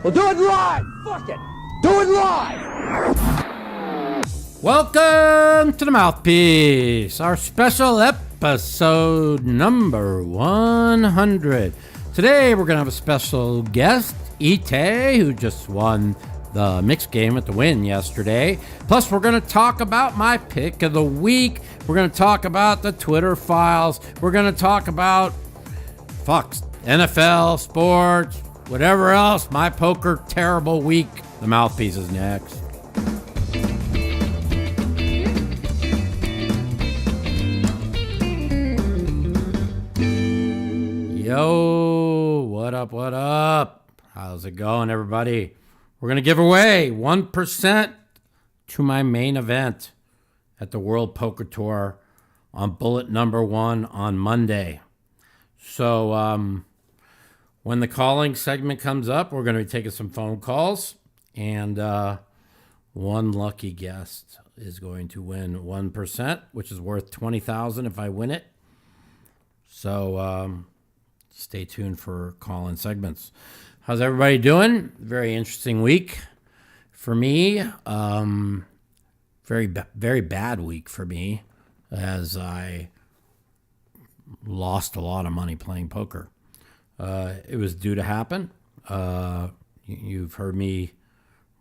We'll do it live! Fuck it! Do it live! Welcome to the Mouthpiece, our special episode number 100. Today we're going to have a special guest, Etay, who just won the mixed game at the win yesterday. Plus, we're going to talk about my pick of the week. We're going to talk about the Twitter files. We're going to talk about NFL, sports, whatever else. My poker terrible week. The Mouthpiece is next. Yo, what up, what up? How's it going, everybody? We're going to give away 1% to my main event at the World Poker Tour on bullet number 1 on Monday. So when the calling segment comes up, we're going to be taking some phone calls, and one lucky guest is going to win 1%, which is worth $20,000 if I win it. So stay tuned for call-in segments. How's everybody doing? Very interesting week for me. Very bad week for me, as I lost a lot of money playing poker. It was due to happen. You've heard me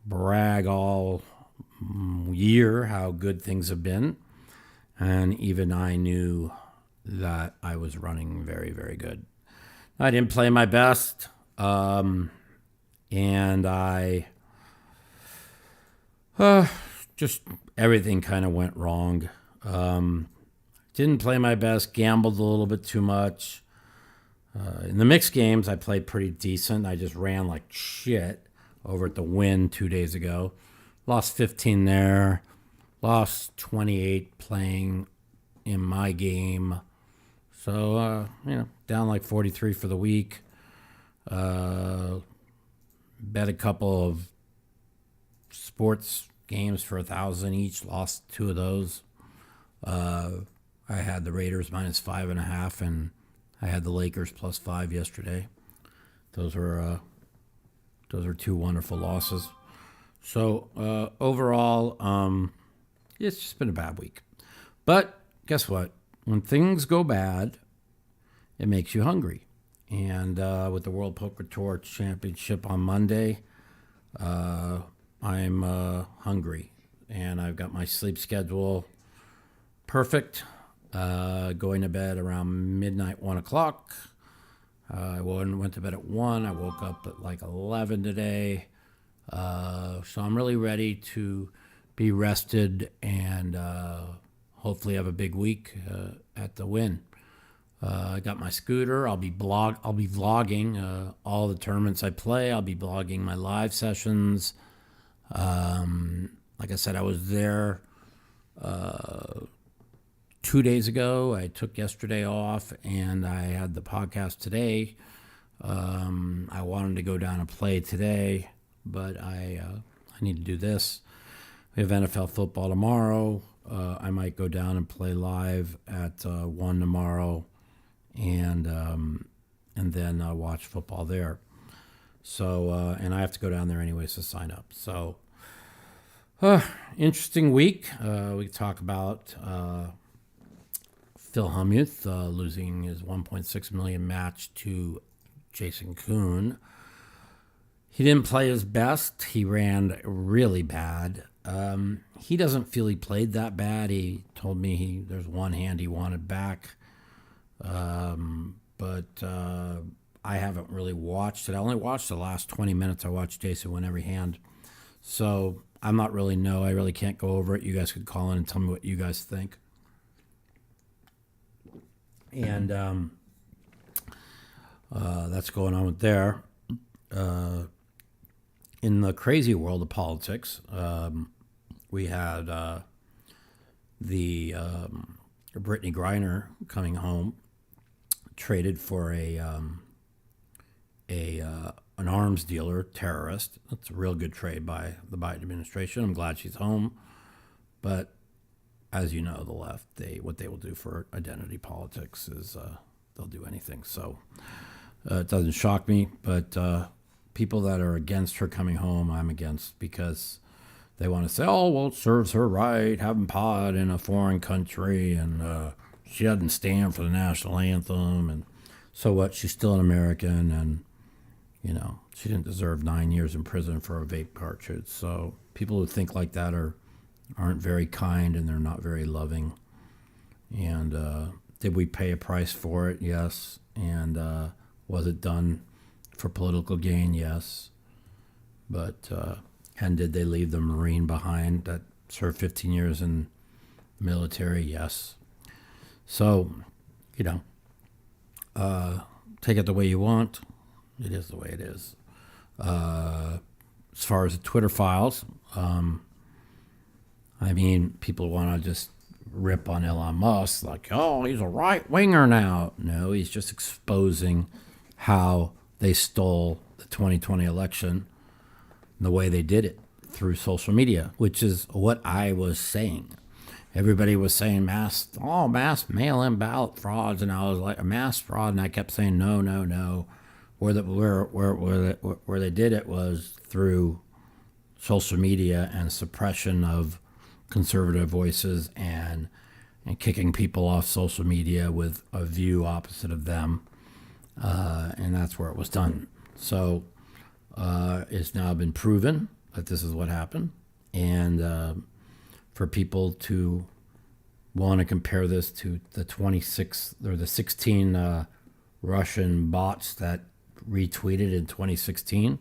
brag all year how good things have been, and even I knew that I was running very, very good. I didn't play my best, and I just everything kind of went wrong. Didn't play my best, gambled a little bit too much. In the mixed games, I played pretty decent. I just ran like shit over at the Win 2 days ago. Lost 15 there, lost 28 playing in my game. So, down like 43 for the week. Bet a couple of sports games for $1,000 each. Lost 2 of those. I had the Raiders minus 5.5, and I had the Lakers plus 5 yesterday. Those were 2 wonderful losses. So overall, it's just been a bad week. But guess what? When things go bad, it makes you hungry. And with the World Poker Tour Championship on Monday, I'm hungry. And I've got my sleep schedule perfect. Going to bed around midnight, 1 o'clock. I went to bed at 1. I woke up at like 11 today. So I'm really ready to be rested and hopefully have a big week at the Win. I got my scooter. I'll be vlogging all the tournaments I play. I'll be vlogging my live sessions. Like I said, I was there 2 days ago. I took yesterday off, and I had the podcast today. I wanted to go down and play today, but I need to do this. We have NFL football tomorrow. I might go down and play live at 1 tomorrow, and then watch football there. So, and I have to go down there anyways to sign up. So, interesting week. We can talk about Phil Hellmuth losing his $1.6 million match to Jason Kuhn. He didn't play his best. He ran really bad. He doesn't feel he played that bad. He told me there's one hand he wanted back. But I haven't really watched it. I only watched the last 20 minutes. I watched Jason win every hand. So I'm not really I really can't go over it. You guys could call in and tell me what you guys think. And that's going on with there. In the crazy world of politics, we had the Brittany Griner coming home, traded for an arms dealer terrorist. That's a real good trade by the Biden administration. I'm glad she's home, but as you know, the left, what they will do for identity politics is they'll do anything. So it doesn't shock me, but people that are against her coming home, I'm against, because they want to say, oh, well, it serves her right, having pot in a foreign country, and she doesn't stand for the national anthem, and so what? She's still an American, and, she didn't deserve 9 years in prison for a vape cartridge. So people who think like that aren't very kind, and they're not very loving. And did we pay a price for it? Yes. And was it done for political gain? Yes. But and did they leave the Marine behind that served 15 years in the military? Yes. So, take it the way you want. It is the way it is. As far as the Twitter files, people want to just rip on Elon Musk like, oh, he's a right-winger now. No, he's just exposing how they stole the 2020 election, the way they did it through social media, which is what I was saying. Everybody was saying mass mail-in ballot frauds, and I was like, a mass fraud, and I kept saying no. Where they did it was through social media and suppression of conservative voices and kicking people off social media with a view opposite of them, and that's where it was done. So it's now been proven that this is what happened, and for people to want to compare this to the 16 Russian bots that retweeted in 2016,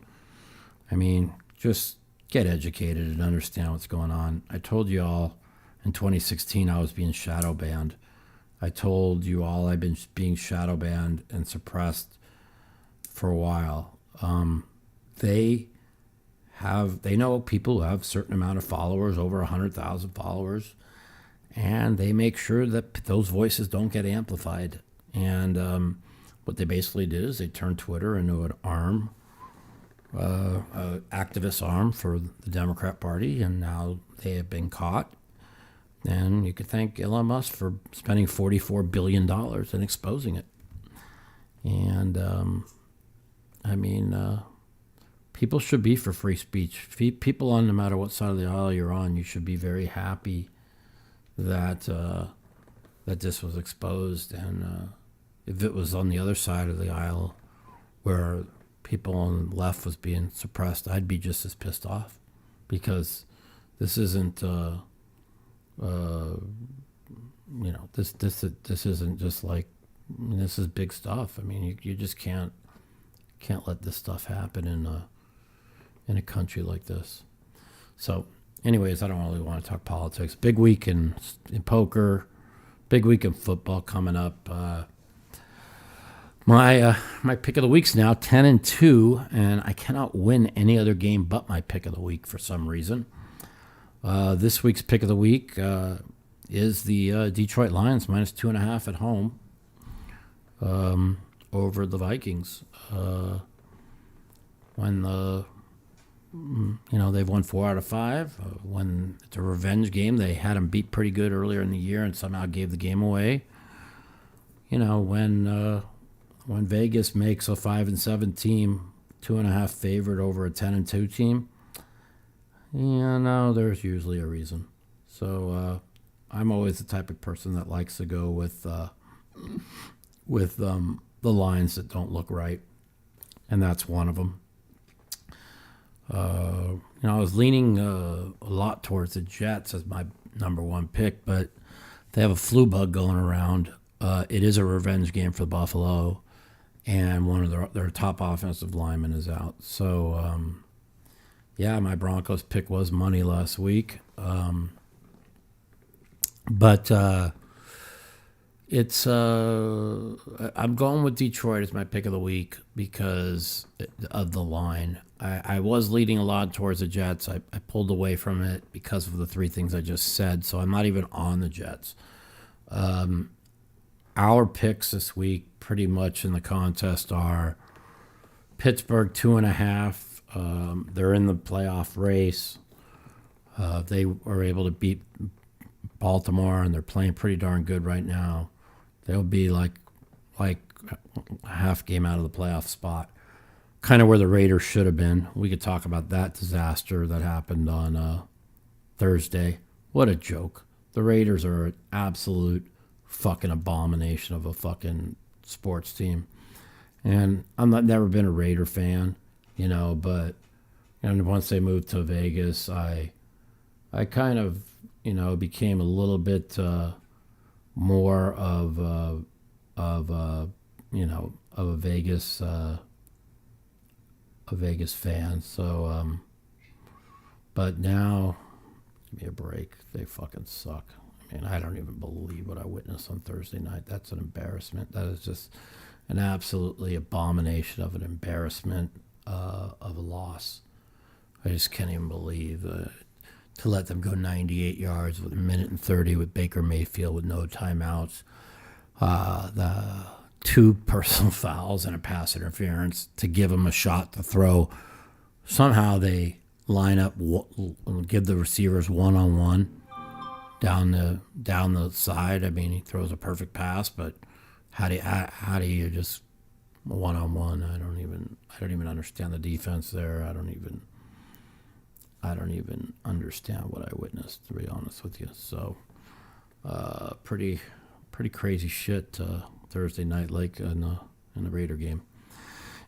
just get educated and understand what's going on. I told you all in 2016 I was being shadow banned. I told you all I've been being shadow banned and suppressed for a while. They know people who have a certain amount of followers, over 100,000 followers, and they make sure that those voices don't get amplified. And what they basically did is they turned Twitter into an arm, activist arm for the Democrat Party, and now they have been caught. And you could thank Elon Musk for spending $44 billion and exposing it. And, people should be for free speech. People on no matter what side of the aisle you're on, you should be very happy that that this was exposed. And if it was on the other side of the aisle where people on the left was being suppressed, I'd be just as pissed off, because this isn't this isn't just like, this is big stuff. You just can't let this stuff happen in a country like this. So anyways, I don't really want to talk politics. Big week in poker, big week in football coming up. My pick of the week's now 10-2, and I cannot win any other game but my pick of the week for some reason. This week's pick of the week is the Detroit Lions -2.5 at home over the Vikings. When they've won 4 out of 5. When it's a revenge game, they had them beat pretty good earlier in the year and somehow gave the game away. When Vegas makes a 5-7 team 2.5 favorite over a 10-2 team, there's usually a reason. So I'm always the type of person that likes to go with the lines that don't look right, and that's one of them. I was leaning a lot towards the Jets as my number one pick, but they have a flu bug going around. It is a revenge game for Buffalo, and one of their top offensive linemen is out. So, my Broncos pick was money last week. But I'm going with Detroit as my pick of the week because of the line. I was leading a lot towards the Jets. I pulled away from it because of the three things I just said, so I'm not even on the Jets. Our picks this week pretty much in the contest are Pittsburgh 2.5. They're in the playoff race. They were able to beat Baltimore, and they're playing pretty darn good right now. They'll be like a half game out of the playoff spot. kind of where the Raiders should have been. We could talk about that disaster that happened on Thursday. What a joke. The Raiders are an absolute fucking abomination of a fucking sports team. And never been a Raider fan, but once they moved to Vegas, I kind of, became a little bit more of a Vegas fan. So, but now, give me a break. They fucking suck. I mean, I don't even believe what I witnessed on Thursday night. That's an embarrassment. That is just an absolutely abomination of an embarrassment of a loss. I just can't even believe to let them go 98 yards with a minute and 30 with Baker Mayfield with no timeouts. The 2 personal fouls and a pass interference to give them a shot to throw. Somehow they line up, give the receivers one-on-one down the side. I mean, he throws a perfect pass, but how do you just one-on-one? I don't even understand the defense there. I don't even understand what I witnessed, to be honest with you. So, pretty crazy shit Thursday night, like in the Raider game.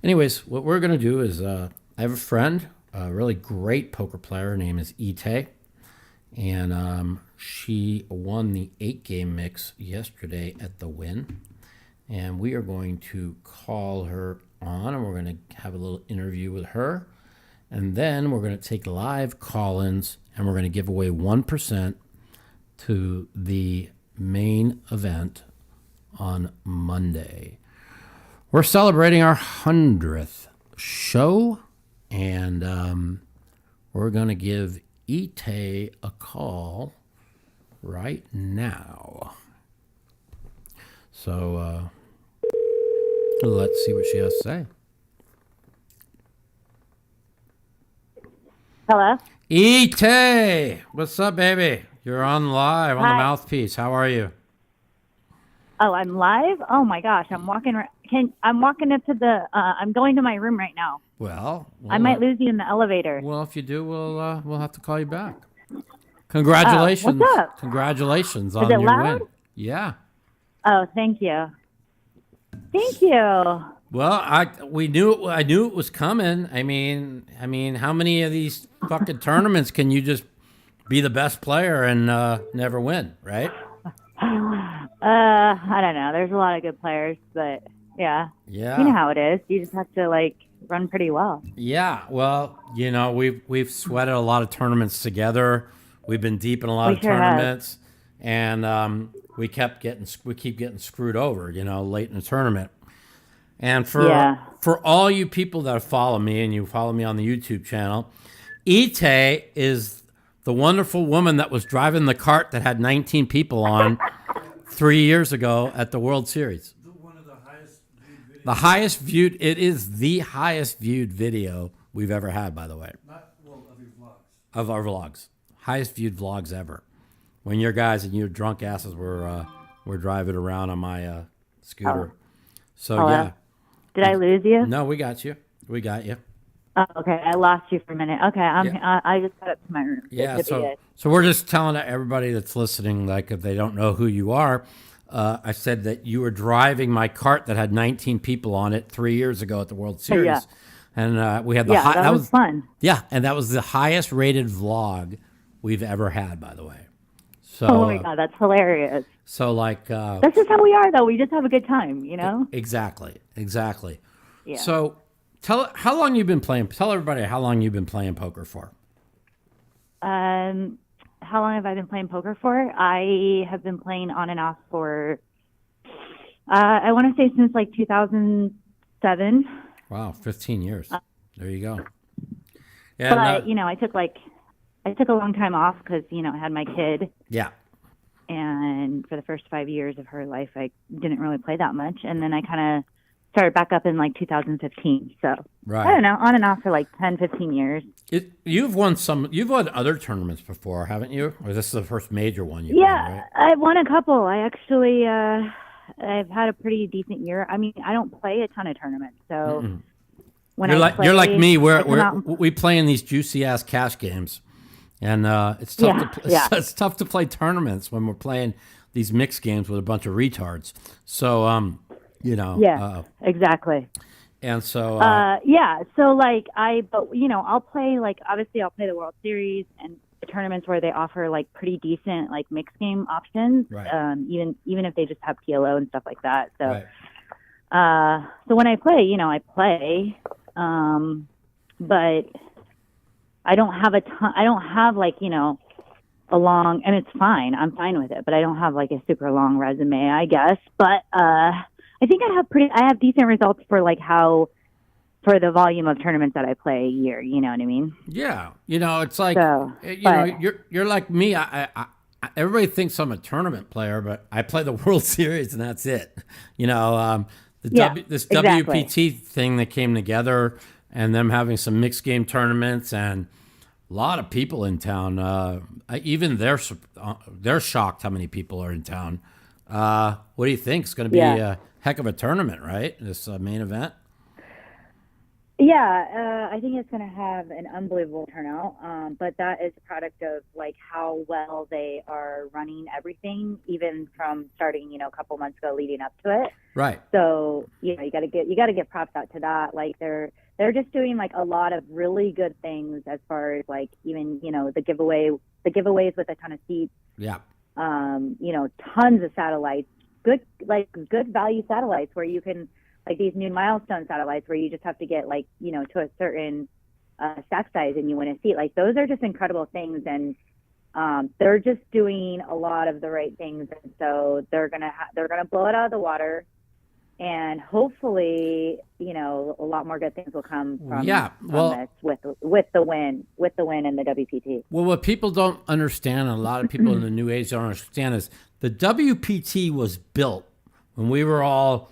Anyways, what we're gonna do is I have a friend, a really great poker player. Her name is Etay, and she won the 8-game mix yesterday at the Wynn, and we are going to call her on, and we're going to have a little interview with her. And then we're going to take live call-ins, and we're going to give away 1% to the main event on Monday. We're celebrating our 100th show, and we're going to give Etay a call right now. So let's see what she has to say. Hello? Etay! What's up, baby? You're on live on Hi. the Mouthpiece. How are you? Oh, I'm live? Oh my gosh, I'm walking. I'm walking up to the. I'm going to my room right now. Well, I might lose you in the elevator. Well, if you do, we'll have to call you back. Congratulations! what's up? Congratulations Is on it your loud? win. Yeah. Oh, thank you. Thank you. Well, I knew it was coming. I mean, how many of these fucking tournaments can you just be the best player and never win, right? I don't know. There's a lot of good players, but yeah. Yeah. You know how it is. You just have to run pretty well. Yeah. Well, we've sweated a lot of tournaments together. We've been deep in a lot of sure tournaments, and we keep getting screwed over, late in the tournament. And for all you people that follow me and you follow me on the YouTube channel, Etay is the wonderful woman that was driving the cart that had 19 people on 3 years ago at the World Series. One of the highest viewed videos. The highest viewed, it is the highest viewed video we've ever had, by the way. Of your vlogs. Of our vlogs. Highest viewed vlogs ever. When your guys and your drunk asses were driving around on my scooter. So, Hello? yeah. Did I lose you? No, we got you. We got you. Oh, okay. I lost you for a minute. Okay. I just got up to my room. Yeah, so we're just telling everybody that's listening, if they don't know who you are, I said that you were driving my cart that had 19 people on it 3 years ago at the World Series. Yeah. And we had the that was fun. Yeah, and that was the highest rated vlog we've ever had, by the way. So, Oh my God, that's hilarious. So That's just how we are, though. We just have a good time, Exactly. Yeah. So how long you've been playing? Tell everybody how long you've been playing poker for. How long have I been playing poker for? I have been playing on and off for, I want to say since 2007. Wow, 15 years. There you go. Yeah, but, I took a long time off because, I had my kid. Yeah. And for the first 5 years of her life, I didn't really play that much. And then I kind of started back up in 2015. So right. I don't know, on and off for 10, 15 years. You've won other tournaments before, haven't you? Or this is the first major one you've won, right? I've won a couple. I actually, I've had a pretty decent year. I mean, I don't play a ton of tournaments. So, when You're like me. I come out We play in these juicy ass cash games, and it's tough it's tough to play tournaments when we're playing these mixed games with a bunch of retards. So exactly. And so so like I'll play, like, obviously I'll play the World Series and the tournaments where they offer like pretty decent like mixed game options, right. Even if they just have TLO and stuff like that. So Right. so when I play, I play, but I don't have I don't have like, a long, and it's fine. I'm fine with it, but I don't have like a super long resume, I guess. But I think I have decent results for like for the volume of tournaments that I play a year. You know what I mean? Yeah. It's like, you're like me. Everybody thinks I'm a tournament player, but I play the World Series and that's it. This exactly. WPT thing that came together, and them having some mixed game tournaments, and a lot of people in town. Even they're shocked how many people are in town. What do you think? It's going to be a heck of a tournament, right? This main event. Yeah, I think it's going to have an unbelievable turnout. But that is a product of like how well they are running everything, even from starting, a couple months ago leading up to it. Right. So, you got to get props out to that. Like they're just doing like a lot of really good things as far as like even, the giveaways with a ton of seats. Yeah. Tons of satellites, good value satellites where you can, like these new milestone satellites where you just have to get like, to a certain stack size and you win a seat. Like those are just incredible things. And they're just doing a lot of the right things. And so they're going to blow it out of the water. And hopefully, a lot more good things will come from this with the win in the WPT. Well, what people don't understand, and a lot of people in the new age don't understand, is the WPT was built when we were all,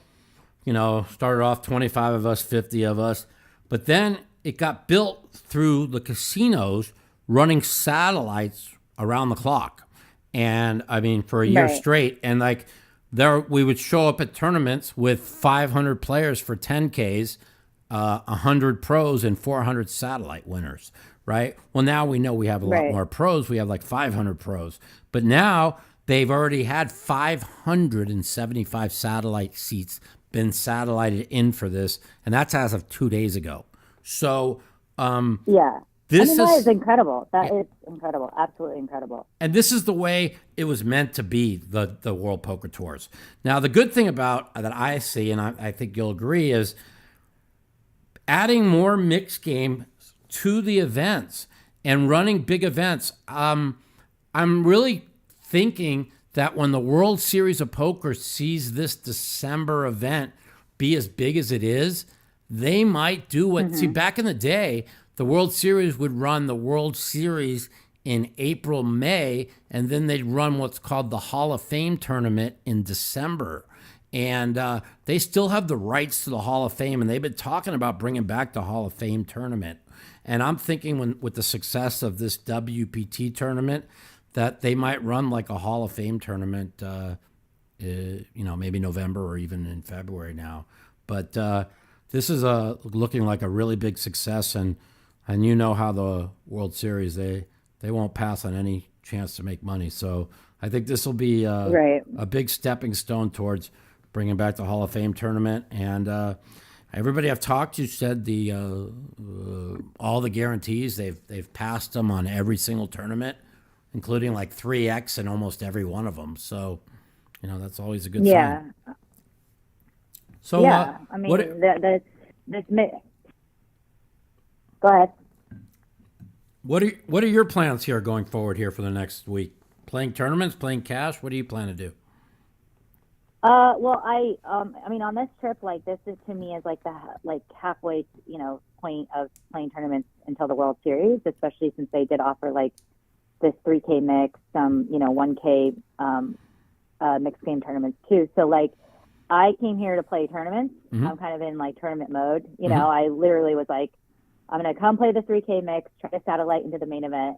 started off 25 of us, 50 of us, but then it got built through the casinos running satellites around the clock. And I mean, for a year straight. And like we would show up at tournaments with 500 players for 10Ks, 100 pros and 400 satellite winners, right? Well, now we know we have a lot more pros. We have like 500 pros, but now they've already had 575 satellite seats been satellited in for this, and that's as of 2 days ago. So, that is incredible. That is incredible, absolutely incredible. And this is the way it was meant to be, the World Poker Tours. Now, the good thing about that I see, and I think you'll agree, is adding more mixed game to the events and running big events. I'm really thinking that when the World Series of Poker sees this December event be as big as it is, they might do what, see, back in the day, the World Series would run the World Series in April, May, and then they'd run what's called the Hall of Fame tournament in December. And they still have the rights to the Hall of Fame, and they've been talking about bringing back the Hall of Fame tournament. And I'm thinking with the success of this WPT tournament, that they might run like a Hall of Fame tournament, maybe November or even in February now. But this is looking like a really big success, and how the World Series, they won't pass on any chance to make money. So I think this will be a big stepping stone towards bringing back the Hall of Fame tournament. And everybody I've talked to said all the guarantees, they've passed them on every single tournament, including like 3X in almost every one of them. So, that's always a good sign. So, I mean, go ahead. What are your plans here going forward here for the next week? Playing tournaments, playing cash? What do you plan to do? Well, I mean, on this trip, like this is to me is like the halfway, point of playing tournaments until the World Series, especially since they did offer like this 3K mix, 1K mixed game tournaments too. So like I came here to play tournaments. I'm kind of in like tournament mode. I literally was like, I'm going to come play the 3K mix, try to satellite into the main event,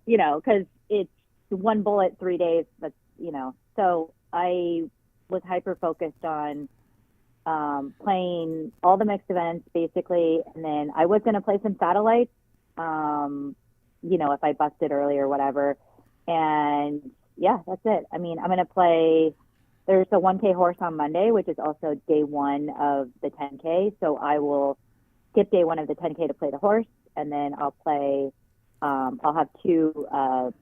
because it's one bullet, 3 days. But, so I was hyper focused on playing all the mixed events basically, and then I was going to play some satellites, if I busted early or whatever. And yeah, that's it. I mean, I'm going to play. There's a 1K horse on Monday, which is also day one of the 10K. So I will skip day one of the 10K to play the horse, and then I'll play. I'll have 2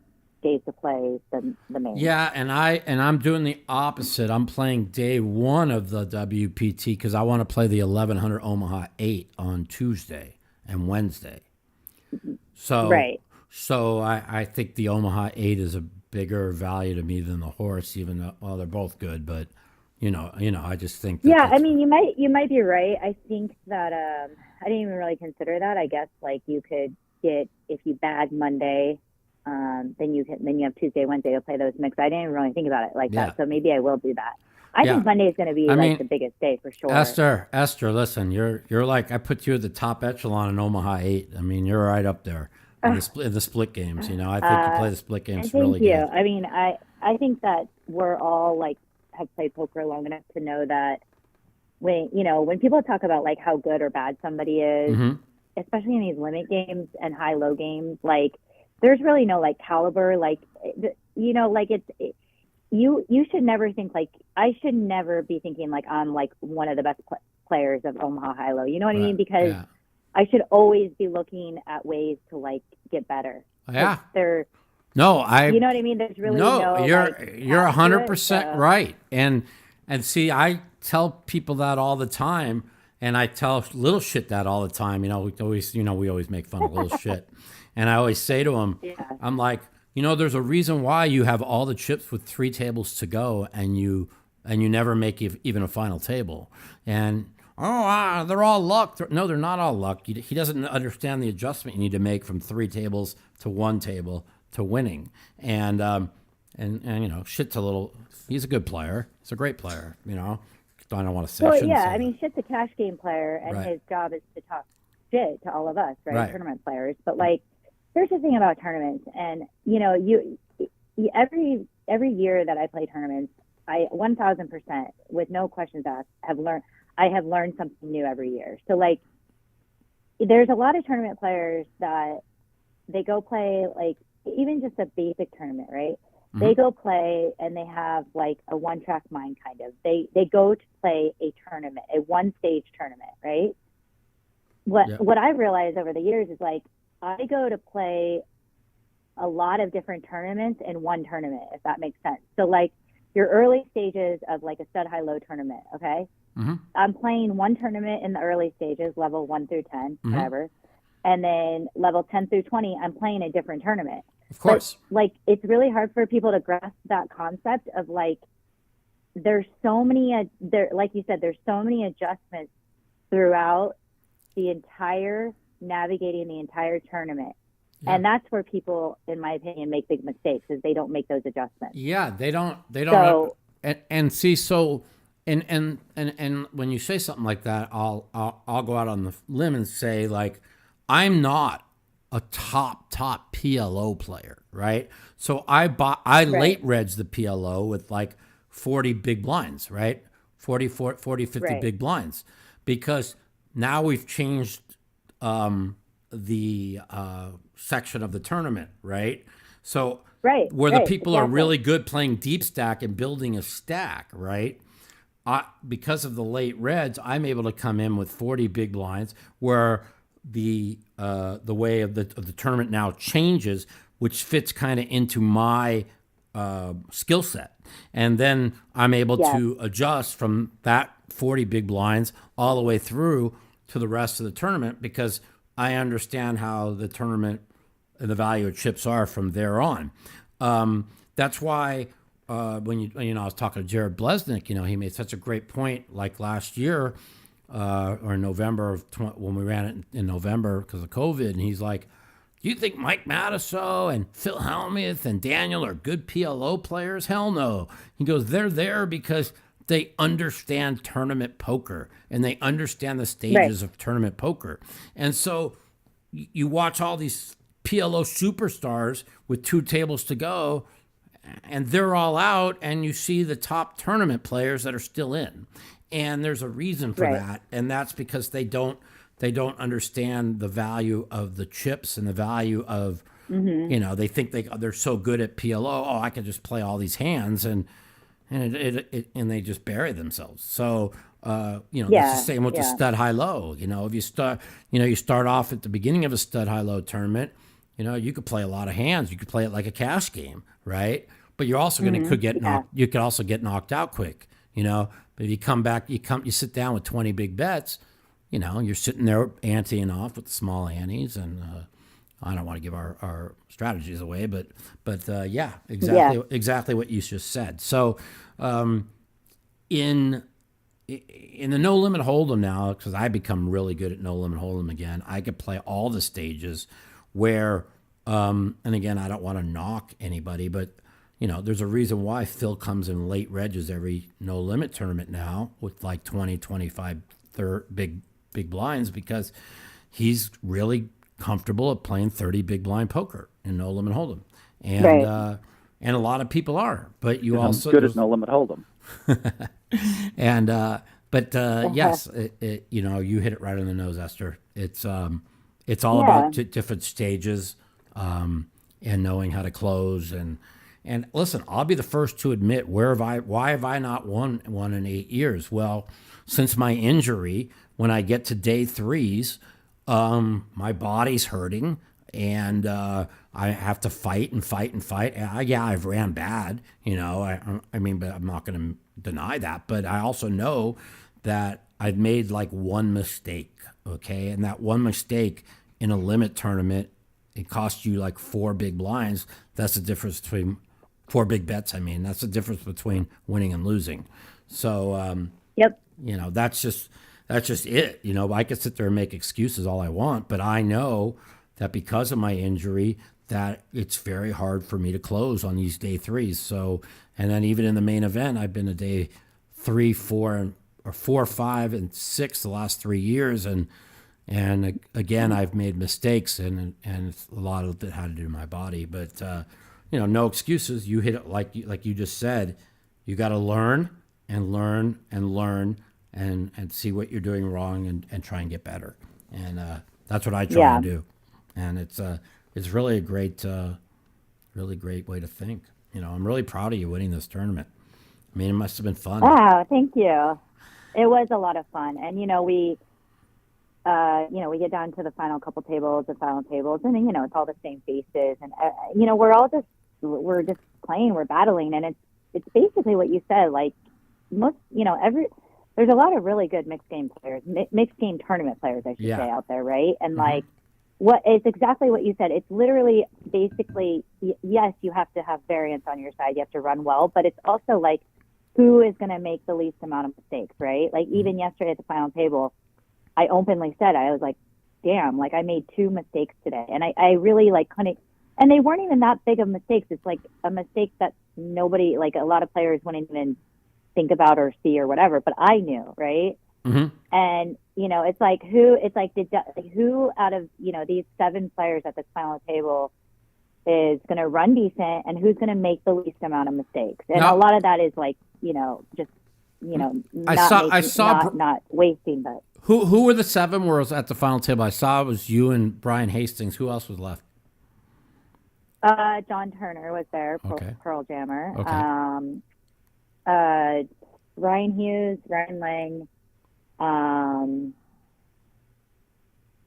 days to play the main. Yeah, and I'm doing the opposite. I'm playing day one of the WPT because I want to play the 1100 Omaha 8 on Tuesday and Wednesday. So right. So I think the Omaha 8 is a bigger value to me than the horse, even though, well, they're both good, but I just think that I mean, you might be right. I think that I didn't even really consider that. I guess like you could get, if you bag Monday, then you have Tuesday, Wednesday to play those mixed. I didn't even really think about it like that. So maybe I will do that. I think Monday is going to be the biggest day for sure. Esther, listen, you're like, I put you at the top echelon in Omaha 8. I mean, you're right up there in the split games. I think you play the split games really good. Thank you. I mean, I think that we're all like have played poker long enough to know that when people talk about like how good or bad somebody is, especially in these limit games and high-low games, like there's really no like caliber, like you should never think like, I should never be thinking like I'm like one of the best players of Omaha high-low. You know what I mean? Because I should always be looking at ways to like get better. Yeah. You know what I mean? There's really you're 100% right. And see, I tell people that all the time, and I tell little shit that all the time. We always make fun of little shit. And I always say to them, I'm like, there's a reason why you have all the chips with 3 tables to go, and you never make even a final table. And they're all luck. No, they're not all luck. He doesn't understand the adjustment you need to make from 3 tables to 1 table to winning. And shit's a little. He's a good player. He's a great player. I don't want to say. Well, yeah, I mean, shit's a cash game player, and his job is to talk shit to all of us, right? Tournament players. But like, here's the thing about tournaments, and you every year that I play tournaments, I 1,000% with no questions asked I have learned something new every year. So like, there's a lot of tournament players that they go play like even just a basic tournament, right? They go play and they have like a one-track mind kind of. They go to play a tournament, a one-stage tournament, right? What I've realized over the years is like, I go to play a lot of different tournaments in one tournament, if that makes sense. So like your early stages of like a stud high-low tournament, okay? I'm playing one tournament in the early stages, level 1 through 10, whatever. And then level 10 through 20, I'm playing a different tournament. Of course. But, like, it's really hard for people to grasp that concept of like, there's so many, like you said, there's so many adjustments throughout navigating the entire tournament. Yeah. And that's where people, in my opinion, make big mistakes, is they don't make those adjustments. Yeah, they don't. So, and see, so, and when you say something like that, I'll go out on the limb and say, like, I'm not a top PLO player, right? So I late reds the PLO with like 40 big blinds, right? 40, 50 big blinds, because now we've changed the section of the tournament, right? So where the people are really good playing deep stack and building a stack, right? Because of the late reds, I'm able to come in with 40 big blinds, where the way of the tournament now changes, which fits kind of into my skill set, and then I'm able to adjust from that 40 big blinds all the way through to the rest of the tournament, because I understand how the tournament and the value of chips are from there on. That's why when I was talking to Jared Blesnick, he made such a great point, like last year. Or in November when we ran it in November because of COVID, and he's like, "Do you think Mike Matusow and Phil Hellmuth and Daniel are good PLO players? Hell no." He goes, "They're there because they understand tournament poker and they understand the stages of tournament poker." And so you watch all these PLO superstars with 2 tables to go, and they're all out, and you see the top tournament players that are still in. And there's a reason for Right. that, and that's because they don't understand the value of the chips and the value of they think they're so good at PLO. Oh, I can just play all these hands, and and they just bury themselves. So that's the same with the stud high low. If you start off at the beginning of a stud high low tournament, you could play a lot of hands. You could play it like a cash game, right? But you're also you could also get knocked out quick. But if you come back, you sit down with 20 big bets. You're sitting there anteing off with the small antes, and I don't want to give our strategies away, but exactly what you just said. So in the no limit hold'em now, because I become really good at no limit hold'em again, I could play all the stages where, and again, I don't want to knock anybody, but there's a reason why Phil comes in late regs every no limit tournament now with like 20, 25 big blinds, because he's really comfortable at playing 30 big blind poker in no limit hold'em, and and a lot of people are. But you also good at no limit hold'em, and yes, you hit it right on the nose, Esther. It's all about different stages, and knowing how to close and listen. I'll be the first to admit why have I not won in 8 years? Well, since my injury, when I get to day threes, my body's hurting, and I have to fight and fight and fight. I've ran bad, but I'm not going to deny that. But I also know that I've made like one mistake, okay? And that one mistake in a limit tournament, it costs you like 4 big blinds. That's the difference between 4 big bets. That's the difference between winning and losing. So, that's just it. I could sit there and make excuses all I want, but I know that because of my injury, that it's very hard for me to close on these day threes. So, and then even in the main event, I've been a day 3, 4, or 4, 5, and 6 the last 3 years, and again, I've made mistakes, and a lot of it had to do with my body. But no excuses. You hit it like you just said. You got to learn and learn and learn. And see what you're doing wrong and try and get better. And that's what I try and do. And it's really a great way to think. I'm really proud of you winning this tournament. It must have been fun. Wow, thank you. It was a lot of fun. And, we get down to the final couple tables, and it's all the same faces. And, we're just playing, we're battling. And it's basically what you said, like most, there's a lot of really good mixed game players, mixed game tournament players, I should say, out there, right? And it's exactly what you said. It's literally basically, yes, you have to have variance on your side. You have to run well, but it's also like who is going to make the least amount of mistakes, right? Like even yesterday at the final table, I openly said, I was like, damn, like I made 2 mistakes today. And I really couldn't, and they weren't even that big of mistakes. It's like a mistake that nobody, like a lot of players wouldn't even think about or see or whatever, but I knew, right? Mm-hmm. And who out of these 7 players at this final table is going to run decent, and who's going to make the least amount of mistakes? And a lot of that is not wasting. But who were the 7 who was at the final table? I saw it was you and Brian Hastings. Who else was left? John Turner was there, Pearl Jammer. Okay. Ryan Hughes, Ryan Lang,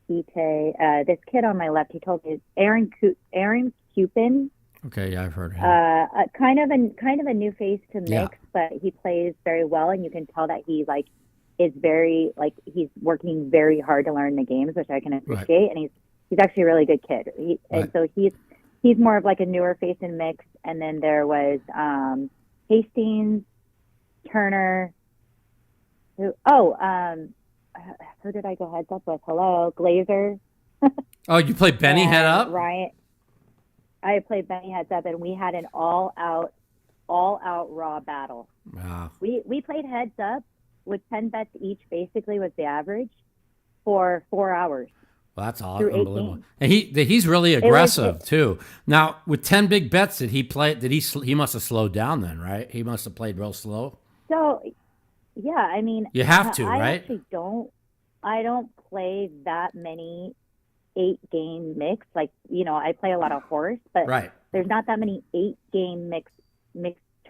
Etay, this kid on my left, he told me Aaron Cupin. Okay, yeah, I've heard him. Kind of a new face to mix, but he plays very well, and you can tell that he is very he's working very hard to learn the games, which I can appreciate. Right. And he's actually a really good kid. And so he's more of like a newer face in mix. And then there was Hastings, Turner. Who did I go heads up with? Hello, Glazer. Oh, you played Benny head up? Right. I played Benny heads up, and we had an all out raw battle. Wow. We played heads up with 10 bets each, basically was the average, for 4 hours. Well, that's unbelievable. And he's really aggressive too. Now, with 10 big bets, did he play? He must have slowed down then, right? He must have played real slow. So, Yeah, I mean, You have to, I right? actually don't. I don't play that many 8-game mix. Like, I play a lot of horse, but Right. there's not that many 8-game mixed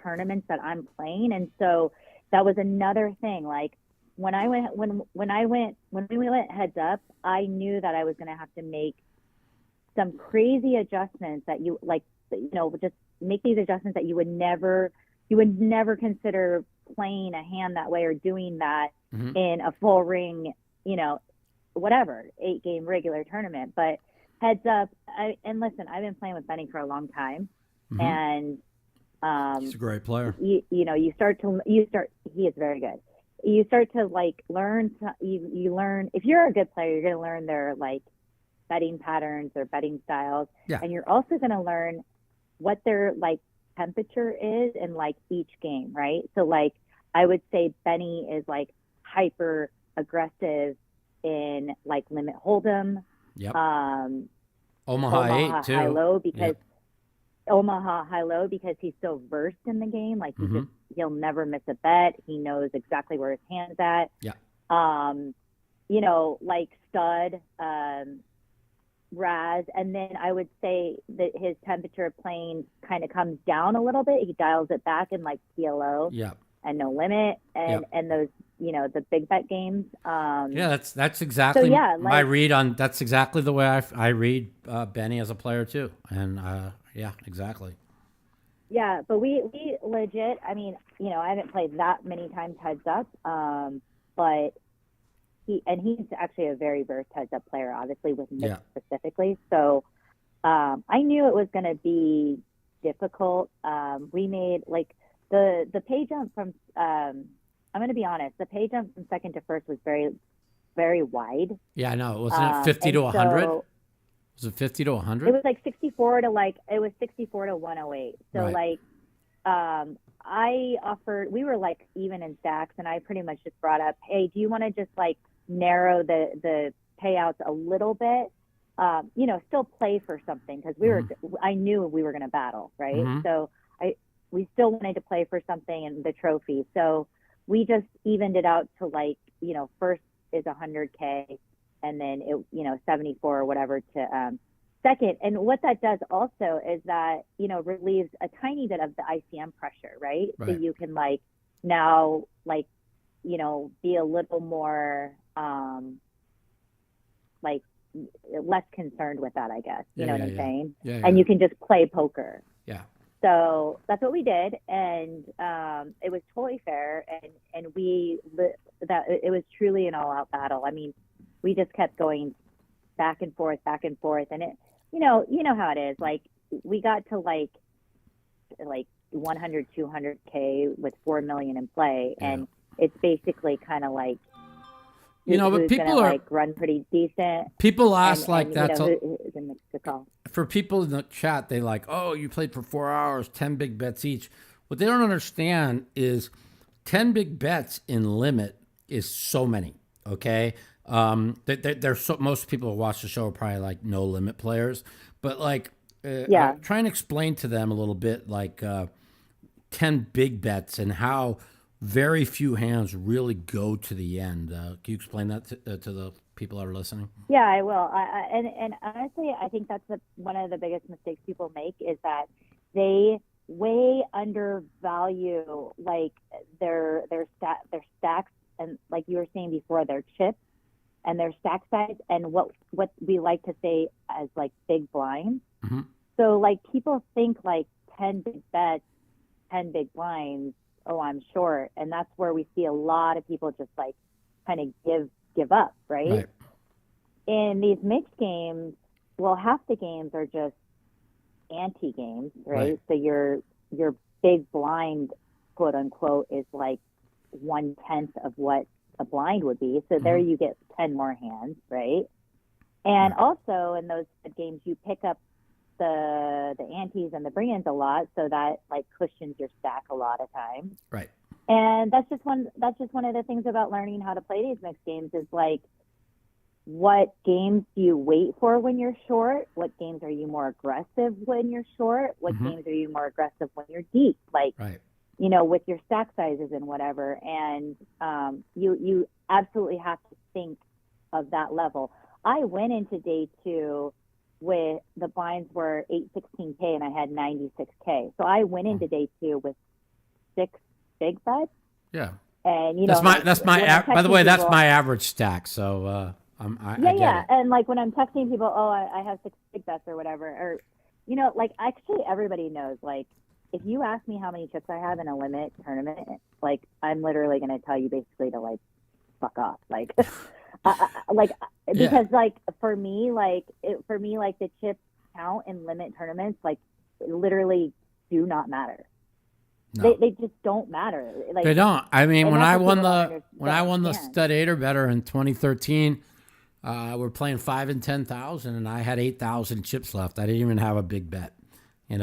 tournaments that I'm playing, and so that was another thing. Like when we went heads up, I knew that I was going to have to make some crazy adjustments that just make these adjustments that you would never consider playing a hand that way or doing that in a full ring, whatever 8-game regular tournament. But heads up, and listen, I've been playing with Benny for a long time, and He's a great player. he is very good. You start to like learn. You learn, if you're a good player, you're going to learn their like betting patterns or betting styles, and you're also going to learn what their like temperature is in like each game, right? So like I would say Benny is like hyper aggressive in like limit hold'em, Yep. Omaha 8 too. high-low because Yep. Omaha high-low because he's so versed in the game. Like he'll never miss a bet. He knows exactly where his hand's at. Yeah. Like stud, Raz, and then I would say that his temperature of playing kind of comes down a little bit. He dials it back in like PLO and no limit and those, the big bet games. That's exactly my like, read on. That's exactly the way I read Benny as a player too. And exactly. Yeah, but we legit. I mean, I haven't played that many times heads up, but he's actually a very versed heads up player, obviously with mix specifically. So I knew it was going to be difficult. We made like the pay jump from. I'm going to be honest. The pay jump from second to first was very, very wide. Yeah, I know. Wasn't it 50 to 100? Was it 50 to 100? It was like 64 to 108. So like, I offered. We were like even in stacks, and I pretty much just brought up, hey, do you want to just like narrow the payouts a little bit? Still play for something because I knew we were going to battle, right? So we still wanted to play for something in the trophy. So we just evened it out to like, first is 100K and then 74 or whatever to second. And what that does also is that, relieves a tiny bit of the ICM pressure, right? So you can like now like, be a little more like less concerned with that, I guess. You know what I'm saying? Yeah. And you can just play poker. Yeah. So that's what we did, and it was totally fair, and it was truly an all-out battle. I mean, we just kept going back and forth, and it, you know how it is. Like we got to like 100, 200K with 4 million in play, and it's basically kind of like. But people are like run pretty decent. People ask that's for people in the chat. They like, oh, you played for 4 hours, 10 big bets each. What they don't understand is 10 big bets in limit is so many. Okay, most people who watch the show are probably like no limit players, but like try and explain to them a little bit like 10 big bets and how very few hands really go to the end. Can you explain that to the people that are listening? Yeah, I will. And honestly, I think that's one of the biggest mistakes people make is that they way undervalue like their stacks and like you were saying before, their chips and their stack size and what we like to say as like big blinds. So like people think like 10 big bets, 10 big blinds. Oh, I'm short. And that's where we see a lot of people just like kind of give up, right? In these mixed games, well, half the games are just anti games, right? So your big blind, quote unquote, is like 1/10 of what a blind would be. So there you get 10 more hands, right? And also in those games, you pick up the antes and the bring-ins a lot, so that like cushions your stack a lot of times. Right. And that's just one of the things about learning how to play these mixed games is like, what games do you wait for when you're short? What games are you more aggressive when you're short? What games are you more aggressive when you're deep? Like, with your stack sizes and whatever. And you absolutely have to think of that level. I went into day 2 with the blinds were 816K and I had 96K. So I went into day 2 with 6 big bets. Yeah. And that's my by the way, that's my average stack. So I get it. And like when I'm texting people, oh, I have 6 big bets or whatever, or like actually everybody knows, like if you ask me how many chips I have in a limit tournament, like I'm literally going to tell you basically to like fuck off, like because like for me the chips count in limit tournaments like literally do not matter. No. They just don't matter. Like they don't. I mean, when I won the Stud 8 or better in 2013, we're playing 5 and 10,000, and I had 8,000 chips left. I didn't even have a big bet, and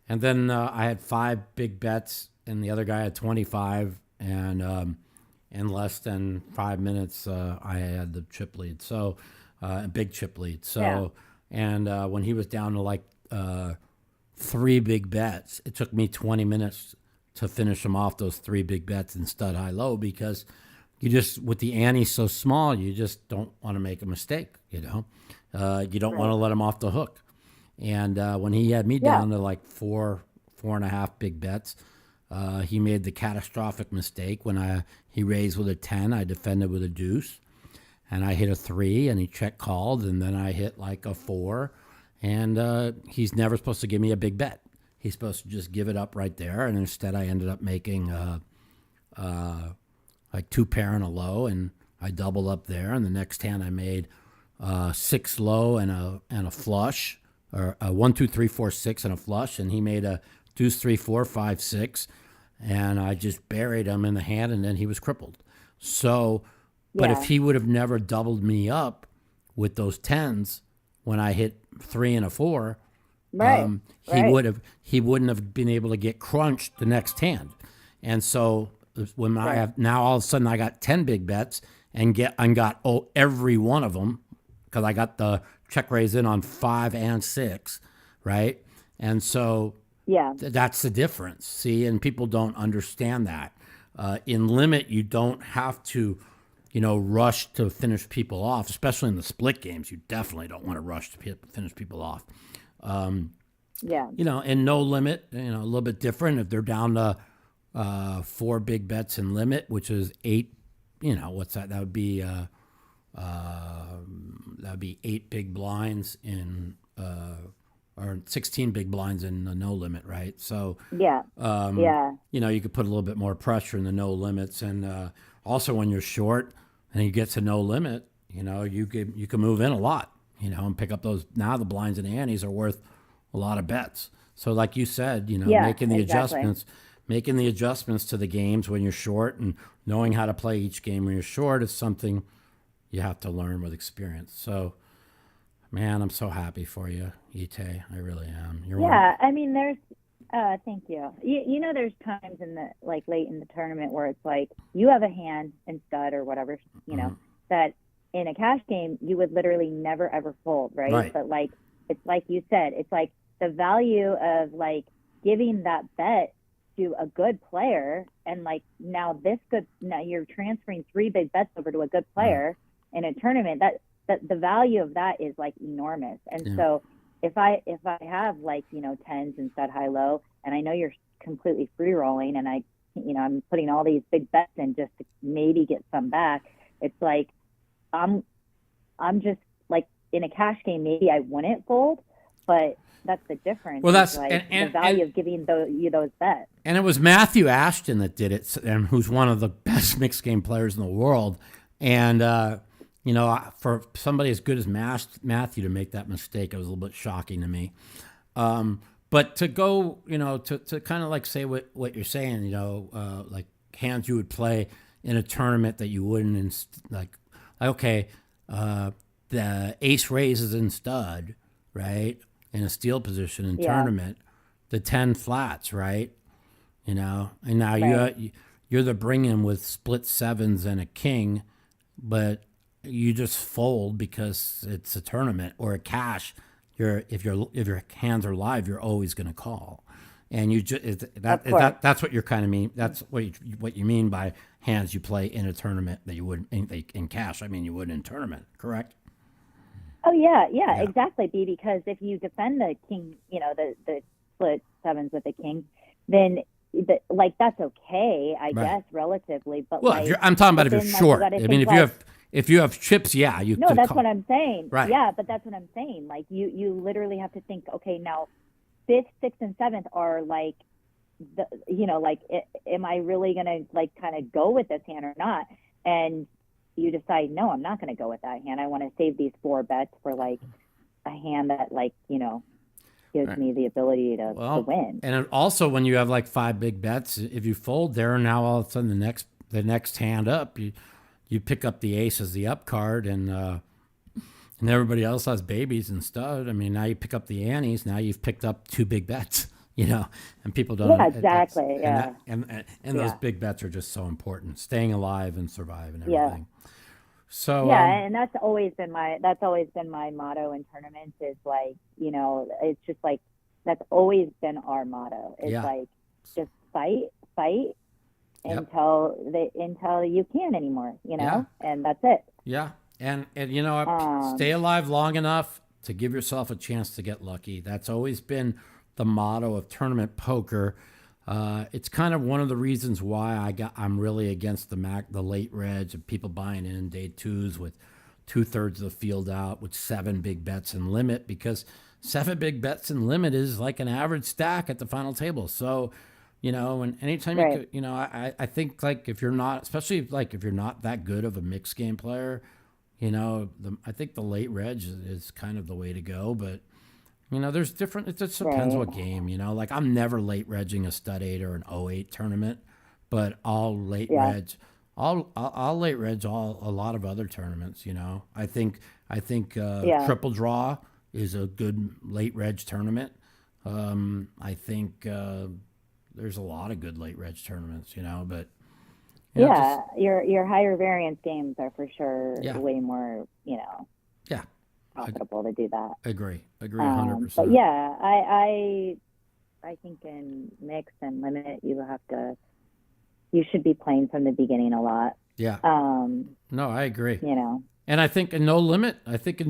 then I had 5 big bets, and the other guy had 25, and in less than 5 minutes, I had the chip lead. So, a big chip lead. So, and when he was down to like 3 big bets, it took me 20 minutes to finish them off, those 3 big bets in stud high low, because you just, with the ante so small, you just don't want to make a mistake, you don't want to let him off the hook. And when he had me down to like 4.5 big bets, he made the catastrophic mistake when he raised with a 10, I defended with a deuce, and I hit a 3, and he check called, and then I hit like a 4. And he's never supposed to give me a big bet. He's supposed to just give it up right there. And instead, I ended up making like 2 pair and a low, and I doubled up there. And the next hand, I made 6 low and a flush, or a 1, 2, 3, 4, 6 and a flush. And he made a deuce, 3, 4, 5, 6, and I just buried him in the hand, and then he was crippled. So, but if he would have never doubled me up with those 10s when I hit 3 and a 4, he wouldn't have been able to get crunched the next hand. And so when I have now, all of a sudden I got 10 big bets and got every one of them, because I got the check raise in on 5 and 6, right? And so that's the difference. See, and people don't understand that. In limit, you don't have to rush to finish people off, especially in the split games. You definitely don't want to rush to finish people off. And no limit, a little bit different. If they're down to 4 big bets in limit, which is 8, what's that? That would be 8 big blinds in, or 16 big blinds in the no limit, right? So you could put a little bit more pressure in the no limits, and also when you're short and you get to no limit, you can move in a lot, and pick up those. Now the blinds and antes are worth a lot of bets. So like you said, making the adjustments to the games when you're short, and knowing how to play each game when you're short is something you have to learn with experience. So, man, I'm so happy for you, Etay. I really am. I mean, there's thank you. There's times in the late in the tournament where it's like you have a hand in stud or whatever, that in a cash game you would literally never ever fold, right? But it's like you said, it's like the value of giving that bet to a good player, and now you're transferring 3 big bets over to a good player in a tournament. That the value of that is enormous. And so if I have 10s and stud high low, and I know you're completely free rolling, and I'm putting all these big bets in just to maybe get some back, it's like I'm just in a cash game maybe I wouldn't fold, but that's the difference. Well, that's the value of giving you those bets. And it was Matthew Ashton that did it, and who's one of the best mixed game players in the world. And for somebody as good as Matthew to make that mistake, it was a little bit shocking to me. But to go, to kind of say what you're saying, hands you would play in a tournament that you wouldn't, the ace raises in stud, right? In a steal position in tournament, the 10 flats, right? And now you're the bring-in with split 7s and a king, but you just fold because it's a tournament or a cash. If your hands are live, you're always going to call. And you just that's what you're kind of mean. That's what you mean by hands you play in a tournament that you wouldn't in cash. I mean, you would in tournament, correct? Oh yeah, exactly. Because if you defend the king, the split sevens with the king, then that's okay, I guess, relatively. But I'm talking about if you're short. I mean, if you have chips, you no, that's what I'm saying. Right. Yeah, but that's what I'm saying. Like you literally have to think, okay, now fifth, sixth, and seventh are like am I really gonna kind of go with this hand or not? And you decide, no, I'm not going to go with that hand. I want to save these 4 bets for a hand that gives me the ability to win. And also when you have 5 big bets, if you fold there, now all of a sudden the next hand up, you pick up the ace as the up card, and everybody else has babies and stud. I mean, now you pick up the antes. Now you've picked up 2 big bets. And people don't. Yeah, exactly. And those big bets are just so important. Staying alive and survive and everything. So and that's always been my motto in tournaments is it's just that's always been our motto. It's just fight until you can't anymore, and that's it. Yeah. And stay alive long enough to give yourself a chance to get lucky. That's always been the motto of tournament poker. It's kind of one of the reasons why I'm really against the late reg of people buying in day 2s with 2/3 of the field out with 7 big bets and limit, because 7 big bets and limit is like an average stack at the final table. So, and anytime I think if you're not, especially if you're not that good of a mixed game player, I think the late reg is kind of the way to go. But there's different. It just depends what game. I'm never late regging a stud 8 or an 08 tournament, but I'll late reg. I'll late reg a lot of other tournaments. I think triple draw is a good late reg tournament. I think there's a lot of good late reg tournaments. But your higher variance games are for sure way more. Profitable to do that. Agree 100%. But yeah, I think in mix and limit you should be playing from the beginning a lot. Yeah. No, I agree. And I think in no limit, if there's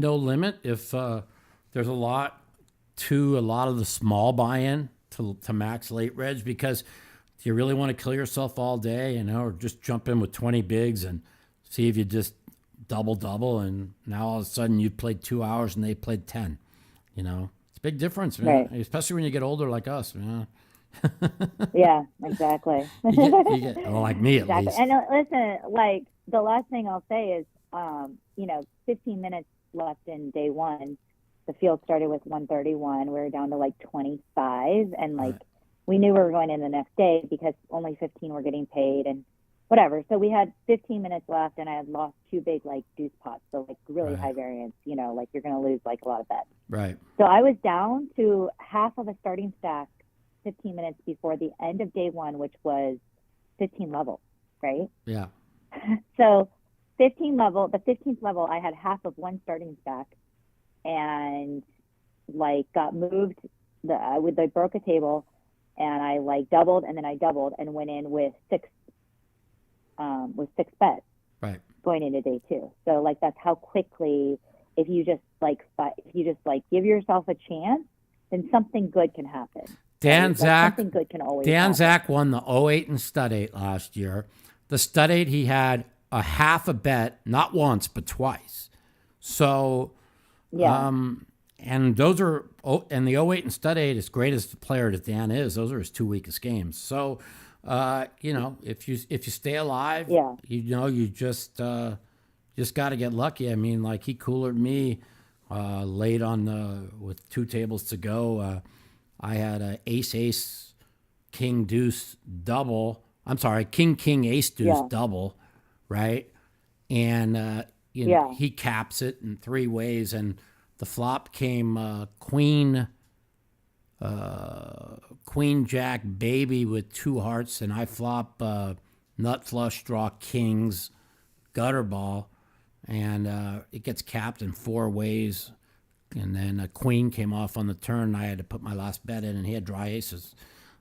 a lot of the small buy-in to max late reg, because do you really want to kill yourself all day, or just jump in with 20 bigs and see if you just double, and now all of a sudden you played 2 hours and they played 10. It's a big difference, man. Right. Especially when you get older like us, man. Yeah, exactly. you get like me at least. And listen, the last thing I'll say is, 15 minutes left in day 1. The field started with 131. We were down to 25, and right. We knew we were going in the next day because only 15 were getting paid and whatever. So we had 15 minutes left, and I had lost 2 big deuce pots, so really right. high variance. You're going to lose a lot of bets. Right. So I was down to half of a starting stack 15 minutes before the end of day 1, which was 15 level, right? Yeah. So the 15th level, I had half of one starting stack, and got moved. They broke a table, and I doubled, and then I doubled and went in with 6 bets. Right. Going into day 2. So that's how quickly, if you just give yourself a chance, then something good can happen. Something good can always happen. Zach won the 08 and stud 8 last year. The stud 8, he had a half a bet, not once, but twice. So, yeah. And those are, and the 08 and stud 8, as great as the player that Dan is, those are his 2 weakest games. So, if you stay alive, you just got to get lucky. I mean, he coolered me late on with 2 tables to go. I had a ace king deuce double. I'm sorry, king ace deuce double, right? And he caps it in 3 ways, and the flop came queen jack baby with 2 hearts, and I flop nut flush draw kings gutter ball, and it gets capped in 4 ways. And then a queen came off on the turn. I had to put my last bet in, and he had dry aces.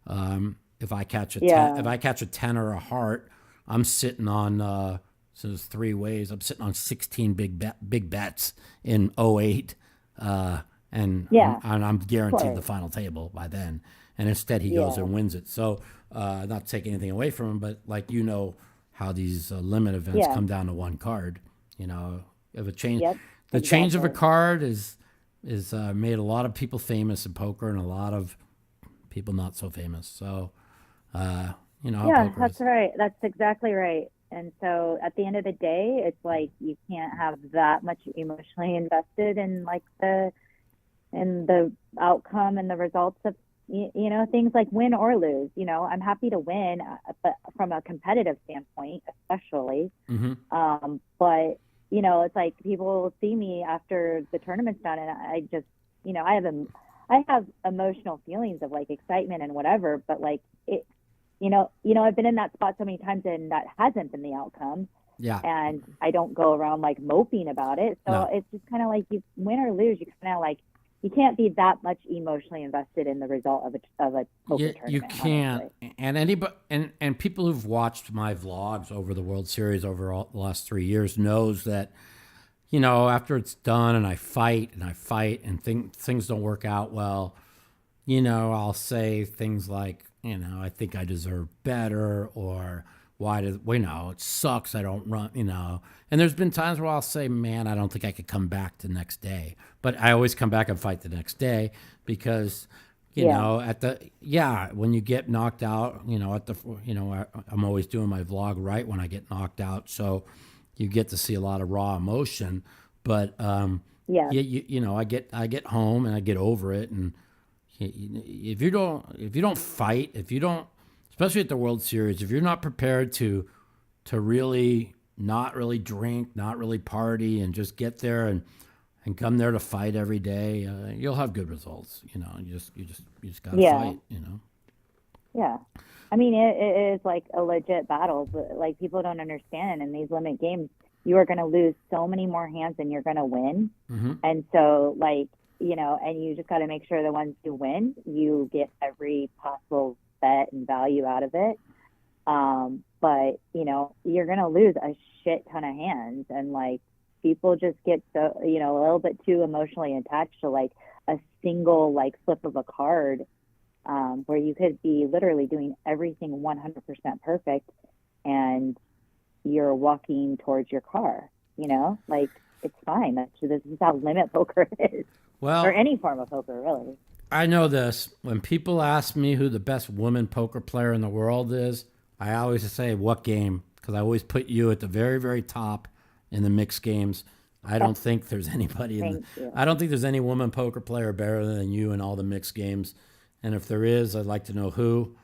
If I catch a Yeah. 10, if I catch a 10 or a heart, I'm sitting on so there's three ways. I'm sitting on 16 big bets in '08, and Yeah, I'm guaranteed course. the final table by then. And instead, he goes Yeah. and wins it. So, not taking anything away from him, but like how these limit events Yeah. come down to one card. If a change, Yep. the change of a Exactly. card is made a lot of people famous in poker and a lot of people not so famous. So, how Yeah, poker that's is. right. That's exactly right. And so at the end of the day, it's like you can't have that much emotionally invested in like the outcome and the results of things like win or lose. I'm happy to win, but from a competitive standpoint, especially. Hmm. But it's like people see me after the tournament's done, and I just, I have emotional feelings of like excitement and whatever. But like it, I've been in that spot so many times, and that hasn't been the outcome. Yeah. And I don't go around like moping about it. So No. it's just kind of like you win or lose, you kind of like you can't be that much emotionally invested in the result of a poker You tournament. can't. Honestly. And anybody and people who've watched my vlogs over the World Series over the last 3 years knows that after it's done and I fight and things don't work out well, I'll say things like, I think I deserve better, or it sucks I don't run, And there's been times where I'll say, man, I don't think I could come back the next day. But I always come back and fight the next day because, when you get knocked out, I'm always doing my vlog right when I get knocked out. So you get to see a lot of raw emotion. But, Yeah. I get home and I get over it. And if you don't fight, especially at the World Series, if you're not prepared to really not really drink, not really party, and just get there and come there to fight every day, you'll have good results. You just gotta Yeah. fight. Yeah. I mean, it is like a legit battle, but like people don't understand in these limit games, you are going to lose so many more hands than you're going to win. Mm-hmm. And so like, and you just got to make sure the ones you win, you get every possible bet and value out of it. But you're going to lose a shit ton of hands, and like people just get so, a little bit too emotionally attached to like a single like flip of a card, where you could be literally doing everything 100% perfect and you're walking towards your car, like it's fine. This is how limit poker is, Well, or any form of poker, really. I know this. When people ask me who the best woman poker player in the world is, I always say, what game? Because I always put you at the very, very top in the mixed games. I don't think there's anybody Thank you. I don't think there's any woman poker player better than you in all the mixed games. And if there is, I'd like to know who.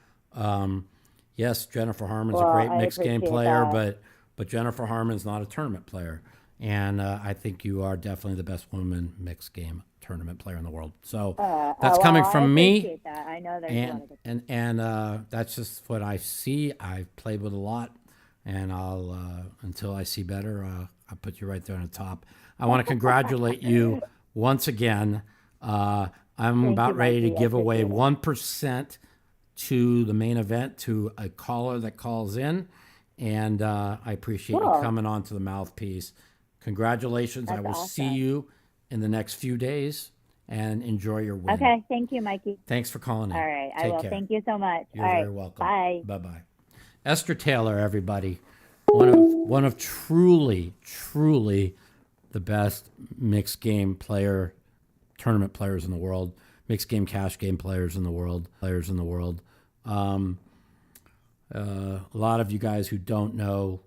Yes, Jennifer Harmon's a great I mixed game appreciate player, that. but Jennifer Harmon's not a tournament player. And I think you are definitely the best woman mixed game tournament player in the world. So that's coming I from me. appreciate that. I know there's a lot of good. And that's just what I see. I've played with a lot, and I'll until I see better, I'll put you right there on the top. I want to congratulate you once again. I'm Thank about you, ready to Mikey. I give away appreciate it. 1% to the main event to a caller that calls in, and I appreciate you Cool. coming on to the Mouthpiece. Congratulations. I That's will see awesome. you in the next few days, and enjoy your win. Okay. Thank you, Mikey. Thanks for calling in. All right. I Take will. care. Thank you so much. You're All right. very welcome. Bye. Bye-bye. Esther Taylor, everybody. One of truly the best mixed game player, tournament players in the world, mixed game cash game players in the world. A lot of you guys who don't know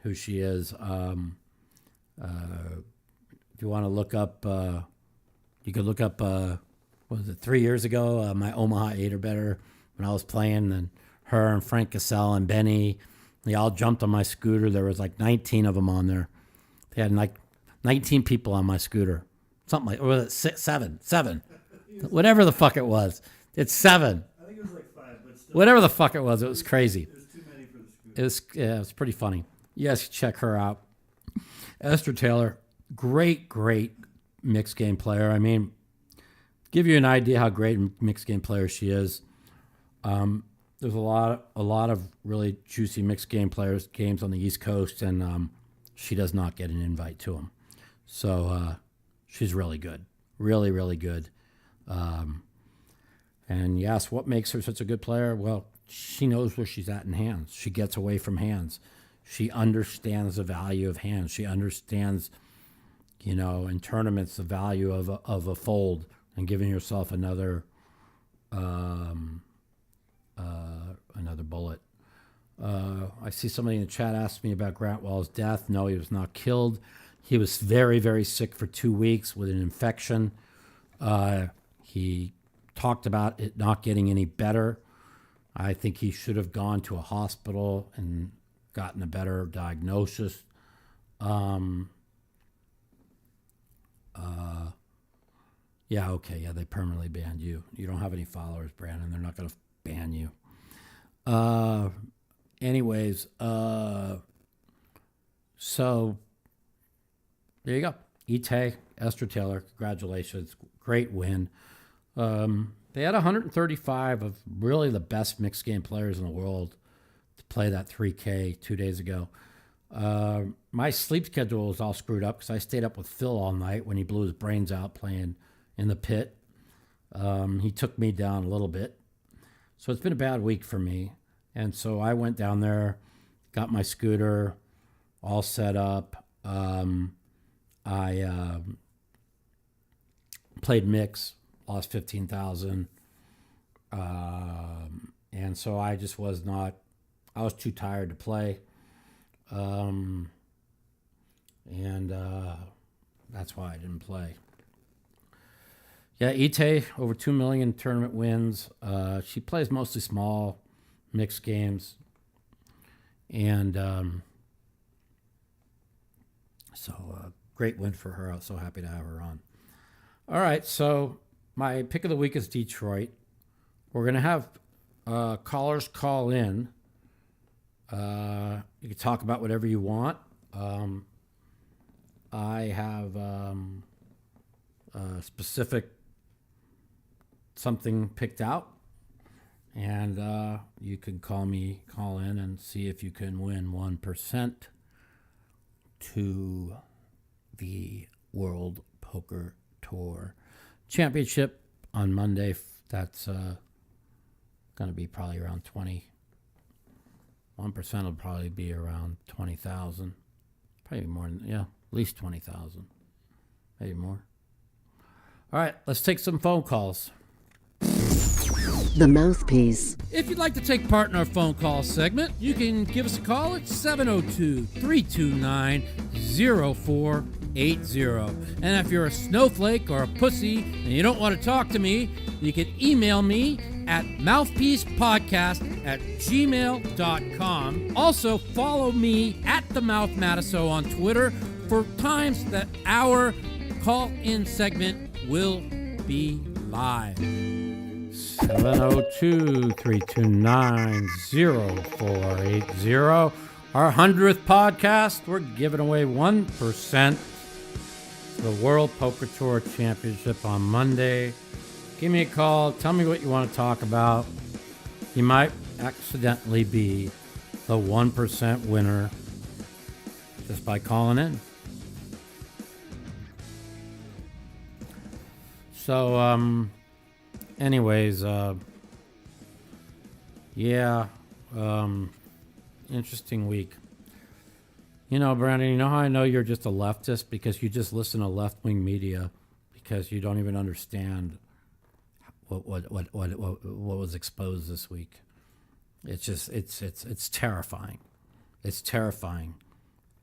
who she is, if you want to look up, you could look up, what was it, 3 years ago, my Omaha 8 or better when I was playing, and her and Frank Cassell and Benny, they all jumped on my scooter. There was like 19 of them on there. They had like 19 people on my scooter. Something like, or was it seven? Whatever the fuck it was. It's 7. I think it was like 5, but still. Whatever the fuck it was crazy. It was too many for the scooter. It was pretty funny. You guys should check her out. Esther Taylor, great mixed game player. I mean, give you an idea how great a mixed game player she is. There's a lot of really juicy mixed games on the East Coast, and she does not get an invite to them. So she's really good, really, really good. And you ask what makes her such a good player? Well, she knows where she's at in hands. She gets away from hands. She understands the value of hands. She understands, in tournaments, the value of a fold and giving yourself another bullet. I see somebody in the chat asked me about Grant Wall's death. No, he was not killed. He was very, very sick for 2 weeks with an infection. He talked about it not getting any better. I think he should have gone to a hospital and gotten a better diagnosis. Yeah, okay, yeah, they permanently banned you. You don't have any followers, Brandon. They're not going to ban you. Anyways, so there you go. Etay, Esther Taylor, congratulations. Great win. They had 135 of really the best mixed game players in the world to play that 3K 2 days ago. My sleep schedule was all screwed up because I stayed up with Phil all night when he blew his brains out playing in the pit. He took me down a little bit. So it's been a bad week for me. And so I went down there, got my scooter all set up. I played mix, lost 15,000. And so I just I was too tired to play. That's why I didn't play. Yeah, Etay, over 2 million tournament wins. She plays mostly small, mixed games. And great win for her. I was so happy to have her on. All right, so my pick of the week is Detroit. We're going to have callers call in. You can talk about whatever you want. I have a specific something picked out, and you can call in and see if you can win 1% to the World Poker Tour Championship on Monday. That's going to be probably around 20. 1% will probably be around 20,000. Probably more than, at least 20,000. Maybe more. All right, let's take some phone calls. The Mouthpiece. If you'd like to take part in our phone call segment, you can give us a call at 702-329-0480. And if you're a snowflake or a pussy and you don't want to talk to me, you can email me at mouthpiecepodcast@gmail.com. Also, follow me at the Mouth Matiso on Twitter for times that our call-in segment will be live. 702-329-0480. Our 100th podcast, we're giving away 1% to the World Poker Tour Championship on Monday. Give me a call. Tell me what you want to talk about. You might accidentally be the 1% winner just by calling in. So, anyways, interesting week. Brandon, you know how I know you're just a leftist? Because you just listen to left-wing media because you don't even understand what was exposed this week. It's just it's terrifying. It's terrifying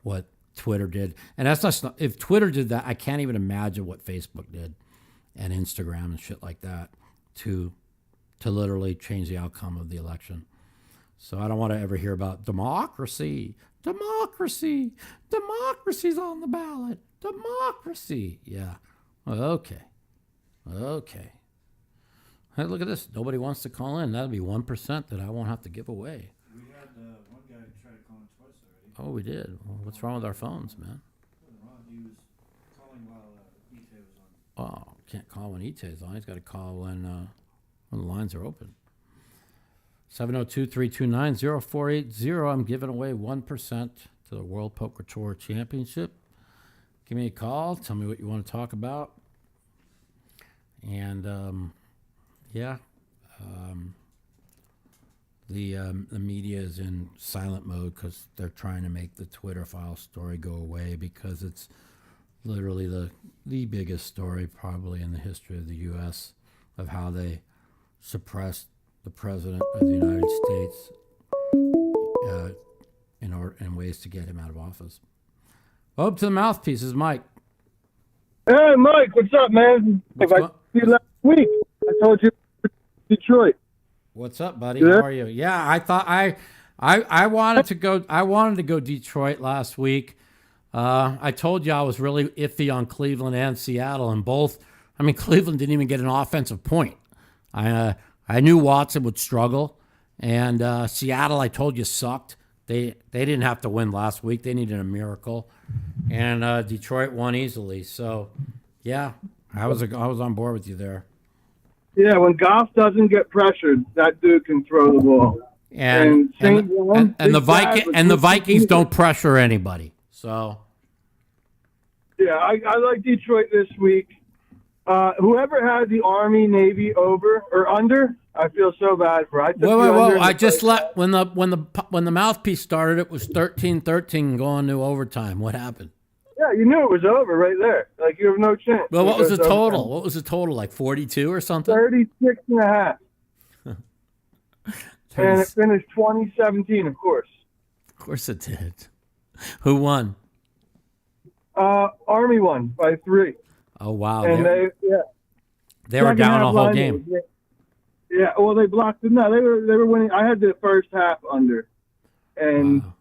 what Twitter did. And that's not, if Twitter did that, I can't even imagine what Facebook did and Instagram and shit like that to literally change the outcome of the election. So I don't want to ever hear about democracy. Democracy's on the ballot. Democracy. Yeah. Okay. Hey, look at this. Nobody wants to call in. That'll be 1% that I won't have to give away. We had one guy try to call in twice already. Oh, we did. Well, what's wrong with our phones, man? He was calling while Etay was on. Oh, can't call when Etay's on. He's got to call when the lines are open. 702-329-0480. I'm giving away 1% to the World Poker Tour Championship. Give me a call. Tell me what you want to talk about. And, the media is in silent mode because they're trying to make the Twitter file story go away because it's literally the biggest story probably in the history of the U.S. of how they suppressed the president of the United States in ways to get him out of office. Up to the Mouthpiece is Mike. Hey, Mike, what's up, man? What's I see you last week. I told you Detroit. What's up, buddy? Yeah. How are you? Yeah, I thought I wanted to go. I wanted to go Detroit last week. I told you I was really iffy on Cleveland and Seattle, and both. I mean, Cleveland didn't even get an offensive point. I knew Watson would struggle, and Seattle, I told you, sucked. They didn't have to win last week. They needed a miracle, and Detroit won easily. So, yeah, I was on board with you there. Yeah, when Goff doesn't get pressured, that dude can throw the ball. And the Vikings don't pressure anybody. So yeah, I like Detroit this week. Whoever had the Army Navy over or under, I feel so bad for. Whoa! I just let when the Mouthpiece started, it was 13-13 going to overtime. What happened? Yeah, you knew it was over right there. Like, you have no chance. Well, what was the total? Overtime. What was the total? Like 42 or something? 36.5. And it finished 2017, of course. Of course it did. Who won? Army won by 3. Oh, wow. And they were down a whole game. Yeah, well, they blocked it. No, they were winning. I had the first half under. And wow.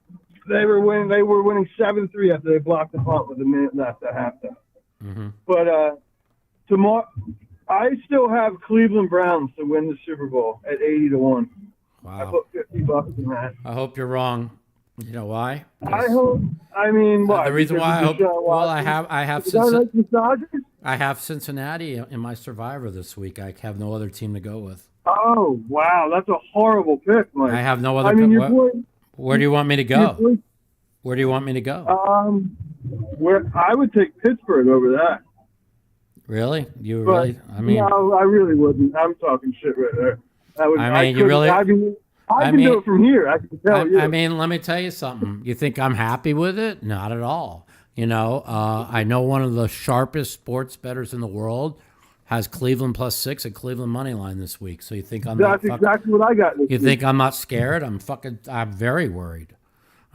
They were winning 7-3 after they blocked the punt with a minute left at halftime. Mm-hmm. But tomorrow, I still have Cleveland Browns to win the Super Bowl at 80-1. Wow. I put $50 in that. I hope you're wrong. You know why? I hope. I mean, why? The reason why I hope. Well, I have Cincinnati in my Survivor this week. I have no other team to go with. Oh wow, that's a horrible pick, Mike. I have no other. Where do you want me to go? Where do you want me to go? Where I would take Pittsburgh over that. Really? Really? I mean, no, I really wouldn't. I'm talking shit right there. I can do it from here. I can tell you. I mean, let me tell you something. You think I'm happy with it? Not at all. You know, I know one of the sharpest sports bettors in the world has Cleveland +6 at Cleveland money line this week. So you think that's exactly what I got. You think I'm not scared? I'm very worried.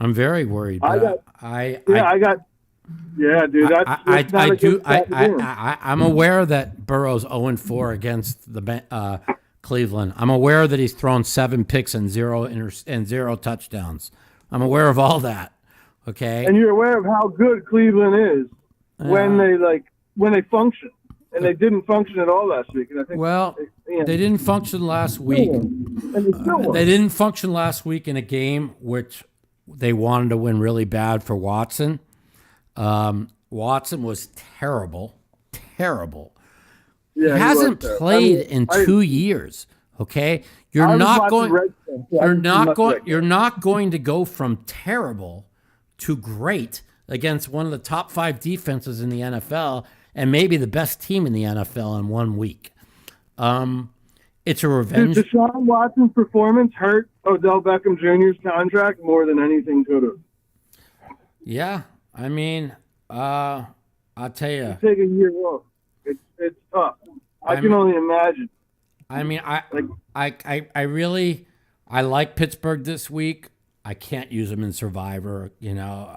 I'm very worried. Yeah, dude. I'm aware that Burrow's 0-4 against the Cleveland. I'm aware that he's thrown 7 picks and 0 touchdowns. I'm aware of all that. Okay. And you're aware of how good Cleveland is when they function, and they didn't function at all last week. And I think they didn't function last week. They didn't function last week in a game which they wanted to win really bad for Watson. Watson was terrible. Yeah, he hasn't played in 2 years. Okay, you're not going to go from terrible to great against one of the top 5 defenses in the NFL and maybe the best team in the NFL in 1 week. It's a revenge. Did Deshaun Watson's performance hurt Odell Beckham Jr.'s contract more than anything could have? Yeah, I mean, I'll tell you. Take a year off. It's tough. I can only imagine. I mean, I really like Pittsburgh this week. I can't use them in Survivor. You know,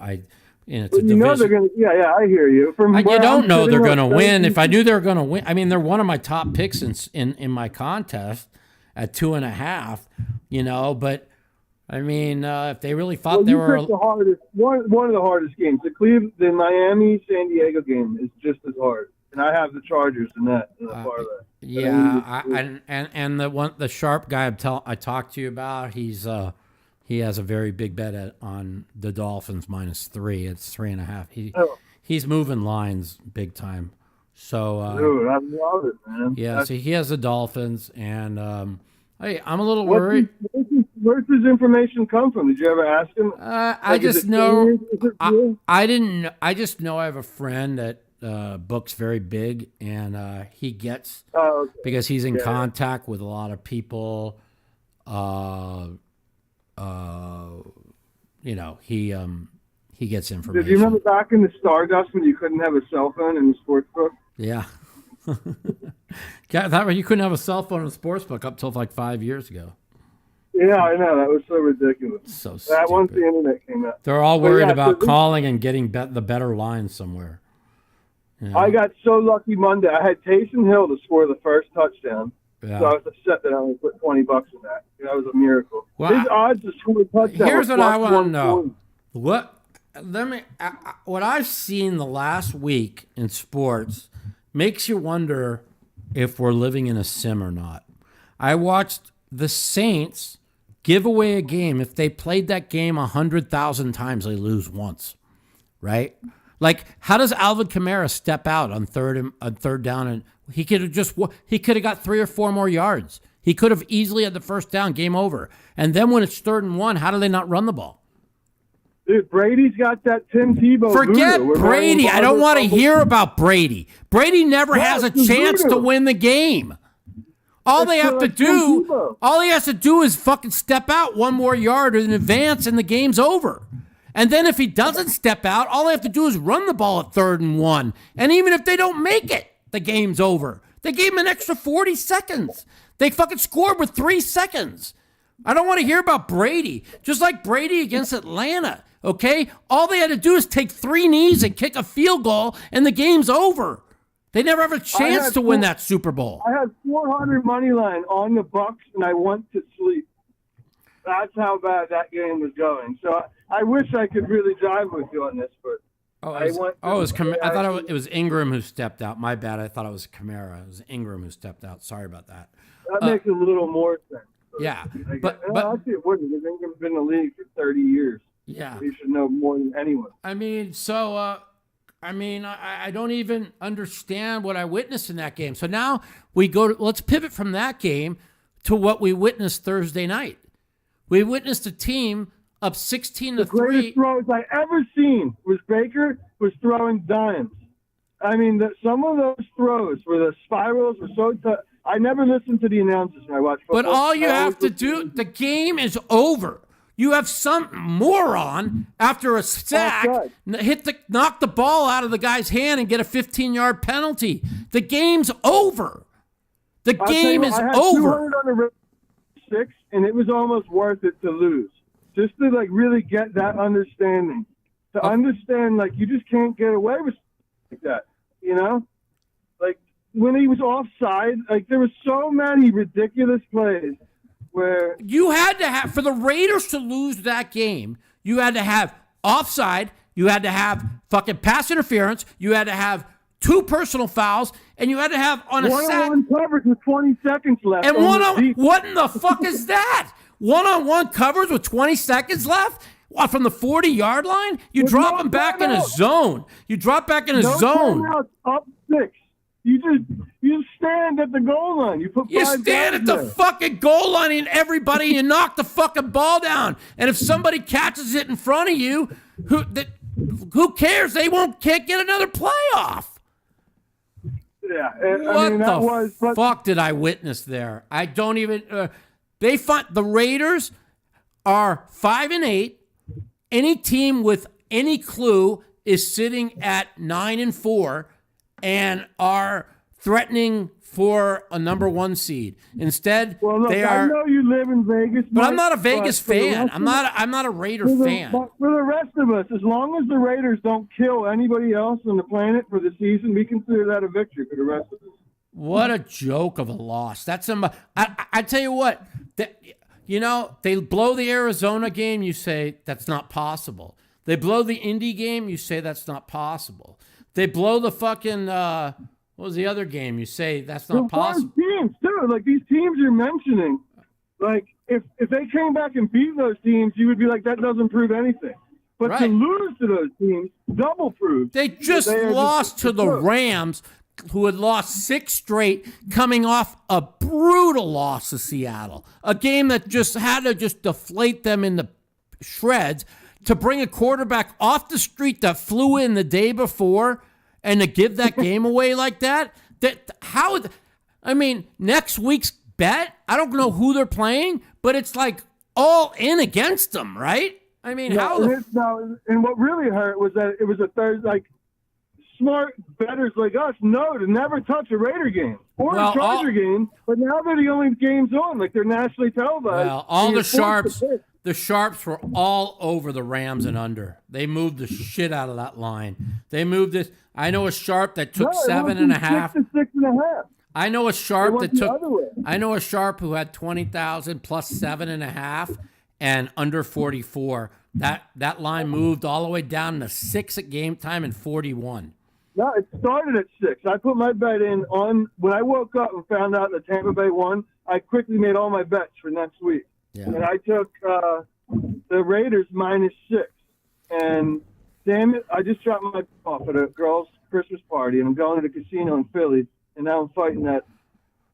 it's a division. They're going to. Yeah, I hear you. You don't know they're going to win. If I knew they were going to win, I mean, they're one of my top picks in my contest at 2.5. You know, but I mean, if they really thought they were the hardest one of the hardest games, the Miami San Diego game is just as hard. And I have the Chargers in that. And the sharp guy I talked to you about, he has a very big bet on the Dolphins -3. It's 3.5. He's moving lines big time. So dude, I love it, man. Yeah, so he has the Dolphins, and hey, I'm a little worried. What's where's his information come from? Did you ever ask him? I just know. I didn't. I just know I have a friend that books very big, and he gets because he's in contact with a lot of people. You know, he gets information. Did you remember back in the Stardust when you couldn't have a cell phone in the sports book? Yeah. That you couldn't have a cell phone in a sports book up till like 5 years ago. Yeah, I know. That was so ridiculous. So stupid. That once the internet came out. They're all worried about calling and getting the better line somewhere. You know? I got so lucky Monday. I had Taysom Hill to score the first touchdown. Yeah. So I was upset that I only put $20 in that. That was a miracle. Well, his odds to score a touchdown. Here's what I want to know. 140. What I've seen the last week in sports makes you wonder if we're living in a sim or not. I watched the Saints give away a game. If they played that game 100,000 times, they lose once, right? Like, how does Alvin Kamara step out on third down, and he could have got 3 or 4 more yards. He could have easily had the first down, game over. And then when it's 3rd and 1, how do they not run the ball? Dude, Brady's got that Tim Tebow. Forget Brady. I don't want to hear about Brady. Brady never has a chance to win the game. All he has to do is fucking step out 1 more yard in advance, and the game's over. And then if he doesn't step out, all they have to do is run the ball at 3rd and 1. And even if they don't make it, the game's over. They gave him an extra 40 seconds. They fucking scored with 3 seconds. I don't want to hear about Brady. Just like Brady against Atlanta, okay? All they had to do is take 3 knees and kick a field goal, and the game's over. They never have a chance to win that Super Bowl. I had 400 money line on the Bucks, and I went to sleep. That's how bad that game was going. So I wish I could really jive with you on this, but I thought it was Ingram who stepped out. My bad. I thought it was Kamara. It was Ingram who stepped out. Sorry about that. That makes a little more sense. Yeah, but actually it wouldn't, because Ingram's been in the league for 30 years. Yeah, he should know more than anyone. I mean, I don't even understand what I witnessed in that game. So now let's pivot from that game to what we witnessed Thursday night. We witnessed a team up 16-3. The greatest throws I ever seen was Baker was throwing dimes. I mean, some of those throws where the spirals were so tough. I never listened to the announcers when I watched football. But all you have to do, the game is over. You have some moron after a sack knock the ball out of the guy's hand and get a 15-yard penalty. The game's over. The game is over. I had 200 on the 6, and it was almost worth it to lose. Just to really get that understanding. To understand you just can't get away with like that. You know? When he was offside, there were so many ridiculous plays where you had to have, for the Raiders to lose that game, you had to have offside, you had to have fucking pass interference, you had to have 2 personal fouls, and you had to have on a sack. One-on-one coverage with 20 seconds left. And what in the fuck is that? One-on-one coverage with 20 seconds left? What, from the 40-yard line? You drop them back in a zone. You drop back in a zone. Up 6. You stand at the goal line. You stand at the fucking goal line, and you knock the fucking ball down. And if somebody catches it in front of you, who cares? They can't get another playoff. Yeah. What the fuck did I witness there? I don't even. The Raiders are 5-8. Any team with any clue is sitting at 9-4. And are threatening for a number 1 seed. Instead, they are. I know you live in Vegas, but I'm not a Vegas fan. I'm not a Raider fan. But for the rest of us, as long as the Raiders don't kill anybody else on the planet for the season, we consider that a victory for the rest of us. What a joke of a loss! That's I tell you what. They blow the Arizona game. You say that's not possible. They blow the Indy game. You say that's not possible. They blow the fucking, what was the other game? You say that's not possible. Teams, too. These teams you're mentioning, if they came back and beat those teams, you would be like, that doesn't prove anything. But to lose to those teams, double proves. They just lost to the Rams, who had lost 6 straight, coming off a brutal loss to Seattle, a game that just had to just deflate them in the shreds, to bring a quarterback off the street that flew in the day before and to give that game away like that. Next week's bet, I don't know who they're playing, but it's like all in against them, right? I mean, and what really hurt was that it was a third, like, smart bettors like us know to never touch a Raider game or a Charger game, but now they're the only games on, like they're nationally televised. Well, all the sharps were all over the Rams and under. They moved the shit out of that line. They moved it. I know a sharp that took 7.5. 6 to 6.5. I know a sharp that took. I know a sharp who had 20,000 plus 7.5 and under 44. That line moved all the way down to 6 at game time and 41. No, it started at 6. I put my bet in on when I woke up and found out that Tampa Bay won. I quickly made all my bets for next week, and I took the Raiders -6. And damn it, I just dropped my off at a girl's Christmas party, and I'm going to the casino in Philly, and now I'm fighting that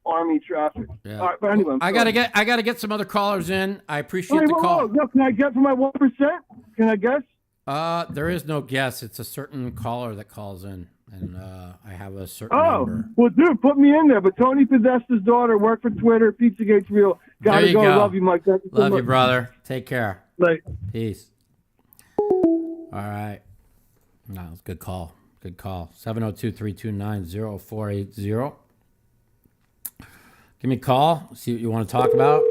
Army traffic. Yeah. All right, but anyway, I gotta get some other callers in. I appreciate the call. Can I get for my 1%? Can I guess? There is no guess. It's a certain caller that calls in, and I have a certain number. Well, dude, put me in there. But Tony Podesta's daughter worked for Twitter. Pizzagate's real. Gotta go. Love you, Mike. Thank you so Love much. you, brother. Take care. Bye. Peace. All right. No, it's a good call. Good call. 702-329-0480. Give me a call. See what you want to talk about.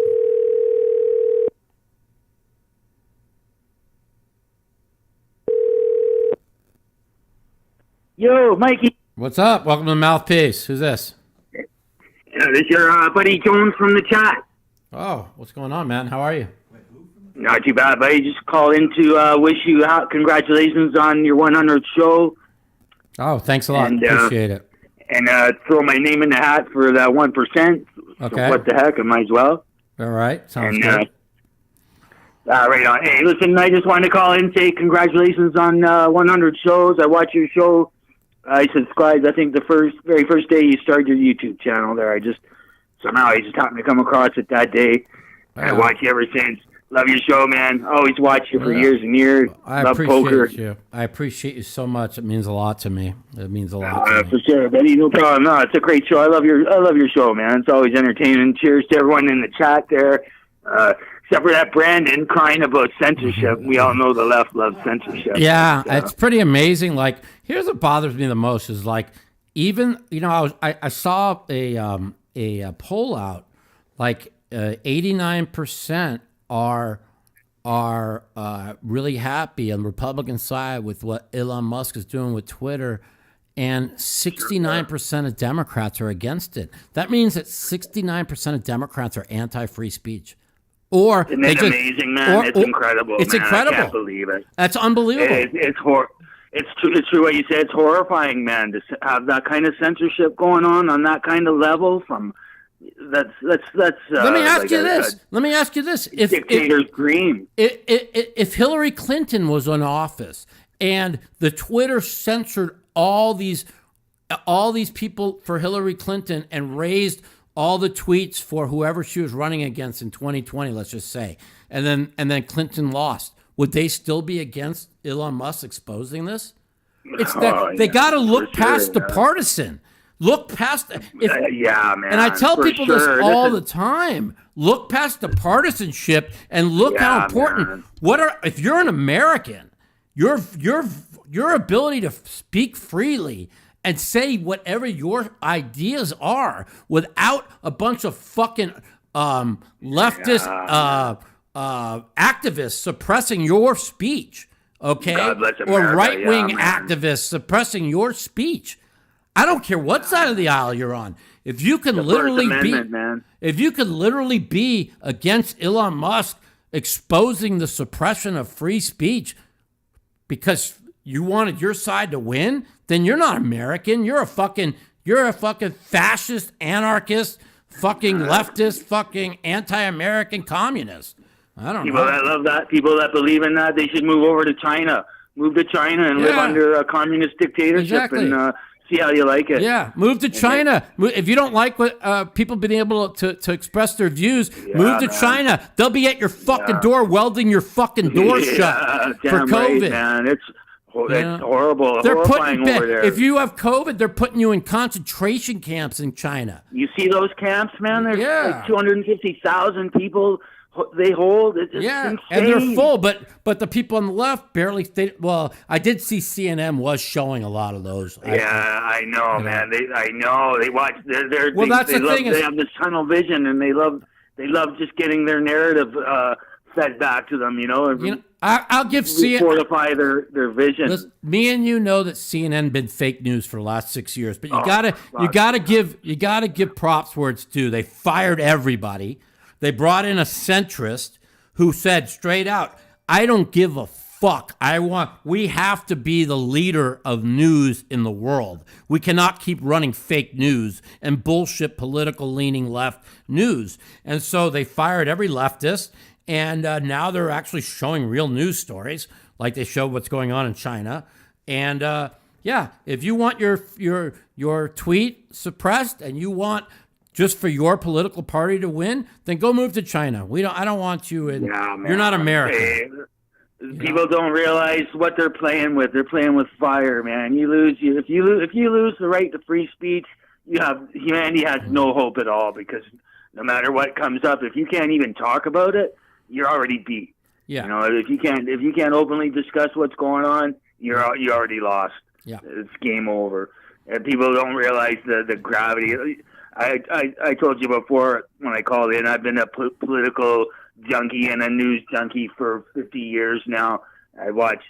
Yo, Mikey. What's up? Welcome to the Mouthpiece. Who's this? This is your buddy Jones from the chat. Oh, what's going on, man? How are you? Not too bad, buddy. Just called in to wish you congratulations on your 100th show. Oh, thanks a lot. And, appreciate it. And throw my name in the hat for that 1%. Okay. So what the heck? I might as well. All right. Sounds good. Right on. Hey, listen, I just wanted to call in and say congratulations on 100 shows. I watched your show. I subscribed, I think, the very first day you started your YouTube channel there. I just happened to come across it that day. I watched you ever since. Love your show, man. Always watched you for years and years. I Love poker. I appreciate you so much. It means a lot to me. It means a lot to me. For sure, buddy. No problem. No, it's a great show. I love your show, man. It's always entertaining. Cheers to everyone in the chat there. Except for that Brandon crying about censorship. We all know the left loves censorship. Yeah, it's pretty amazing. Like, here's what bothers me the most is like, even I saw a poll out, like 89% are really happy on the Republican side with what Elon Musk is doing with Twitter, and 69% of Democrats are against it. That means that 69% of Democrats are anti-free speech. Or Isn't it amazing, man? It's incredible. It's man. incredible. I can't believe it. That's unbelievable. It's true what you said. It's horrifying, man, to have that kind of censorship going on that kind of level. Let me ask you this. If dictator's dream. If Hillary Clinton was in office and the Twitter censored all these people for Hillary Clinton and raised all the tweets for whoever she was running against in 2020, let's just say, and then Clinton lost, would they still be against Elon Musk exposing this? They got to look past the partisan. Look past man. And I tell people this all the time. Look past the partisanship and look how important. Man. If you're an American, your ability to speak freely and say whatever your ideas are without a bunch of fucking leftist activists suppressing your speech, okay? Or right-wing activists suppressing your speech. I don't care what side of the aisle you're on. If you can literally be against Elon Musk exposing the suppression of free speech because you wanted your side to win, then you're not American. You're a fucking fascist, anarchist, fucking leftist, fucking anti-American communist. I don't know. People that love that, people that believe in that, they should move over to China. Move to China and live under a communist dictatorship and See how you like it. Yeah, move to China. If you don't like what people been able to express their views, move to China. They'll be at your fucking door welding your fucking door shut for COVID. Right, man. It's horrible. They're horrifying over there. If you have COVID, they're putting you in concentration camps in China. You see those camps, man? There's like 250,000 people they hold. It's insane. And they're full, but the people on the left barely stay. Well, I did see CNN was showing a lot of those. I know, man. I know. They watch. That's the thing. They have this tunnel vision, and they love just getting their narrative fed back to them. I'll give CNN fortify their vision. Listen, me and you know that CNN been fake news for the last 6 years, but you gotta give props where it's due. They fired everybody. They brought in a centrist who said straight out, "I don't give a fuck. We have to be the leader of news in the world. We cannot keep running fake news and bullshit political leaning left news." And so they fired every leftist. And now they're actually showing real news stories, like they showed what's going on in China. And if you want your tweet suppressed and you want just for your political party to win, then go move to China. I don't want you in. You're not American. People don't realize what they're playing with. They're playing with fire, man. If you lose the right to free speech, humanity has no hope at all, because no matter what comes up, if you can't even talk about it, you're already beat. Yeah. If you can't openly discuss what's going on, you already lost. Yeah. It's game over. And people don't realize the gravity. I told you before when I called in, I've been a political junkie and a news junkie for 50 years now. I watch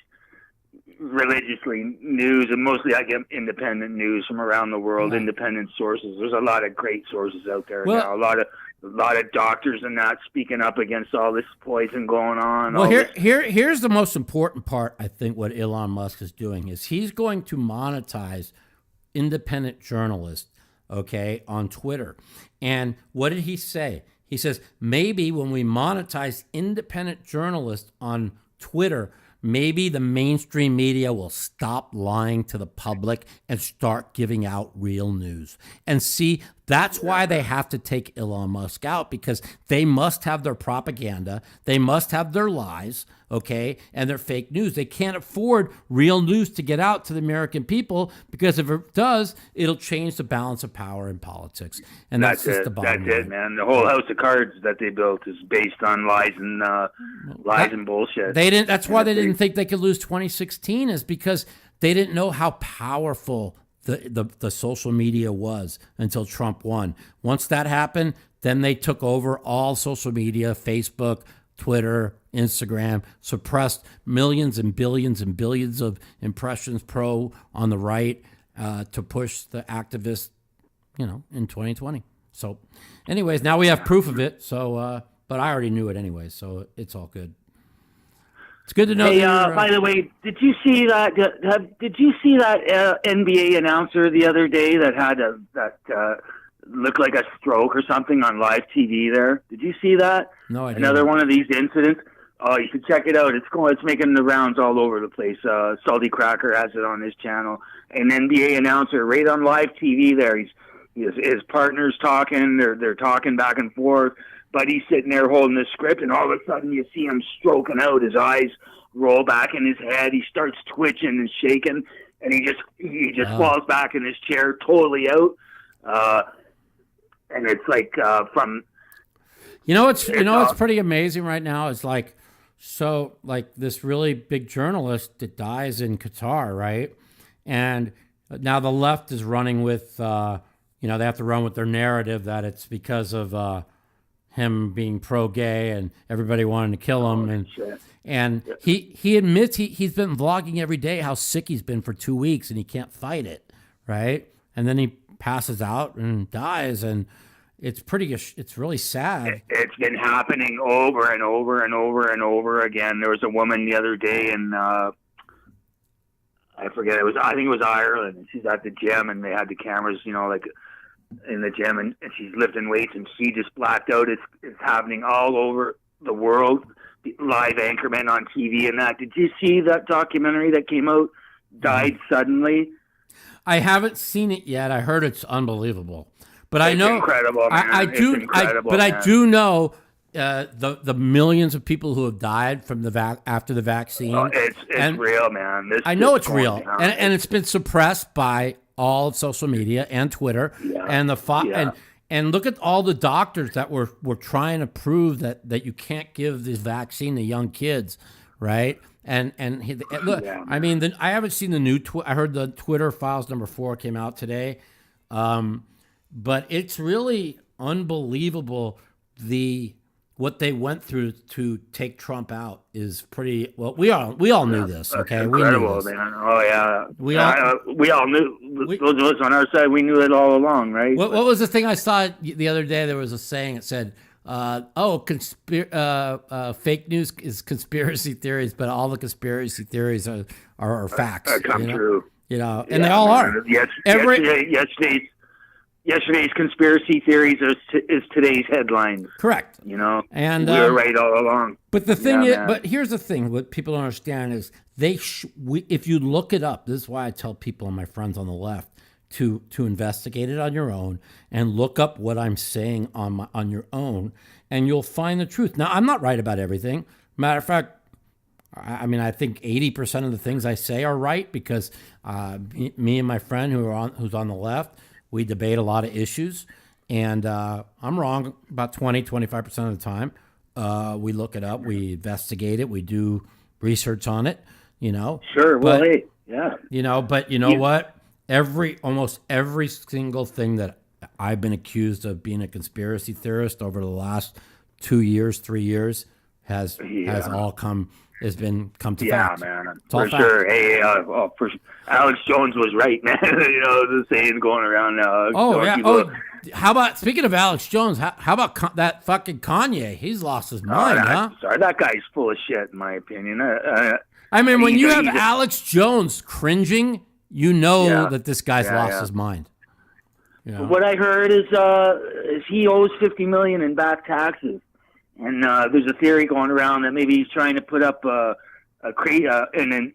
religiously news, and mostly I get independent news from around the world, independent sources. There's a lot of great sources out there now. A lot of doctors and that speaking up against all this poison going on. Well, here's the most important part. I think what Elon Musk is doing is he's going to monetize independent journalists, on Twitter. And what did he say? He says, maybe when we monetize independent journalists on Twitter, maybe the mainstream media will stop lying to the public and start giving out real news. And see, that's why they have to take Elon Musk out, because they must have their propaganda. They must have their lies, and their fake news. They can't afford real news to get out to the American people, because if it does, it'll change the balance of power in politics. And that's just the bottom line. That's it, man. The whole house of cards that they built is based on lies and bullshit. That's why they didn't think they could lose 2016, is because they didn't know how powerful the social media was until Trump won. Once that happened, then they took over all social media, Facebook, Twitter, Instagram, suppressed millions and billions of impressions on the right to push the activists, in 2020. So anyways, now we have proof of it. So, but I already knew it anyway, so it's all good. It's good to know. Hey, by the way, did you see that? Did you see that NBA announcer the other day that had that looked like a stroke or something on live TV? There, did you see that? No, I didn't. Another one of these incidents. Oh, you should check it out. It's making the rounds all over the place. Salty Cracker has it on his channel. An NBA announcer right on live TV. There, his partner's talking. They're talking back and forth. But he's sitting there holding the script, and all of a sudden you see him stroking out. His eyes roll back in his head. He starts twitching and shaking, and he just falls back in his chair, totally out. And it's like from. It's pretty amazing right now. It's like this really big journalist that dies in Qatar, right? And now the left is running with, they have to run with their narrative that it's because of. Him being pro-gay and everybody wanting to kill him, and he admits he's been vlogging every day how sick he's been for 2 weeks and he can't fight it, right? And then he passes out and dies, and it's really sad. It's been happening over and over and over and over again. There was a woman the other day, and I forget, I think it was Ireland. She's at the gym, and they had the cameras, in the gym, and she's lifting weights, and she just blacked out. It's happening all over the world. Live anchormen on TV and that. Did you see that documentary that came out? Died suddenly. I haven't seen it yet. I heard it's unbelievable, but I It's know incredible, man. I It's do. incredible, But I man. do know the millions of people who have died from the after the vaccine. Oh, it's and real, man. I know it's going real, down. and it's been suppressed by all of social media and Twitter and and look at all the doctors that were trying to prove that you can't give this vaccine to young kids, right? Look, I mean, I haven't seen the new. I heard the Twitter files number 4 came out today, but it's really unbelievable. What they went through to take Trump out is pretty well. We all knew this, okay? Incredible, we knew this. man. Oh yeah, We all knew. Those of us on our side, we knew it all along, right? What was the thing I saw the other day? There was a saying. It said, fake news is conspiracy theories, but all the conspiracy theories are facts. Come true. You know, and they all are. Yes. Yesterday's conspiracy theories is today's headlines. Correct. You know, and we were right all along. But the thing is, but here's the thing: what people don't understand is if you look it up, this is why I tell people and my friends on the left to investigate it on your own and look up what I'm saying on your own, and you'll find the truth. Now, I'm not right about everything. Matter of fact, I mean, I think 80% of the things I say are right because me and my friend who's on the left. We debate a lot of issues, and I'm wrong about 25% of the time. We look it up, we investigate it, we do research on it, you know. Sure, well, hey, yeah. You know, but you know what? Almost every single thing that I've been accused of being a conspiracy theorist over the last 2 years, 3 years has all come to fact. Yeah, man, it's all for sure. Hey, Alex Jones was right, man. You know, the saying going around now. How about, speaking of Alex Jones, how about that fucking Kanye? He's lost his mind, huh? Sorry, that guy's full of shit, in my opinion. I mean, when you have Alex Jones cringing, you know that this guy's lost his mind. You know? What I heard is he owes $50 million in back taxes. And there's a theory going around that maybe he's trying to put up an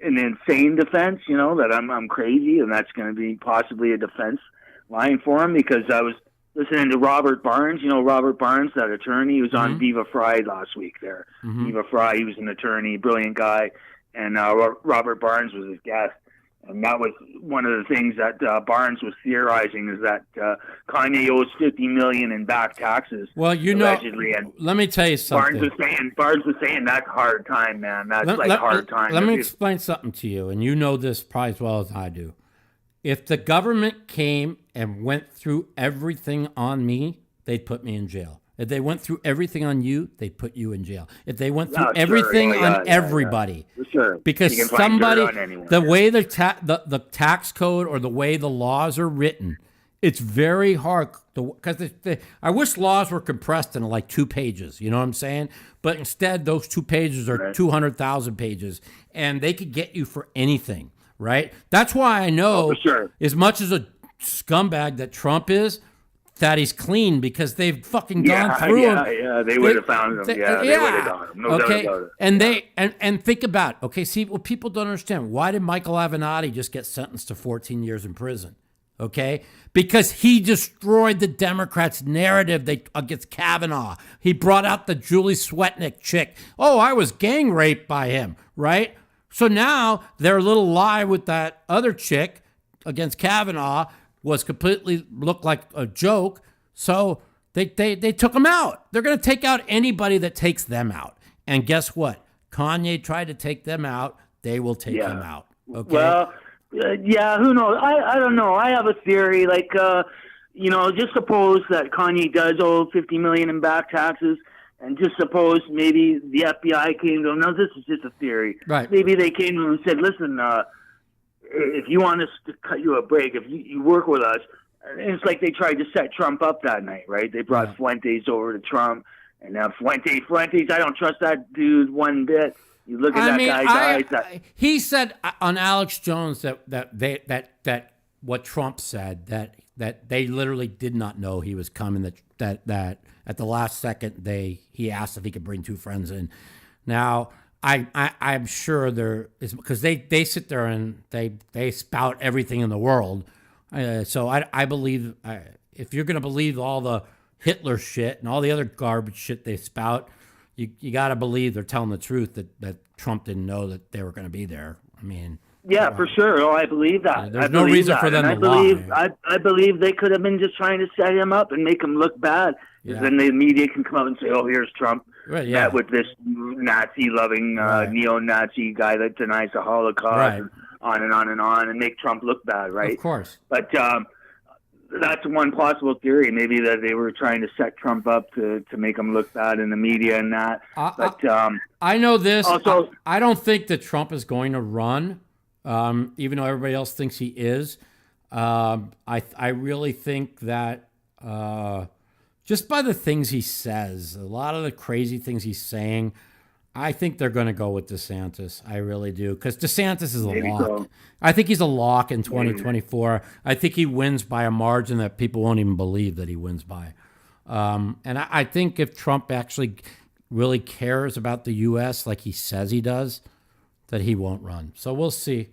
insane defense, you know, that I'm crazy, and that's going to be possibly a defense line for him. Because I was listening to Robert Barnes, you know, Robert Barnes, that attorney, he was on Viva Fried last week there. Viva Fried, he was an attorney, brilliant guy, and Robert Barnes was his guest. And that was one of the things that Barnes was theorizing, is that Kanye owes $50 million in back taxes. Well, you allegedly. know, And let me tell you something. Barnes was saying that's hard time, man. That's hard time. Let me explain something to you, and you know this probably as well as I do. If the government came and went through everything on me, they'd put me in jail. If they went through everything on you, they'd put you in jail. If they went through everything on everybody, because somebody, the way the tax code or the way the laws are written, it's very hard. Because I wish laws were compressed into like 2 pages. You know what I'm saying? But instead, those 2 pages are 200,000 pages, and they could get you for anything. Right? That's why I know, as much as a scumbag that Trump is, that he's clean, because they've fucking gone through him. Yeah, they would have found him. They would have got him. No doubt about it. And and think about it. Okay, see, what people don't understand, why did Michael Avenatti just get sentenced to 14 years in prison? Okay? Because he destroyed the Democrats' narrative against Kavanaugh. He brought out the Julie Swetnick chick. Oh, I was gang raped by him, right? So now their little lie with that other chick against Kavanaugh was completely looked like a joke. So they took him out. They're going to take out anybody that takes them out. And guess what? Kanye tried to take them out. They will take him out. Okay. Well, who knows? I don't know. I have a theory. Like, you know, just suppose that Kanye does owe $50 million in back taxes. And just suppose maybe the FBI came to him. Now, this is just a theory. Right. Maybe they came to him and said, listen, if you want us to cut you a break, if you work with us, and it's like they tried to set Trump up that night, right? They brought Fuentes over to Trump, and now Fuentes, I don't trust that dude one bit. You look at guy's eyes. He said on Alex Jones that what Trump said, that they literally did not know he was coming. That at the last second he asked if he could bring 2 friends in. Now, I'm sure there is, because they sit there and they spout everything in the world So I believe if you're going to believe all the Hitler shit and all the other garbage shit they spout, you got to believe they're telling the truth that Trump didn't know that they were going to be there. I mean, yeah, for sure. Oh, I believe that. There's no reason for them to lie. I believe they could have been just trying to set him up and make him look bad. Yeah. Then the media can come up and say, "Oh, here's Trump met with this Nazi-loving neo-Nazi guy that denies the Holocaust," and on and on and on, and make Trump look bad, right? Of course. But that's one possible theory. Maybe that they were trying to set Trump up to make him look bad in the media and that. But I know this. Also, I don't think that Trump is going to run. Even though everybody else thinks he is, I really think that just by the things he says, a lot of the crazy things he's saying, I think they're going to go with DeSantis. I really do, because DeSantis is a lock. So. I think he's a lock in 2024. I think he wins by a margin that people won't even believe that he wins by. And I think if Trump actually really cares about the U.S. like he says he does, that he won't run. So we'll see.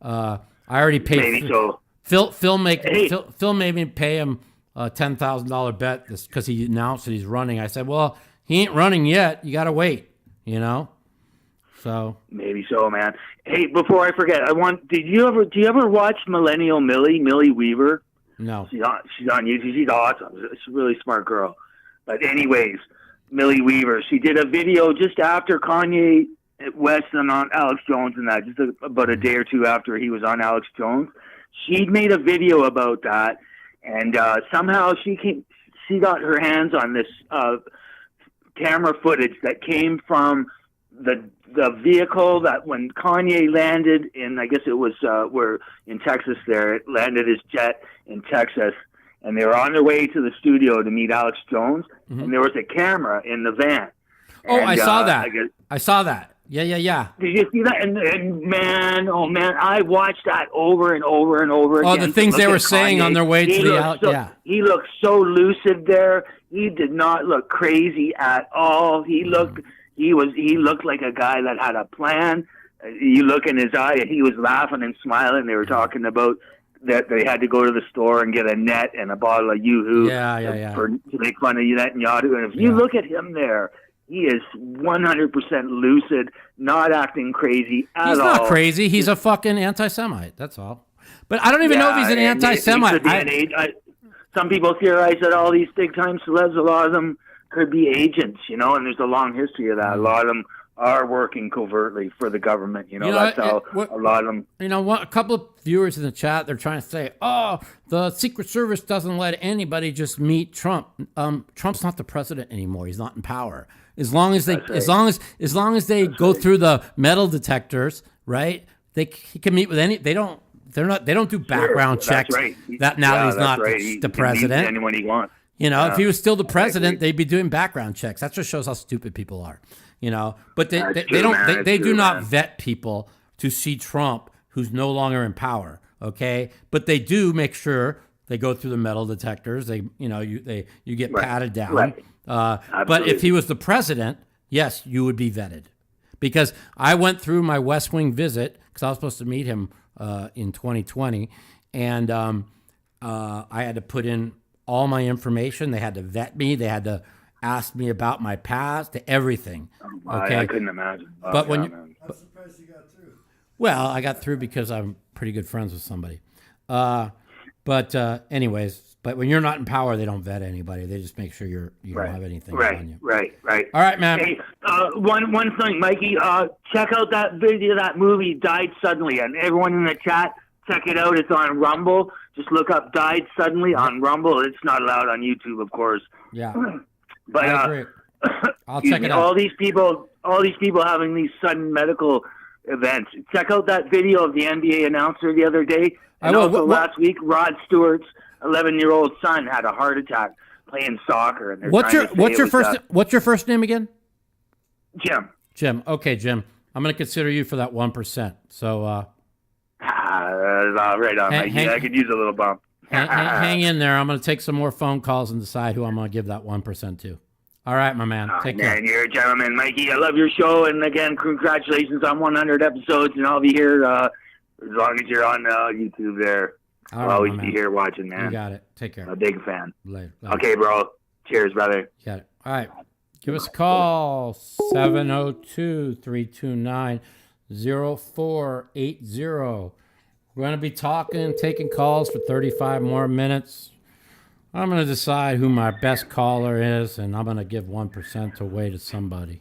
I already paid. Maybe so. Phil made me pay him a $10,000 bet because he announced that he's running. I said, well, he ain't running yet. You got to wait. You know. So maybe so, man. Hey, before I forget, do you ever watch Millennial Millie Weaver? No. She's on YouTube. She's awesome. She's a really smart girl. But anyways, Millie Weaver. She did a video just after Kanye West and on Alex Jones and that, just about a day or two after he was on Alex Jones. She made a video about that, and somehow she got her hands on this camera footage that came from the vehicle that when Kanye landed in, I guess it was where in Texas there, it landed his jet in Texas, and they were on their way to the studio to meet Alex Jones, and there was a camera in the van. Oh, and, I saw that. I saw that. Yeah. Did you see that? And man, I watched that over and over and over again. Oh, the things they were saying on their way to the He looked so lucid there. He did not look crazy at all. He looked like a guy that had a plan. You look in his eye, and he was laughing and smiling. They were talking about that they had to go to the store and get a net and a bottle of Yoo-Hoo to make fun of Netanyahu. And if you look at him there, he is 100% lucid, not acting crazy at all. He's not crazy. He's a fucking anti-Semite. That's all. But I don't even know if he's an anti-Semite. Some people theorize that all these big-time celebs, a lot of them could be agents, and there's a long history of that. A lot of them are working covertly for the government. That's how a lot of them. A couple of viewers in the chat, they're trying to say, "Oh, the Secret Service doesn't let anybody just meet Trump." Trump's not the president anymore. He's not in power. As long as they go through the metal detectors, right? He can meet with any. They don't do background checks. Right. He's not the president. Anyone he wants. If he was still the president, they'd be doing background checks. That just shows how stupid people are. But they do not vet people to see Trump who's no longer in power. Okay, but they do make sure they go through the metal detectors. You get patted down. Right. But if he was the president, yes, you would be vetted. Because I went through my West Wing visit because I was supposed to meet him in 2020, and I had to put in all my information. They had to vet me. They had to ask me about my past, everything. Okay, I couldn't imagine. But when I'm surprised you got through. Well, I got through because I'm pretty good friends with somebody. Anyways, but when you're not in power, they don't vet anybody. They just make sure you don't have anything on you. Right. All right, man. Hey, one thing, Mikey. Check out that video. That movie Died Suddenly, and everyone in the chat, check it out. It's on Rumble. Just look up Died Suddenly on Rumble. It's not allowed on YouTube, of course. Yeah. But I agree. I'll check it out. All these people having these sudden medical events. Check out that video of the NBA announcer the other day. And also last week, Rod Stewart's 11-year-old son had a heart attack playing soccer. And what's your first name again? Jim. Jim. Okay, Jim. I'm going to consider you for that 1%. So. Right on. I could use a little bump. Hang in there. I'm going to take some more phone calls and decide who I'm going to give that 1% to. All right, my man. Take care. Man, you're a gentleman, Mikey. I love your show, and again, congratulations on 100 episodes. And I'll be here as long as you're on YouTube there. All I'll right, always my be man. here watching, man. You got it. Take care. I'm a big fan. Later. Okay, bro. Cheers, brother. You got it. All right. Give us a call, 702-329-0480. We're going to be talking, taking calls for 35 more minutes. I'm going to decide who my best caller is, and I'm going to give 1% away to somebody.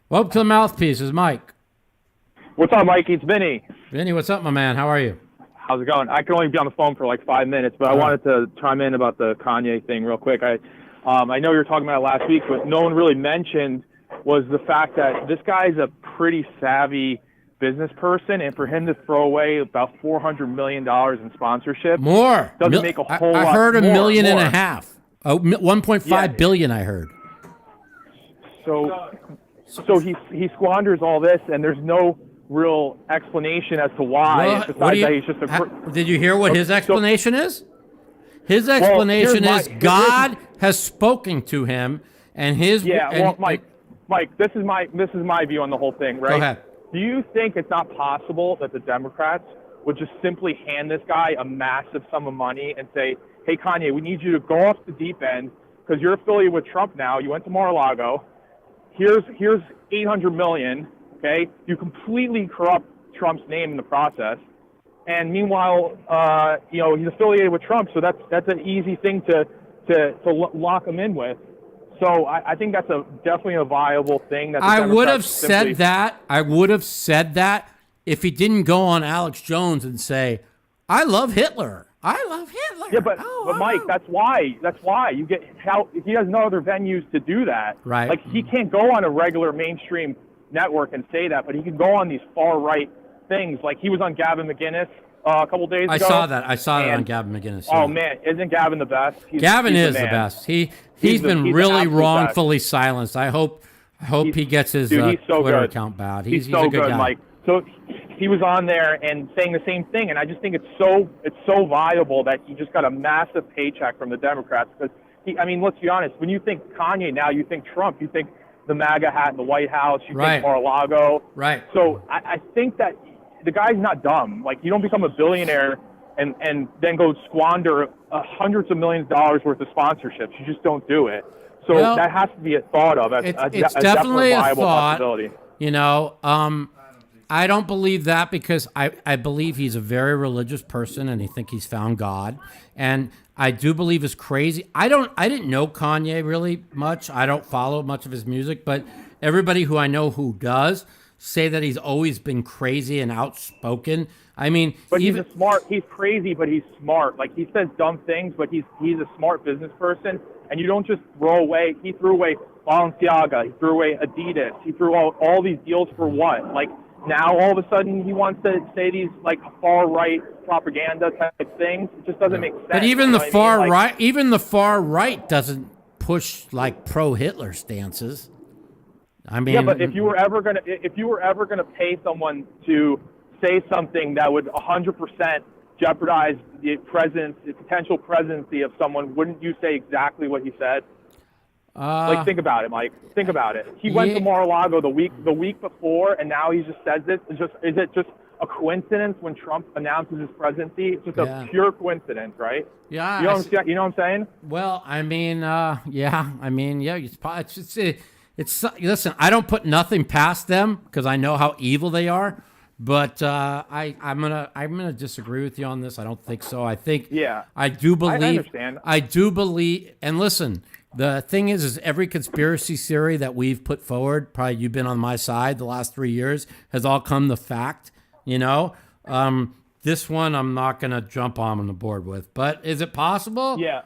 Welcome to the Mouthpiece. It's Mike. What's up, Mikey? It's Vinny. Vinny, what's up, my man? How are you? How's it going? I can only be on the phone for like 5 minutes, but I wanted to chime in about the Kanye thing real quick. I know you were talking about it last week, but no one really mentioned was the fact that this guy's a pretty savvy business person, and for him to throw away about $400 million in sponsorship doesn't make a whole lot. I heard $1.5 million. $1.5 billion, I heard. So he squanders all this, and there's no real explanation as to why. Did you hear what his explanation is? His explanation is God has spoken to him, and his Mike, this is my view on the whole thing, right? Go ahead. Do you think it's not possible that the Democrats would just simply hand this guy a massive sum of money and say, "Hey, Kanye, we need you to go off the deep end because you're affiliated with Trump now. You went to Mar-a-Lago. Here's $800 million. Okay, you completely corrupt Trump's name in the process, and meanwhile, he's affiliated with Trump, so that's an easy thing to lock him in with. So I think that's definitely a viable thing. That I would have said that. I would have said that if he didn't go on Alex Jones and say, "I love Hitler. I love Hitler." Yeah, but Mike, that's why you get he has no other venues to do that. Right. Like he can't go on a regular mainstream network and say that, but he can go on these far right things. Like he was on Gavin McInnes a couple days ago. I saw that on Gavin McInnes. Oh man, isn't Gavin the best? Gavin is the best. He's been really wrongfully silenced. I hope he gets his Twitter account bad. He's so a good guy. Mike. So he was on there and saying the same thing, and I just think it's so viable that he just got a massive paycheck from the Democrats because let's be honest. When you think Kanye now, you think Trump. You think the MAGA hat in the White House. You think Mar-a-Lago. Right. So I think that the guy's not dumb. Like you don't become a billionaire and then go squander hundreds of millions of dollars worth of sponsorships. You just don't do it. So that has to be a thought of. It's definitely a viable thought. Possibility. I don't believe that because I believe he's a very religious person and I think he's found God. And I do believe it's crazy. I didn't know Kanye really much. I don't follow much of his music, but everybody who I know who does say that he's always been crazy and outspoken. But he's crazy, but he's smart. Like he says dumb things, but he's a smart business person. And you don't just throw away. He threw away Balenciaga. He threw away Adidas. He threw out all these deals for what? Like now all of a sudden he wants to say these like far right propaganda type things. It just doesn't make sense. But even the far right doesn't push like pro Hitler stances. But if you were ever gonna pay someone to say something that would 100% jeopardize the potential presidency of someone, wouldn't you say exactly what he said? Think about it, Mike. Think about it. He went to Mar-a-Lago the week before, and now he just says this. Is it just a coincidence when Trump announces his presidency? It's just a pure coincidence, right? Yeah. You know what I'm saying? Well, listen, I don't put nothing past them because I know how evil they are. But I'm gonna disagree with you on this. I don't think so. I think I do believe. I understand. I do believe. And listen, the thing is every conspiracy theory that we've put forward, probably you've been on my side the last 3 years, has all come to fact. This one I'm not gonna jump on the board with. But is it possible? Yeah.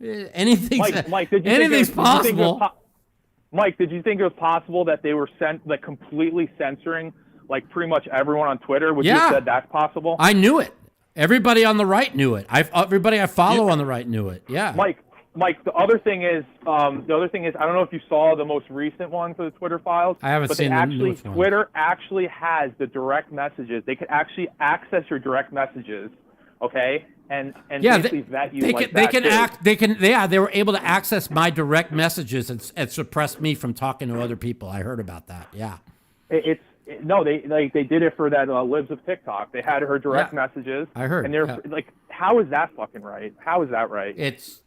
Anything's possible. Mike, did you think it was possible that they were completely censoring like pretty much everyone on Twitter? Would you have said that's possible? I knew it. Everybody on the right knew it. Everybody I follow on the right knew it. Yeah. Mike, the other thing is, I don't know if you saw the most recent one for the Twitter files. I haven't seen the newest one. Twitter actually has the direct messages. They can actually access your direct messages, okay? And basically vet you They were able to access my direct messages and suppress me from talking to other people. I heard about that. Yeah. No, they did it for that Lives of TikTok. They had her direct messages. I heard. And they're like, how is that fucking right? How is that right? It's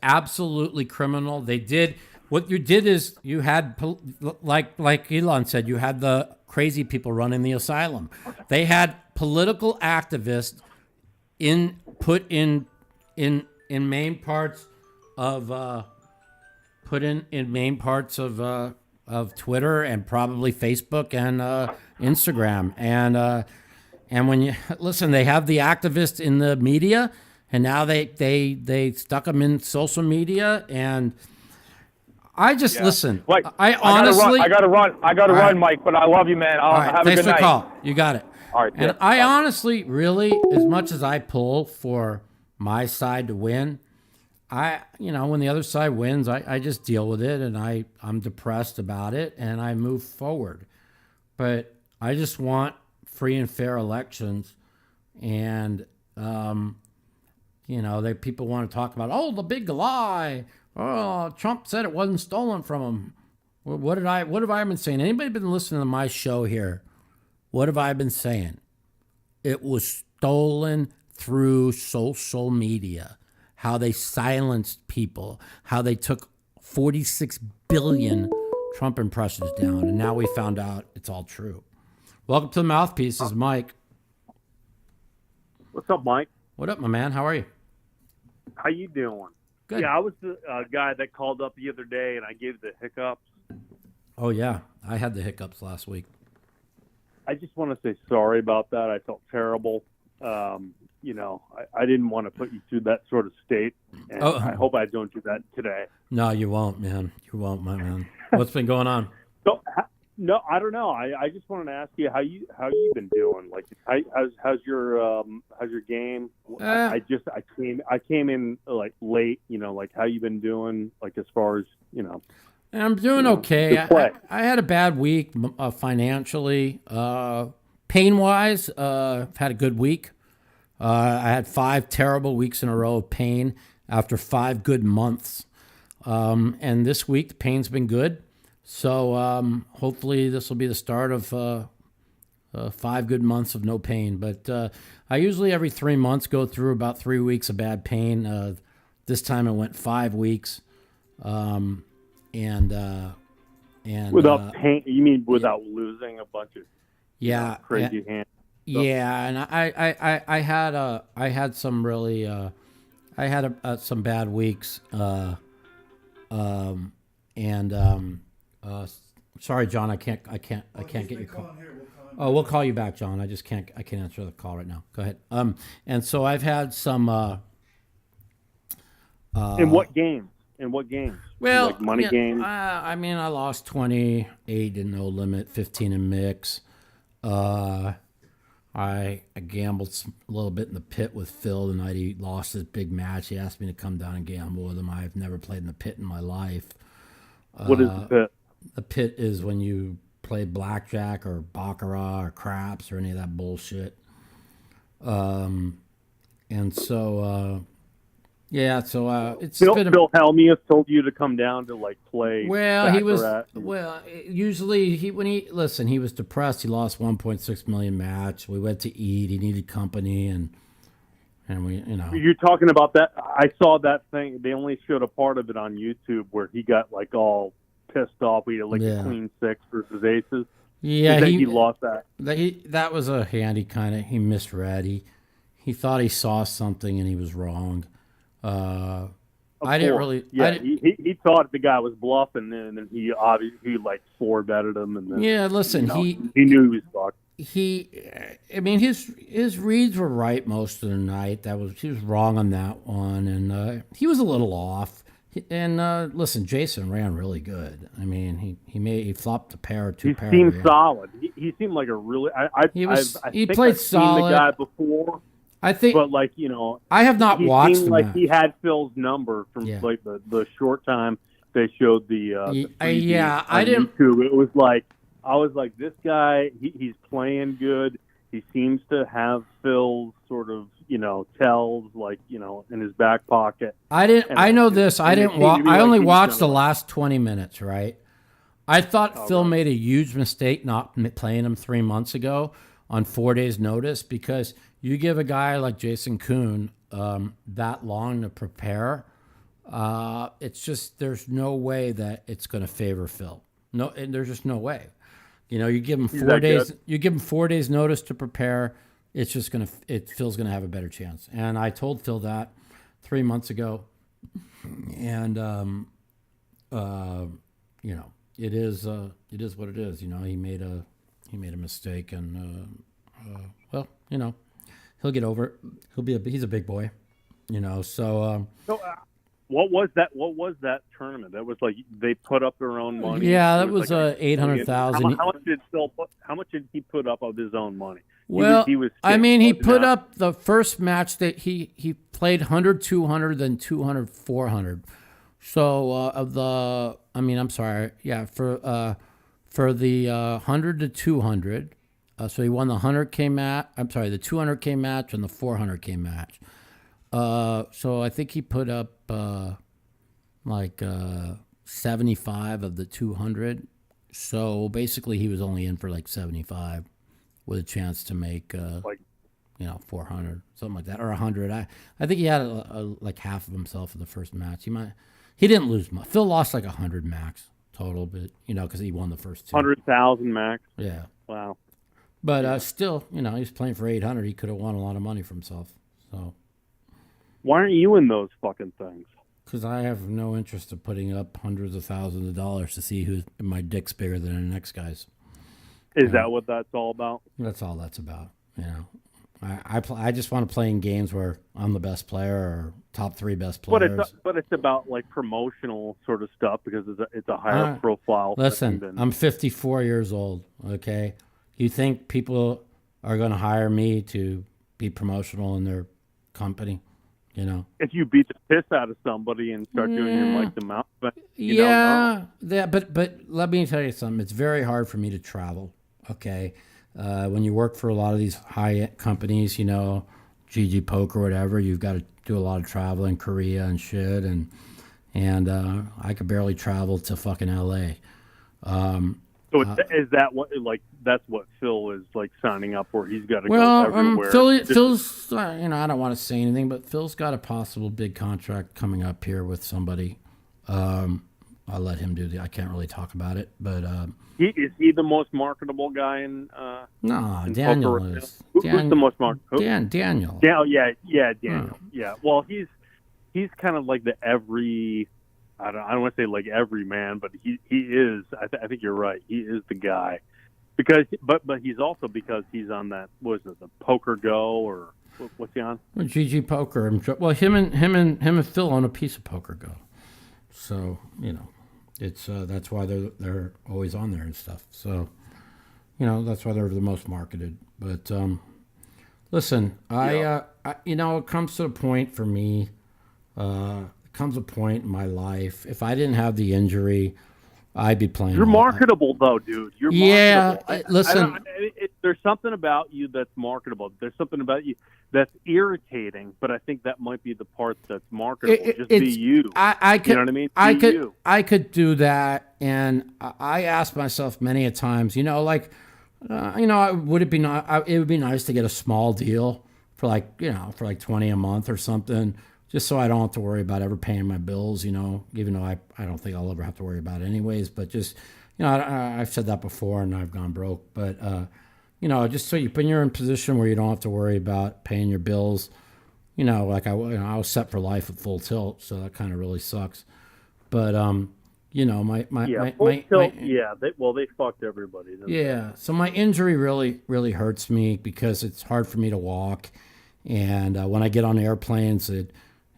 absolutely criminal. They did what you did is you had like Elon said, you had the crazy people running the asylum. They had political activists put in main parts of of Twitter and probably Facebook and Instagram. And when you listen, they have the activists in the media, and now they stuck them in social media. And I just listen. Like, I honestly, I gotta run, Mike. But I love you, man. Have a good night. Thanks for the call. You got it. All right. And I honestly, really, as much as I pull for my side to win, when the other side wins, I just deal with it, and I'm depressed about it, and I move forward. But I just want free and fair elections, and people want to talk about the big lie. Oh, Trump said it wasn't stolen from him. What have I been saying? Anybody been listening to my show here? What have I been saying? It was stolen through social media. How they silenced people, how they took 46 billion Trump impressions down, and now we found out it's all true. Welcome to the Mouthpiece. This is Mike. What's up, Mike? What up, my man? How are you? How you doing? Good. Yeah, I was the guy that called up the other day, and I gave the hiccups. Oh, yeah. I had the hiccups last week. I just want to say sorry about that. I felt terrible. I didn't want to put you through that sort of state, and I hope I don't do that today. No, you won't, man. You won't, my man. What's been going on? So, no, I don't know. I just wanted to ask you how you been doing. Like, how's your game? I came in like late. Like how you been doing? Like as far as I'm doing okay. I had a bad week financially. Pain-wise, I've had a good week. I had 5 terrible weeks in a row of pain after 5 good months. And this week, the pain's been good. So hopefully this will be the start of 5 good months of no pain. But I usually every 3 months go through about 3 weeks of bad pain. This time it went 5 weeks. And without pain, you mean without losing a bunch of crazy hands? Yeah, and I had some really some bad weeks. Sorry, John, I can't get your call. We'll call you back, John. I can't answer the call right now. Go ahead. And so I've had some. In what games? Well, like money games. I lost 28 in no limit, 15 in mix. I gambled a little bit in the pit with Phil the night he lost his big match. He asked me to come down and gamble with him. I've never played in the pit in my life. What is the pit? The pit is when you play blackjack or baccarat or craps or any of that bullshit. It's Phil been has told you to come down to like play. Well, usually he was depressed. He lost 1.6 million match. We went to eat. He needed company, and we, You're talking about that. I saw that thing. They only showed a part of it on YouTube where he got like all pissed off. We had like a queen 6 versus aces. Yeah, he lost that. That was a hand. He misread. He thought he saw something and he was wrong. Didn't really. Yeah, he thought the guy was bluffing, and then he obviously like 4-betted him, and then he knew he was fucked. His reads were right most of the night. He was wrong on that one, and he was a little off. And listen, Jason ran really good. I mean, he flopped a pair or 2 pair. He seemed solid. He seemed like a really. He played solid. Seen the guy before. I think, but I have not watched. Seemed like he had Phil's number from like the short time they showed the I didn't. YouTube. It was like I was like, this guy, he's playing good. He seems to have Phil's sort of tells like in his back pocket. I didn't. I know this. I didn't. I only watched the last 20 minutes. Right. I thought Phil made a huge mistake not playing him 3 months ago on 4 days' notice, because you give a guy like Jason Kuhn that long to prepare. It's just, there's no way that it's going to favor Phil. No, and there's just no way. You know, you give him 4 days. Good? You give him 4 days notice to prepare. It's just Phil's gonna have a better chance. And I told Phil that 3 months ago. And you know, it is what it is. You know, he made a mistake, and well, you know, he'll get over it. He's a big boy. You know, so. What was that tournament? That was like they put up their own money. Yeah, that was like 800,000. How much did he put up of his own money? Well, he put up the first match that he played 100, 200, then 200, 400. So for the 100 to 200, so he won the 100K match. The 200K match and the 400K match. So I think he put up 75 of the 200. So basically, he was only in for like 75, with a chance to make 400, something like that, or 100. I think he had like half of himself in the first match. He didn't lose much. Phil lost like 100 max total, but because he won the first two. 100,000 max. Yeah. Wow. But still, he's playing for 800. He could have won a lot of money for himself. So. Why aren't you in those fucking things? Because I have no interest in putting up hundreds of thousands of dollars to see who my dick's bigger than the next guy's. Is that what that's all about? That's all that's about. I just want to play in games where I'm the best player or top 3 best players. But it's about like promotional sort of stuff, because it's a higher profile. Listen, I'm 54 years old. Okay, you think people are going to hire me to be promotional in their company? If you beat the piss out of somebody and start doing your like the mouth, but let me tell you something. It's very hard for me to travel. Okay, when you work for a lot of these high-end companies, GG Poker or whatever, you've got to do a lot of travel in Korea and shit, and I could barely travel to fucking LA. So is that what that's what Phil is like signing up for? He's got to go everywhere. Phil's I don't want to say anything, but Phil's got a possible big contract coming up here with somebody. I'll let him do I can't really talk about it, but is he the most marketable guy in? No, in Daniel poker? is. Who's the most marketable? Daniel. Daniel. Yeah. Well, he's kind of like the every. I don't want to say like every man, but he is. I think you're right. He is the guy, because but he's also because he's on that. What is it, the Poker Go, or what's he on? Well, GG Poker. Well, him and Phil own a piece of Poker Go, so it's that's why they're always on there and stuff. So that's why they're the most marketed. But listen, it comes to a point for me. Comes a point in my life, if I didn't have the injury, I'd be playing. You're marketable, though, dude. You're marketable. Listen. There's something about you that's marketable. There's something about you that's irritating, but I think that might be the part that's marketable. Be you. I could, you know what I mean? I could do that, and I asked myself many a times, would it be nice? It would be nice to get a small deal for like 20 a month or something. Just so I don't have to worry about ever paying my bills, even though I don't think I'll ever have to worry about it anyways. But just, I've said that before and I've gone broke. But, just so you're in a position where you don't have to worry about paying your bills. I was set for life at Full Tilt, so that kind of really sucks. But, they fucked everybody. Yeah, so my injury really, really hurts me because it's hard for me to walk. And when I get on airplanes, it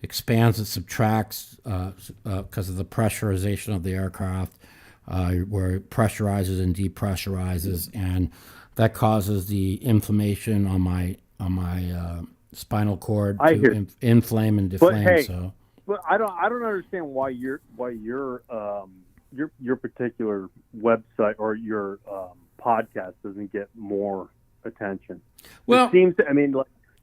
expands and subtracts because of the pressurization of the aircraft, where it pressurizes and depressurizes, and that causes the inflammation on my spinal cord to inflame and deflame. But I don't understand why your particular website or your podcast doesn't get more attention. Well, it seems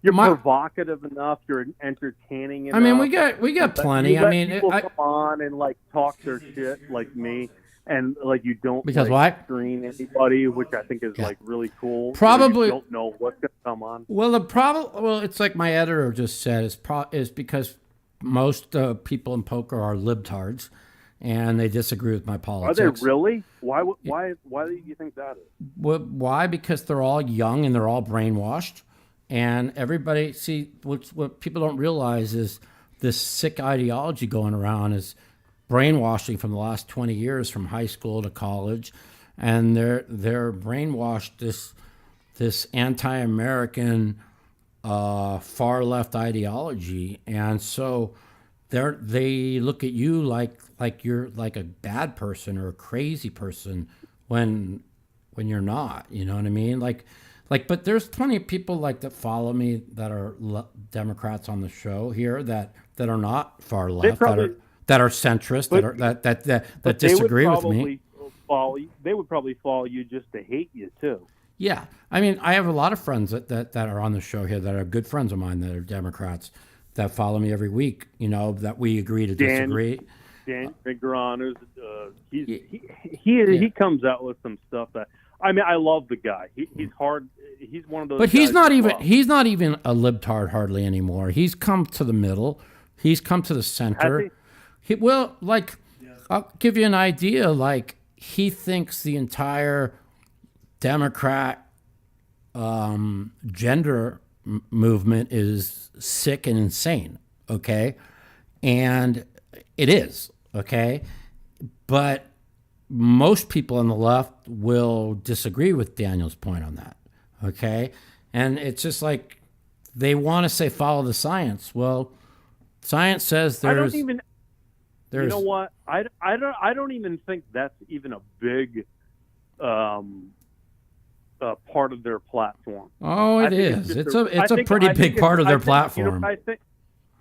you're provocative enough. You're entertaining enough. We got plenty. People come on and talk their shit like me. and like you don't because like, why? screen anybody, which I think is like really cool. Probably you don't know what's gonna come on. Well, it's like my editor just said, is because most people in poker are libtards, and they disagree with my politics. Are they really? Why do you think that is? Why? Because they're all young and they're all brainwashed, and everybody what people don't realize is this sick ideology going around is brainwashing from the last 20 years, from high school to college, and they're brainwashed this anti-American far left ideology, and so they look at you like you're like a bad person or a crazy person when you're not. You know what I mean? But there's plenty of people like that follow me that are Democrats on the show here that are not far left, that are centrist, that disagree with me. They would probably follow you just to hate you too. Yeah, I mean, I have a lot of friends that are on the show here that are good friends of mine that are Democrats that follow me every week. You know, that we agree to disagree. Dan Graners, he comes out with some stuff that I love the guy. He's hard. He's one of those. But he's not even a libtard hardly anymore. He's come to the middle. He's come to the center. I'll give you an idea. Like, he thinks the entire Democrat gender movement is sick and insane, okay? And it is, okay? But most people on the left will disagree with Daniel's point on that, okay? And it's just like they want to say follow the science. Well, science says there's... You know what? I don't even think that's even a big part of their platform. Oh, it is. It's a pretty big part of their platform. You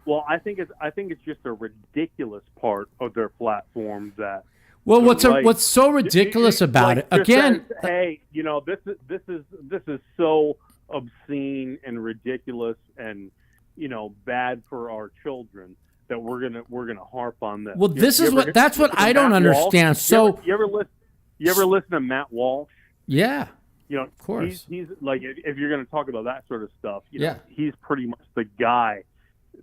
know, I think it's just a ridiculous part of their platform that. Well, what's so ridiculous about it? Again, says, hey, you know, this is so obscene and ridiculous and, you know, bad for our children that we're gonna harp on this. Well, that's what I don't understand. So you ever listen to Matt Walsh? Yeah. You know, of course. He's like, if you're going to talk about that sort of stuff, you know, yeah, he's pretty much the guy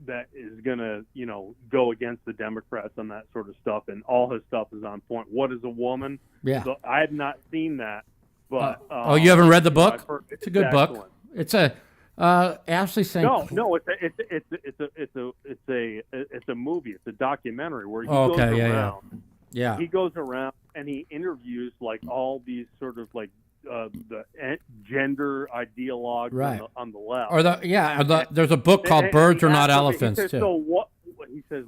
that is going to, you know, go against the Democrats on that sort of stuff, and all his stuff is on point. What is a woman? Yeah. So I have not seen that, but you haven't read the book? It's a good excellent. book. It's a Ashley saying no, it's a movie. It's a documentary where he goes around. Yeah. He goes around and he interviews like all these sort of like the gender ideologues on the left. There's a book called "Birds Are Not Elephants" too. So what? He says,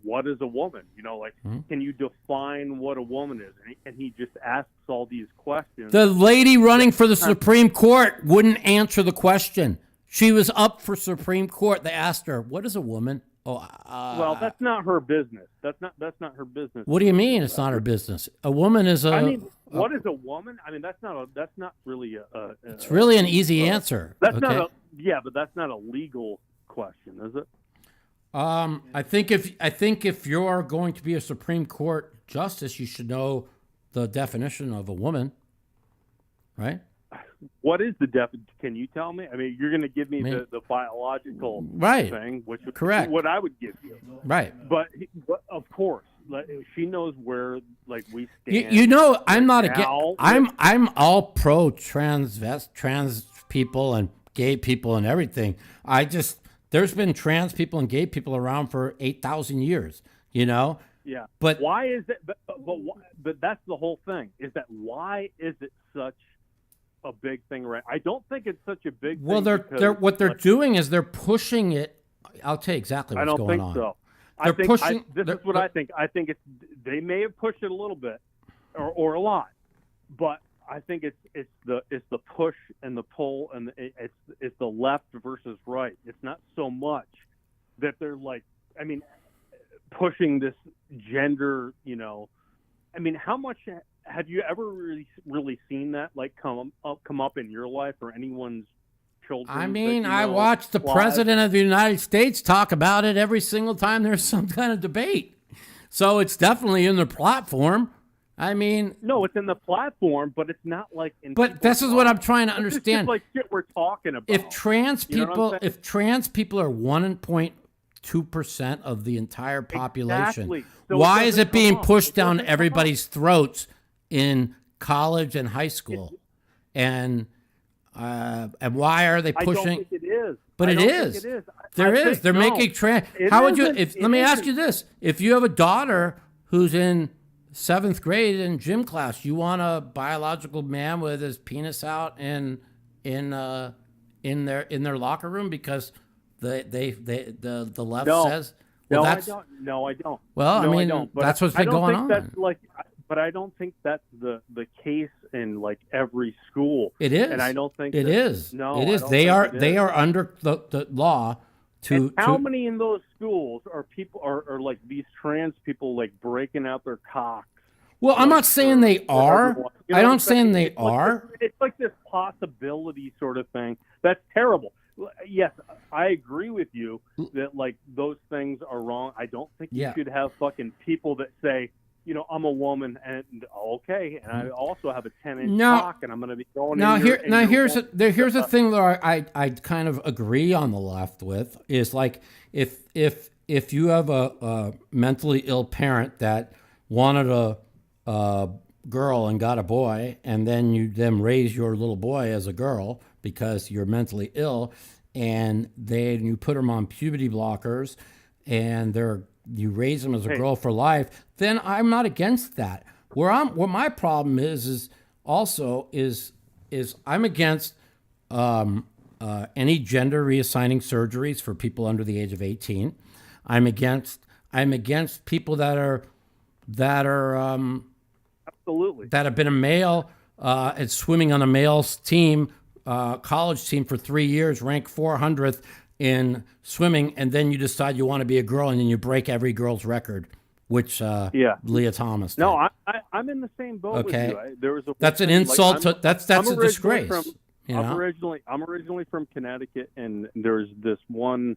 what is a woman? You know, like, can you define what a woman is? And he just asks all these questions. The lady running for the Supreme Court wouldn't answer the question. She was up for Supreme Court. They asked her, "What is a woman?" Well, that's not her business. That's not her business. What do you mean it's not her business? A woman is a. I mean, what is a woman? I mean, that's not really a. It's really an easy answer. That's not but that's not a legal question, is it? I think if you're going to be a Supreme Court justice, you should know the definition of a woman, right? What is the definition? Can you tell me? I mean, you're going to give me the biological thing, which is correct. What I would give you, right? But of course, she knows where we stand. You know, I'm not against. I'm all pro trans people and gay people and everything. There's been trans people and gay people around for 8,000 years, you know? Yeah. But why is it, but that's the whole thing, is that why is it such a big thing, right? I don't think it's such a big thing. Well, they're doing is they're pushing it. I'll tell you exactly what's going on. I don't think so. This is what I think. I think they may have pushed it a little bit or a lot, but I think it's the push and the pull, and it's the left versus right. It's not so much that they're pushing this gender. You know, I mean, how much have you ever really seen that come up in your life or anyone's children? I mean, I watch the president of the United States talk about it every single time there's some kind of debate. So it's definitely in their platform. I mean, no, it's in the platform, but it's not like. But this is what I'm trying to understand. This is like shit we're talking about. If trans You know what I'm people, saying? if trans people are 1.2% of the entire population, Exactly. So why it is doesn't it being come up. pushed It down doesn't come everybody's throats in college and high school? And why are they I don't pushing? think it is. But I it don't is. think it is. There I is. think- They're no. making trans. It How would you? isn't. If It let me ask isn't. you this: if you have a daughter who's in 7th grade in gym class, you want a biological man with his penis out in their locker room because the left No. says. No, Well, I don't. No, I don't. Well, no, I mean, don't. But that's what's been I don't going think on. That's like, but I don't think that's the case in like every school. It is. And I don't think it that- is. No, it I is. don't They think are. it They is. are under the law. And how many in those schools are people are like these trans people like breaking out their cocks? Well, I'm like, not saying for- they for are. everyone? You know I what I'm don't saying they It's like are. it's like this possibility sort of thing. That's terrible. Yes, I agree with you that like those things are wrong. I don't think you Yeah. should have fucking people that say, you know, I'm a woman and okay, and I also have a 10-inch No. cock, and I'm going to be going Now in your, here, now in your here's a thing that I kind of agree on the left with is like if you have a mentally ill parent that wanted a girl and got a boy, and then you raise your little boy as a girl because you're mentally ill, and then you put them on puberty blockers, and you raise them as a girl for life, then I'm not against that. Where my problem is I'm against any gender reassigning surgeries for people under the age of 18. I'm against people that are absolutely that have been a male and swimming on a male's team, college team for 3 years, ranked 400th in swimming, and then you decide you want to be a girl, and then you break every girl's record, which Leah Thomas did. No, I'm in the same boat Okay. with you. There was That's an insult. That's I'm a originally disgrace. I'm originally from Connecticut, and there's this one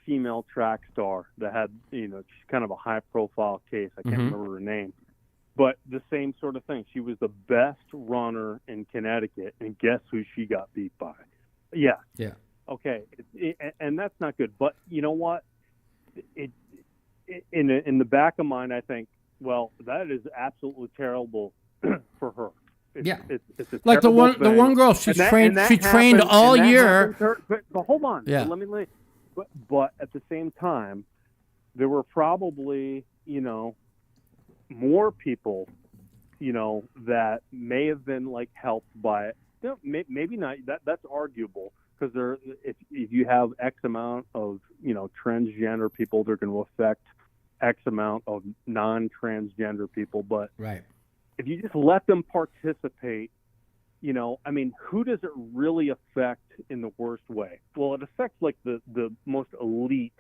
female track star that had, you know, she's kind of a high profile case. I can't remember her name, but the same sort of thing. She was the best runner in Connecticut, and guess who she got beat by? Yeah. Okay, and that's not good. But you know what? In the back of mine, I think, well, that is absolutely terrible for her. It's a like the terrible one thing. girl she And that- trained and that she trained happened- all and that year. happened to her- but hold on. Yeah. Let me. But at the same time, there were probably, you know, more people, you know, that may have been like helped by it. You know, maybe not. That's arguable because if you have X amount of, you know, transgender people, they're going to affect X amount of non-transgender people. But right. if you just let them participate, you know, I mean, who does it really affect in the worst way? Well, it affects like the most elite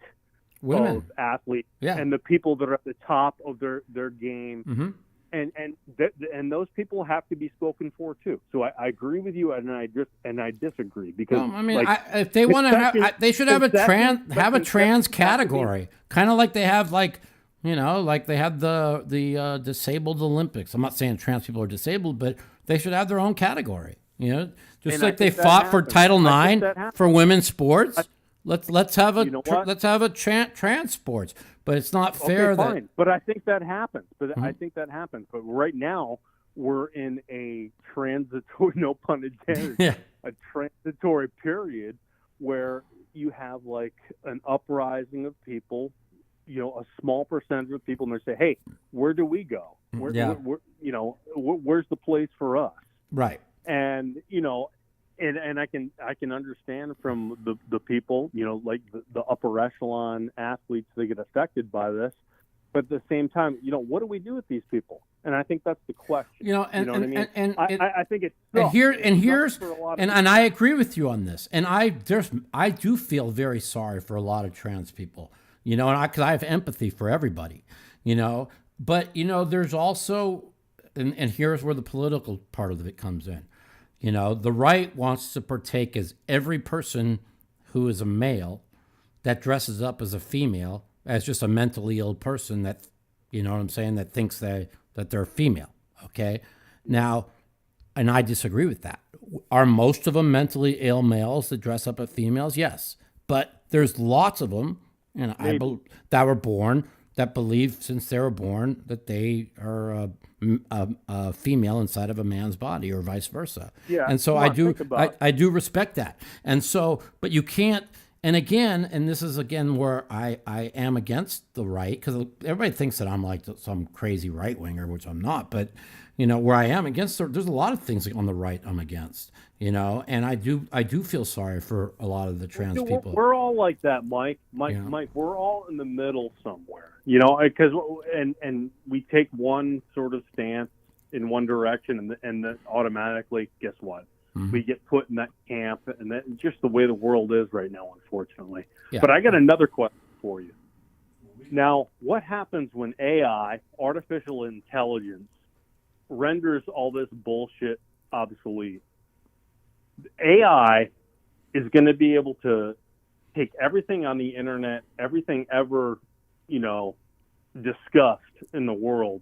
Women. of athletes Yeah. and the people that are at the top of their game. Mm-hmm. And those people have to be spoken for too. So I agree with you, and I disagree because Well, I mean, like, if they want to have, they should have a concessions- trans category, kind of like they have, like, you know, like they have the disabled Olympics. I'm not saying trans people are disabled, but they should have their own category. You know, just And like I they think that fought for happens. Title I think IX that happens. for women's sports. Let's have a You know what? let's have a trans sports. But it's not fair okay, that fine. But I think that happens. I think that happens. But right now we're in a transitory, no pun intended, Yeah. a transitory period where you have like an uprising of people, you know, a small percentage of people, and they say, "Hey, where do we go? Where, you know, where's the place for us?" right. And you know, and I can understand from the people, you know, like the upper echelon athletes that get affected by this, but at the same time, you know, what do we do with these people? And I think that's the question. You know, and you know what I mean? and I think it's and I agree with you on this. And I do feel very sorry for a lot of trans people. You know, and because I have empathy for everybody. You know, but you know, there's also, and here's where the political part of it comes in. You know, the right wants to partake as every person who is a male that dresses up as a female, as just a mentally ill person that You know what I'm saying? That thinks that they're female. Okay. Now, and I disagree with that. Are most of them mentally ill males that dress up as females? Yes. But there's lots of them, and that were born that believe since they were born that they are a female inside of a man's body, or vice versa. Yeah. And so I do respect that. And so, but you can't. And again, and this is again where I am against the right, because everybody thinks that I'm like some crazy right winger, which I'm not. But you know, where I am against, there's a lot of things on the right I'm against. You know, and I do feel sorry for a lot of the trans people. We're all like that, Mike. Mike, we're all in the middle somewhere. You know, because and we take one sort of stance in one direction, and then automatically, guess what? Mm-hmm. We get put in that camp, and that's just the way the world is right now, unfortunately. Yeah. But I got another question for you. Now, what happens when AI, artificial intelligence, renders all this bullshit obsolete? AI is going to be able to take everything on the internet, everything ever, you know, discussed in the world,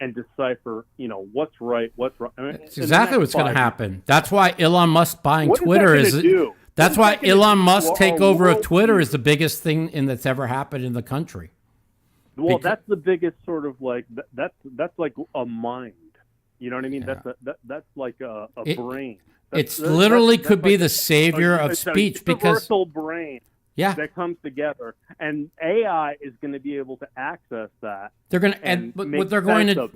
and decipher, you know, what's right, what's wrong. I mean, it's exactly what's going to happen. That's why Elon Musk buying what Twitter is. That's why Elon Musk take over of Twitter is the biggest thing that's ever happened in the country. Well, that's the biggest sort of like that's like a mind. You know what I mean? Yeah. That's like a brain. It's literally could be the savior of speech, because universal brain. Yeah, that comes together, and AI is going to be able to access that. They're going to, and what they're going to,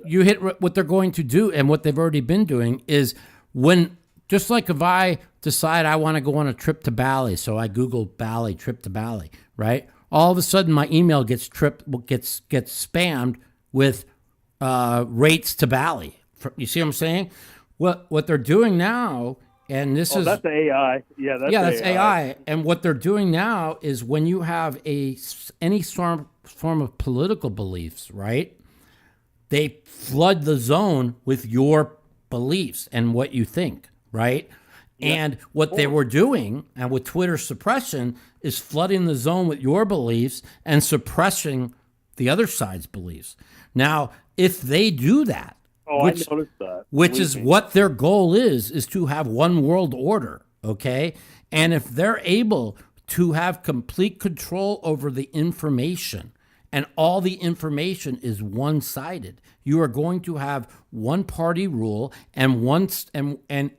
what they're going to do, and what they've already been doing is just like if I decide I want to go on a trip to Bali, so I Google Bali, trip to Bali, right? All of a sudden, my email gets spammed with rates to Bali. You see what I'm saying? What they're doing now. And that's AI. That's AI. And what they're doing now is when you have any form of political beliefs, right? They flood the zone with your beliefs and what you think, right? Yep. And what they were doing, and with Twitter suppression, is flooding the zone with your beliefs and suppressing the other side's beliefs. Now, if they do that, I noticed that. Which is what their goal is to have one world order, okay? And if they're able to have complete control over the information, and all the information is one-sided, you are going to have one party rule, and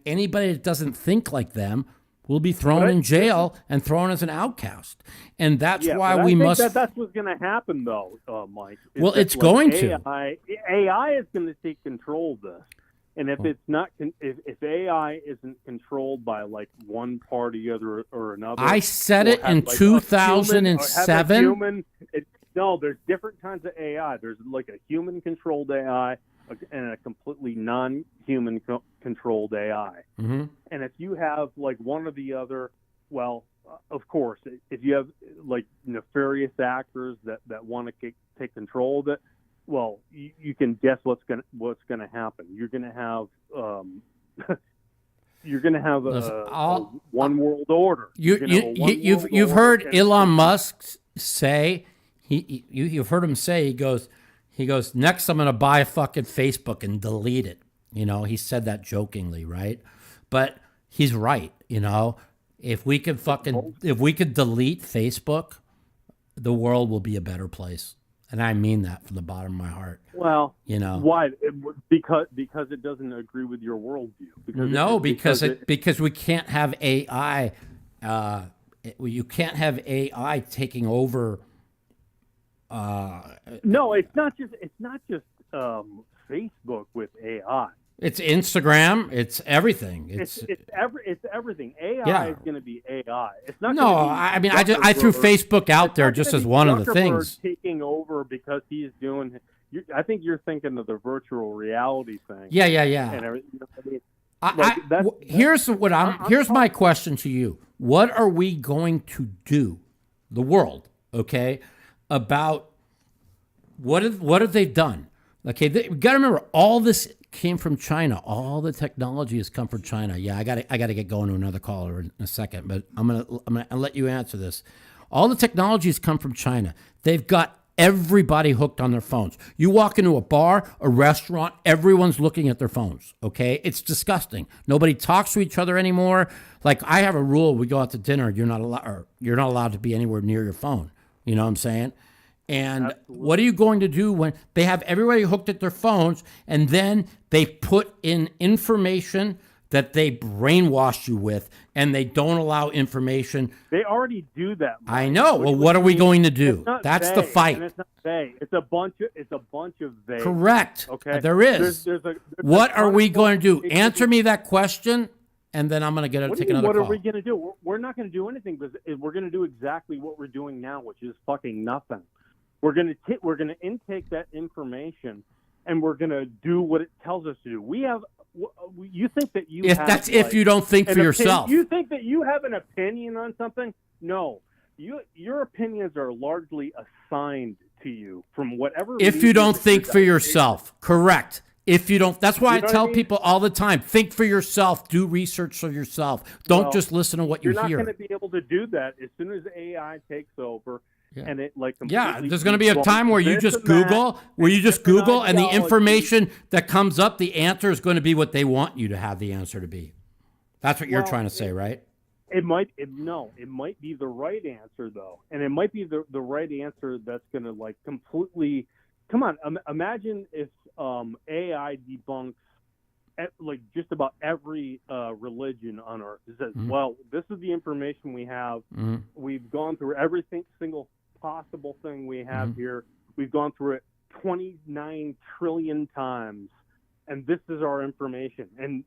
anybody that doesn't think like them will be thrown in jail and thrown as an outcast. And that's why we must. That's what's going to happen, though, Mike. Well, it's going to. AI is going to take control of this, and if it's not, if AI isn't controlled by like one party or another, I said it in 2007. No, there's different kinds of AI. There's like a human-controlled AI and a completely non-human controlled AI. Mm-hmm. And if you have like one or the other, well, of course, if you have like nefarious actors that want to take control of it, well, you can guess what's gonna happen. You're gonna have a one world order. You've heard Elon Musk say you've heard him say he goes next I'm gonna buy fucking Facebook and delete it. You know, he said that jokingly, right? But he's right. You know, if we could delete Facebook, the world will be a better place. And I mean that from the bottom of my heart. Well, you know why? Because it doesn't agree with your worldview. Because we can't have AI. You can't have AI taking over. No, it's not just Facebook with AI. It's Instagram. It's everything. It's everything. AI is going to be AI. It's not. No, I mean, I threw Facebook out there just as one of the things. Taking over because he's doing. I think you're thinking of the virtual reality thing. Yeah. And here's my question to you. What are we going to do, the world? Okay, about what have they done? Okay, we got to remember all this came from China. All the technology has come from China. Yeah, I got to get going to another caller in a second, but I'm gonna let you answer this. All the technology has come from China. They've got everybody hooked on their phones. You walk into a bar, a restaurant, everyone's looking at their phones, okay? It's disgusting. Nobody talks to each other anymore. Like, I have a rule, we go out to dinner, you're not allowed to be anywhere near your phone. You know what I'm saying? And Absolutely. what are you going to do when they have everybody hooked at their phones and then they put in information that they brainwash you with, and they don't allow information? They already do that. Mike. I know. Well, what are we going to do? That's the fight. And it's not they. It's a bunch of they. Correct. Okay. There is. There's what are we going to do? Answer me that question, and then I'm going to take another call. What are we going to do? We're not going to do anything, because we're going to do exactly what we're doing now, which is fucking nothing. We're going to intake that information, and we're going to do what it tells us to do. We have. You think that you have, that's if you don't think for yourself. You think that you have an opinion on something? No. Your opinions are largely assigned to you from whatever. If you don't think for yourself. Correct. If you don't, that's why I tell people all the time, think for yourself, do research for yourself. Don't just listen to what you hear. You're not going to be able to do that as soon as AI takes over. Yeah. And it there's going to be a time where you just Google, and the information that comes up, the answer is going to be what they want you to have the answer to be. That's what you're trying to say, right? It might be the right answer though, and it might be the right answer that's going to completely. Come on, imagine if AI debunks just about every religion on earth. It says, well, this is the information we have. We've gone through every single possible thing we have here. We've gone through it 29 trillion times, and this is our information. And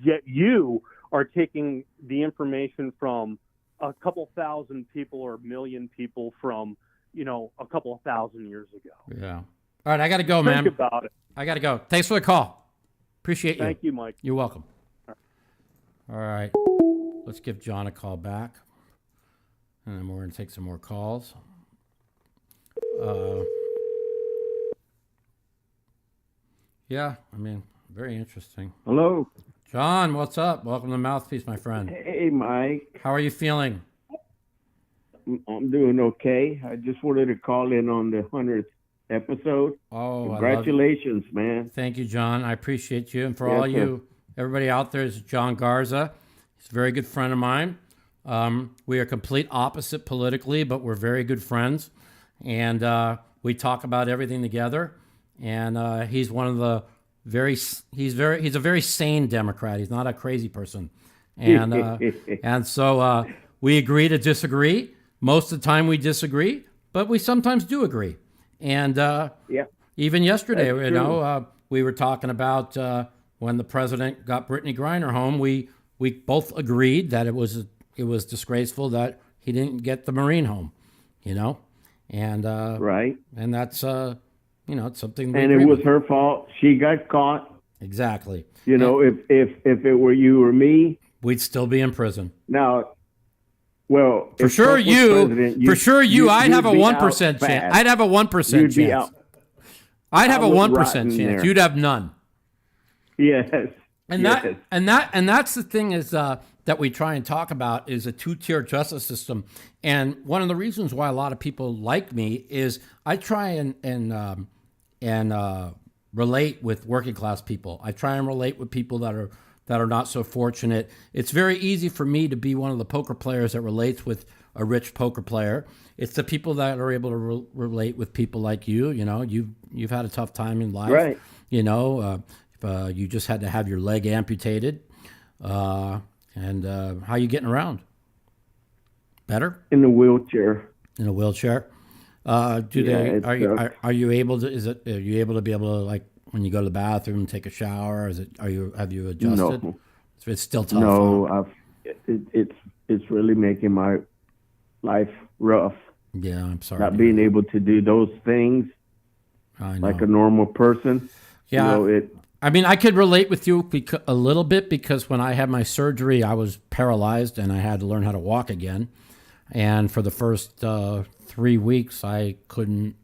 yet you are taking the information from a couple thousand people or a million people from, a couple of thousand years ago. Yeah. All right, I got to go, man. Think about it. I got to go. Thanks for the call. Appreciate you. Thank you, Mike. You're welcome. All right. Let's give John a call back. And then we're going to take some more calls. Yeah, very interesting. Hello. John, what's up? Welcome to Mouthpiece, my friend. Hey, Mike. How are you feeling? I'm doing okay. I just wanted to call in on the 100th episode. Oh, congratulations, man. Thank you, John. I appreciate you. And for all you, everybody out there, is John Garza. He's a very good friend of mine. We are complete opposite politically, but we're very good friends. And we talk about everything together. And he's one of the he's a very sane Democrat. He's not a crazy person. And and so we agree to disagree. Most of the time we disagree, but we sometimes do agree. And even yesterday, we were talking about when the president got Brittany Griner home. We both agreed that it was disgraceful that he didn't get the Marine home, and right, and that's it's something. And it was her fault. She got caught. Exactly. If it were you or me, we'd still be in prison. Now, well, for sure you, I'd have a 1% chance. I'd have a 1% chance. I'd have a 1% chance. There. You'd have none. Yes. And that's the thing is that we try and talk about is a two-tier justice system. And one of the reasons why a lot of people like me is I try and relate with working class people. I try and relate with people that are not so fortunate. It's very easy for me to be one of the poker players that relates with a rich poker player. It's the people that are able to relate with people like you. You've had a tough time in life. Right. You just had to have your leg amputated. And how you getting around? Better? In a wheelchair. In a wheelchair. Are you able to? Are you able to be able to, like, when you go to the bathroom, take a shower? Have you adjusted? No. It's still tough. No, it's really making my life rough. Yeah, I'm sorry. Not being able to do those things like a normal person. Yeah. I could relate with you a little bit because when I had my surgery, I was paralyzed and I had to learn how to walk again. And for the first 3 weeks, I couldn't,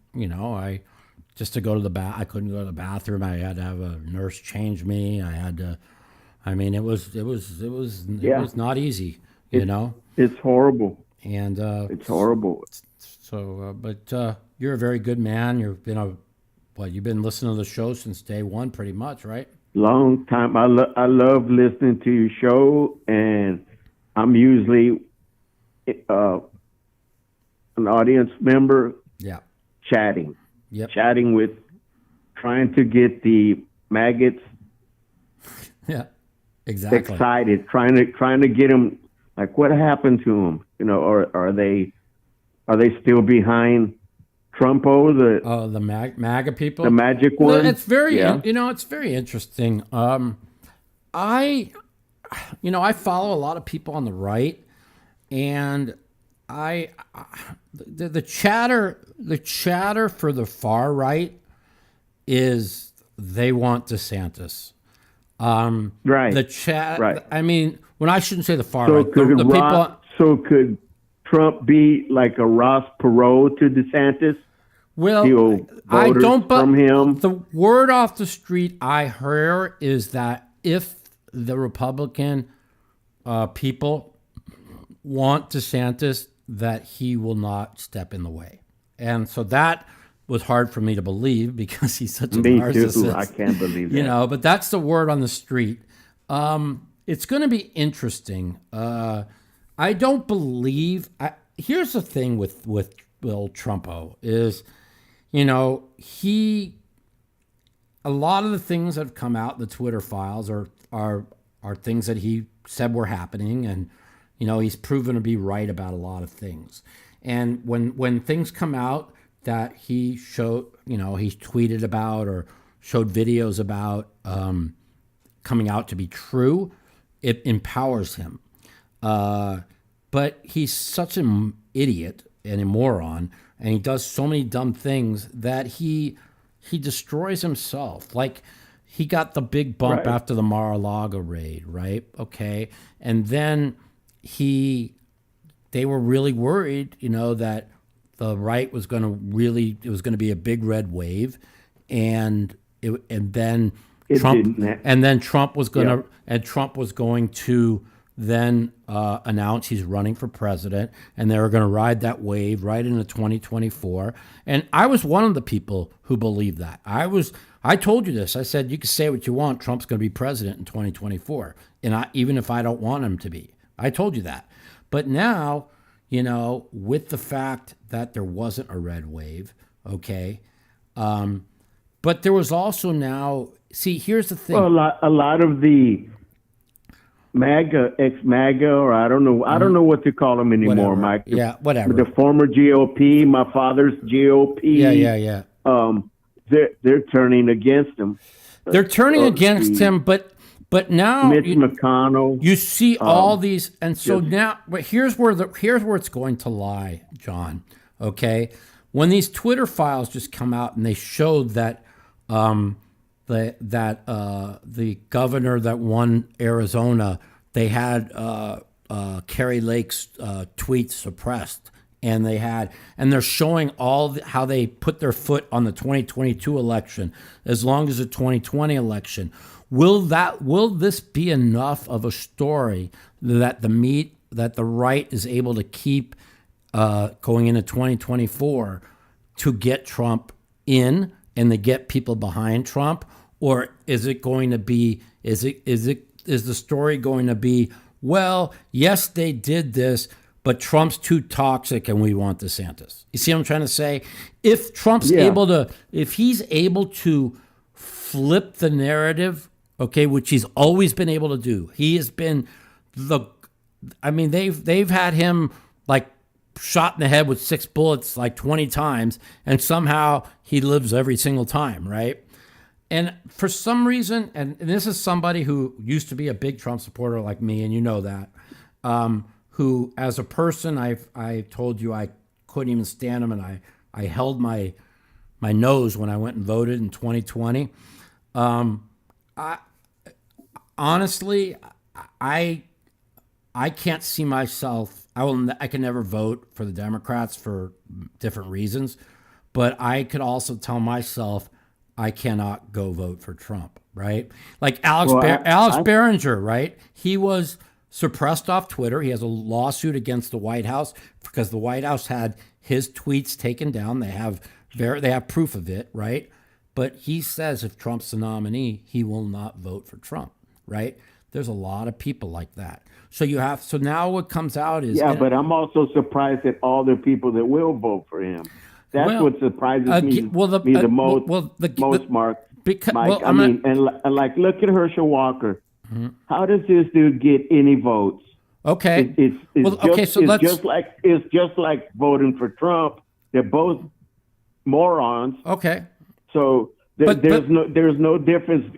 just to go to I couldn't go to the bathroom. I had to have a nurse change me. I had to, it was not easy, It's horrible. And it's horrible. So, but you're a very good man. You've been listening to the show since day one, pretty much, right? Long time. I love listening to your show, and I'm usually an audience member. Yeah. Chatting. Yep. Chatting with, trying to get the maggots. Yeah. Exactly. Excited, trying to get them. Like, what happened to them? You know, or are they still behind Trumpo? The MAGA people, the magic one. It's very, it's very interesting. I follow a lot of people on the right, and the chatter for the far right is they want DeSantis. Right. The chat. Right. I mean, when I shouldn't say the far right. So could Trump be like a Ross Perot to DeSantis? Well, I don't. But from him. The word off the street I hear is that if the Republican people want DeSantis, that he will not step in the way, and so that was hard for me to believe because he's such a narcissist. Too. I can't believe that. But that's the word on the street. It's going to be interesting. I don't believe. Here's the thing with Bill Trumpo is, a lot of the things that have come out in the Twitter files are things that he said were happening, and he's proven to be right about a lot of things. And when things come out that he showed, he tweeted about or showed videos about coming out to be true, it empowers him. But he's such an idiot and a moron, and he does so many dumb things that he destroys himself. Like, he got the big bump after the Mar-a-Lago raid, right? Okay. And then they were really worried, that the right was going to it was going to be a big red wave, and then Trump was going to then announce he's running for president, and they were going to ride that wave right into 2024. And I was one of the people who believed that. I told you this. I said, you can say what you want, Trump's going to be president in 2024, and even if I don't want him to be. I told you that. But now, with the fact that there wasn't a red wave, okay, but there was also now. See, here's the thing. Well, a lot of the MAGA, ex-MAGA, or I don't know what to call them anymore, Mike. Yeah, whatever. The former GOP, my father's GOP. Yeah. They're turning against him. They're turning against him, but now Mitch McConnell. You see all these, and so now, but here's where it's going to lie, John. Okay, when these Twitter files just come out and they showed that the governor that won Arizona, they had Carrie Lake's tweets suppressed, and they're showing how they put their foot on the 2022 election as long as the 2020 election. Will this be enough of a story that the right is able to keep going into 2024 to get Trump in and to get people behind Trump? Or is it going to be, is the story going to be, well, yes, they did this, but Trump's too toxic and we want DeSantis? You see what I'm trying to say? If if he's able to flip the narrative, okay, which he's always been able to do. He has been they've had him like shot in the head with 6 bullets like 20 times, and somehow he lives every single time, right? And for some reason, and this is somebody who used to be a big Trump supporter like me, and you know that, who as a person, I told you I couldn't even stand him, and I held my nose when I went and voted in 2020. Honestly, I can't see myself. I can never vote for the Democrats for different reasons, but I could also tell myself I cannot go vote for Trump, right? Like Alex Berenger, right? He was suppressed off Twitter. He has a lawsuit against the White House because the White House had his tweets taken down. They have proof of it, right? But he says if Trump's the nominee, he will not vote for Trump, right? There's a lot of people like that. So now what comes out is... Yeah, but I'm also surprised at all the people that will vote for him. That's what surprises me the most, Mark. Because, Mike, like, look at Herschel Walker. Mm-hmm. How does this dude get any votes? Okay. It's just like voting for Trump. They're both morons. Okay. So there's no difference.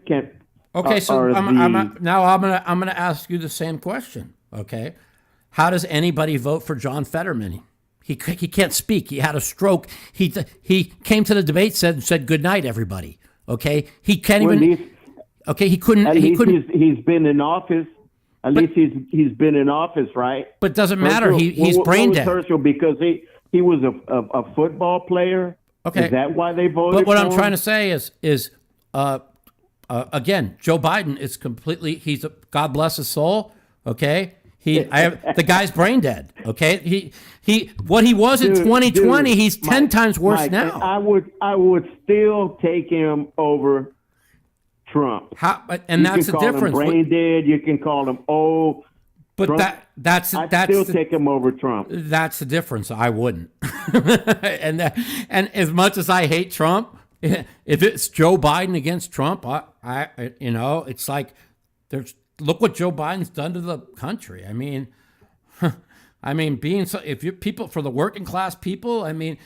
Okay, so I'm gonna ask you the same question. Okay, how does anybody vote for John Fetterman? He can't speak. He had a stroke. He came to the debate, said good night, everybody. Okay, he can't even. Okay, he couldn't. He's been in office. At least he's been in office, right? But it doesn't matter. He's brain dead. Herschel, because he was a football player. Okay, is that why they voted? But what for I'm him? trying to say is again, Joe Biden is completely. God bless his soul. Okay, the guy's brain dead. Okay, what he was in 2020, he's 10 times worse Mike, now. I would still take him over Trump. And that's the difference. Him brain dead. You can call him old. But Trump, I'd still take him over Trump. That's the difference. I wouldn't. and as much as I hate Trump, if it's Joe Biden against Trump, it's like look what Joe Biden's done to the country. Being if you're people for the working class people, the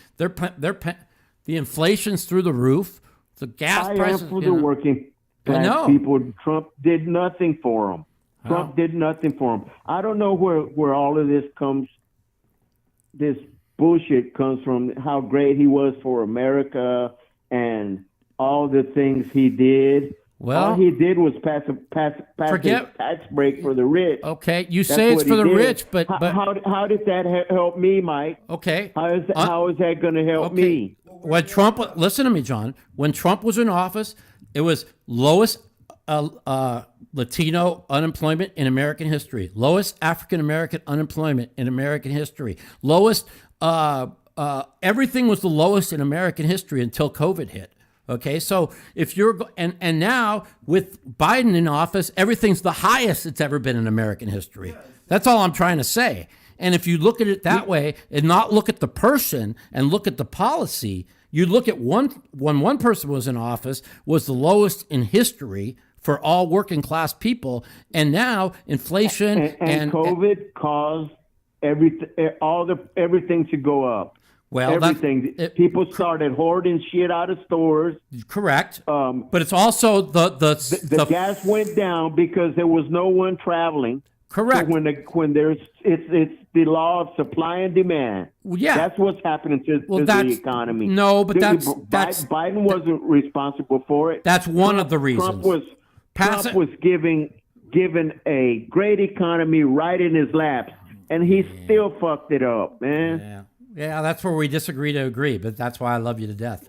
inflation's through the roof. The gas prices. I am for the working class people. Trump did nothing for them. Trump did nothing for him. I don't know where all of this bullshit comes from, how great he was for America and all the things he did. Well, all he did was pass a tax break for the rich. Okay, you say it's for the rich, but how did that help me, Mike? Okay. How is that going to help me? When Trump, listen to me, John. When Trump was in office, it was lowest Latino unemployment in American history, lowest African American unemployment in American history, lowest. Everything was the lowest in American history until COVID hit. Okay, so if you're and now with Biden in office, everything's the highest it's ever been in American history. That's all I'm trying to say. And if you look at it that way and not look at the person and look at the policy, you look at when one person was in office was the lowest in history for all working class people, and now inflation and COVID caused everything to go up. Well, everything. People started hoarding shit out of stores. Correct. But it's also the gas went down because there was no one traveling. Correct. So it's the law of supply and demand. Well, yeah, that's what's happening to the economy. No, but Biden wasn't responsible for it. That's one of the reasons. Trump was given a great economy right in his lap, and he still fucked it up, man. Yeah, that's where we disagree to agree, but that's why I love you to death.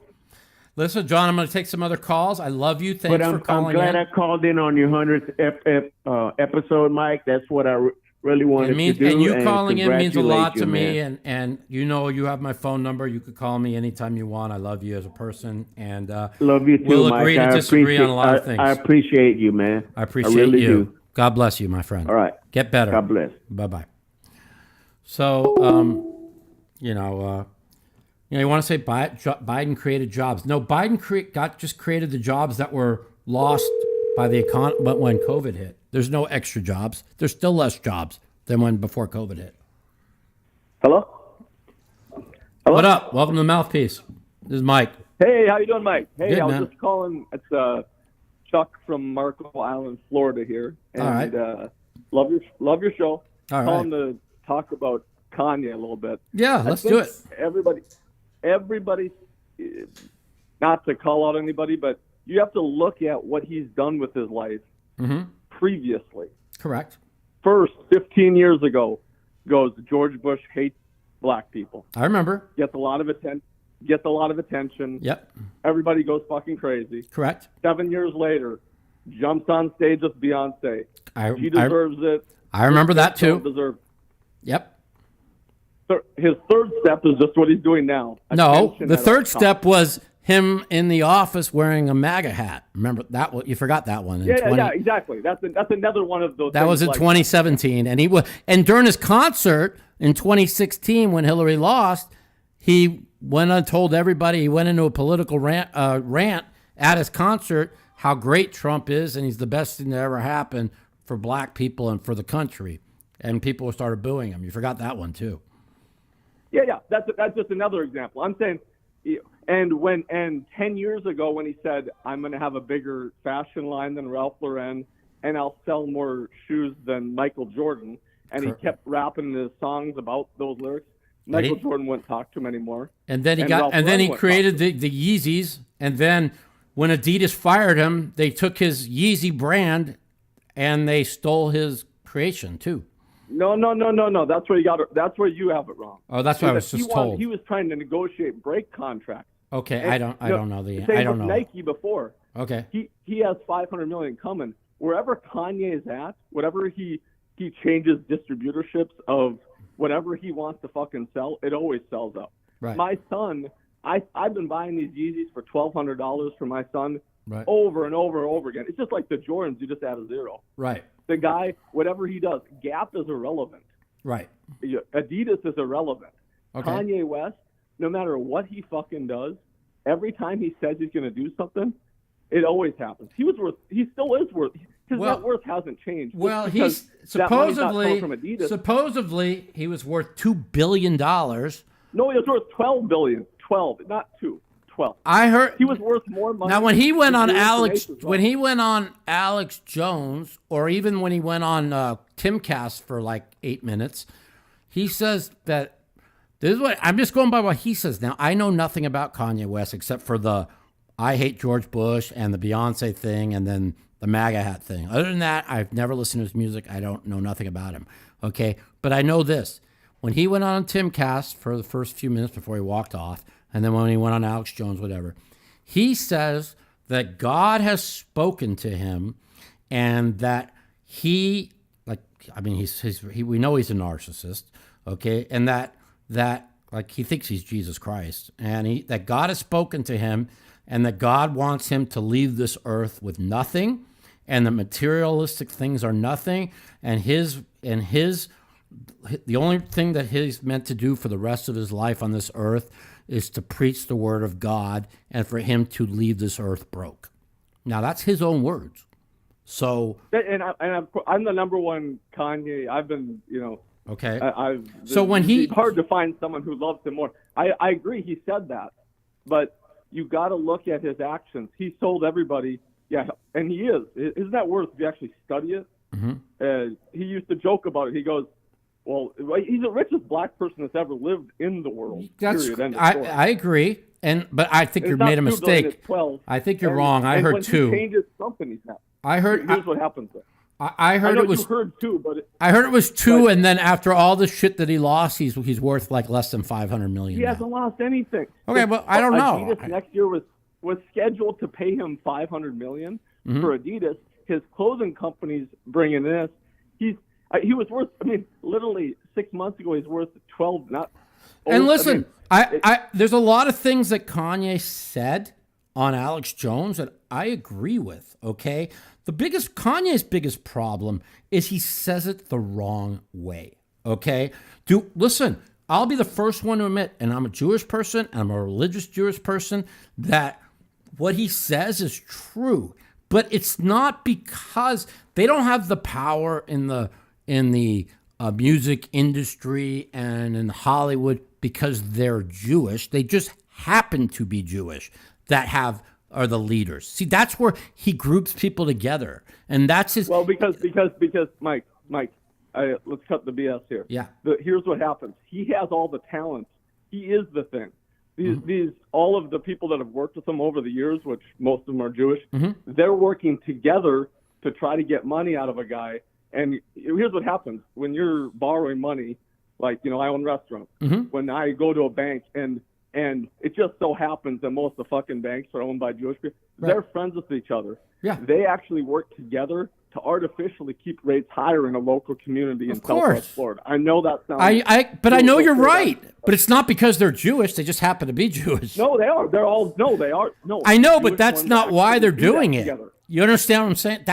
Listen, John, I'm going to take some other calls. I love you. Thanks for calling in. I'm glad I called in on your 100th episode, Mike. That's what I really wanted to do. And you calling in means a lot to me, and you have my phone number. You could call me anytime you want. I love you as a person, and love you too, we'll Mike. agree to disagree on a lot of things. I appreciate you, man. I appreciate really you. Do. God bless you, my friend. All right. Get better. God bless. Bye-bye. So, you want to say Biden created jobs. No, Biden just created the jobs that were lost by the economy when COVID hit. There's no extra jobs. There's still less jobs than when before COVID hit. Hello? What up? Welcome to Mouthpiece. This is Mike. Hey, how you doing, Mike? Hey, Good, I was man. just calling. It's Chuck from Marco Island, Florida here. And, all right. Love your show. All calling to talk about Kanye a little bit. Yeah, let's do it. Everybody, not to call out anybody, but you have to look at what he's done with his life previously. Correct. First, 15 years ago, goes George Bush hates black people. I remember. Gets a lot of attention. Yep. Everybody goes fucking crazy. Correct. 7 years later, jumps on stage with Beyonce. She deserves it. I remember that too. Deserve. Yep. his third step is just what he's doing now. No, Attention the at all third costs. step was him in the office wearing a MAGA hat. Remember that one? You forgot that one. Yeah, exactly. That's another one of those. That was in 2017, and during his concert in 2016 when Hillary lost, he went and told everybody. He went into a political rant at his concert how great Trump is and he's the best thing that ever happened for black people and for the country, and people started booing him. You forgot that one too. Yeah. That's just another example. I'm saying, and 10 years ago when he said, I'm going to have a bigger fashion line than Ralph Lauren and I'll sell more shoes than Michael Jordan, and he kept rapping his songs about those lyrics, Michael Jordan wouldn't talk to him anymore. And then he created the Yeezys, and then when Adidas fired him, they took his Yeezy brand and they stole his creation too. No. That's where that's where you have it wrong. Oh, that's what I was just told. He was trying to negotiate break contracts. Okay, and, I don't know the. Same I don't with know. Nike before. Okay. He has $500 million coming. Wherever Kanye is at, whatever he changes distributorships of whatever he wants to fucking sell, it always sells out. Right. My son, I've been buying these Yeezys for $1,200 for my son over and over and over again. It's just like the Jordans, you just add a zero. Right. The guy, whatever he does, Gap is irrelevant. Right. Adidas is irrelevant. Okay. Kanye West, no matter what he fucking does, every time he says he's going to do something, it always happens. He still is worth. His net worth hasn't changed. Well, he's supposedly he was worth $2 billion. No, he was worth $12 billion. 12, not 2. 12. I heard he was worth more money. Now, when he went on Alex Jones, or even when he went on Timcast for like 8 minutes, he says that this is what I'm just going by what he says. Now, I know nothing about Kanye West except for the I hate George Bush and the Beyonce thing, and then the MAGA hat thing. Other than that, I've never listened to his music. I don't know nothing about him. Okay, but I know this: when he went on Timcast for the first few minutes before he walked off. And then when he went on Alex Jones, whatever, he says that God has spoken to him, and that we know he's a narcissist, okay, and that like he thinks he's Jesus Christ, and that God has spoken to him, and that God wants him to leave this earth with nothing, and the materialistic things are nothing, and the only thing that he's meant to do for the rest of his life on this earth is to preach the word of God, and for him to leave this earth broke. Now, that's his own words. So, I'm the number one Kanye. I've been, okay. It's hard to find someone who loves him more. I agree. He said that, but you got to look at his actions. He sold everybody. Yeah, and he is. Isn't that worth if you actually study it? Mm-hmm. He used to joke about it. He goes, well, he's the richest black person that's ever lived in the world. I agree, but I think you made a mistake. I think you're wrong. I heard two. He changes companies now. Here's what happens. I heard it was. You heard two, but I heard it was two, and then after all the shit that he lost, he's worth like less than $500 million. He hasn't lost anything. Okay, well, I don't know. Adidas next year was scheduled to pay him $500 million for Adidas. His clothing company's bringing this. He was worth. I mean, literally 6 months ago, he's worth 12. And listen, there's a lot of things that Kanye said on Alex Jones that I agree with. Okay, Kanye's biggest problem is he says it the wrong way. Okay, listen. I'll be the first one to admit, and I'm a Jewish person, and I'm a religious Jewish person, that what he says is true. But it's not because they don't have the power in the music industry and in Hollywood because they're Jewish. They just happen to be Jewish that are the leaders. See, that's where he groups people together, and that's his. Well, because Mike, let's cut the BS here. Yeah. Here's what happens. He has all the talent. He is the thing. These all of the people that have worked with him over the years, which most of them are Jewish, they're working together to try to get money out of a guy. And here's what happens when you're borrowing money, like, I own restaurants. When I go to a bank and it just so happens that most of the fucking banks are owned by Jewish people, they're friends with each other. Yeah. They actually work together to artificially keep rates higher in a local community in Of course. Southwest Florida. I know that sounds. I know you're right, but it's not because they're Jewish. They just happen to be Jewish. No, they are. They're all. No, they are. No. I know, Jewish but that's ones not why actually they're do that doing it. together. You understand what I'm saying?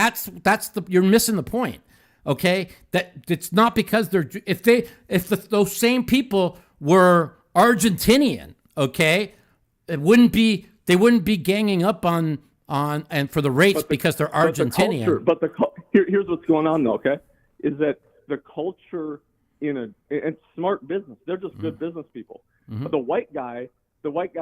You're missing the point. Okay, that it's not because they're those same people were Argentinian. Okay, they wouldn't be ganging up on and for the rates because they're Argentinian. Here's what's going on though. Okay, is that the culture and smart business? They're just good business people. Mm-hmm. But the white guy like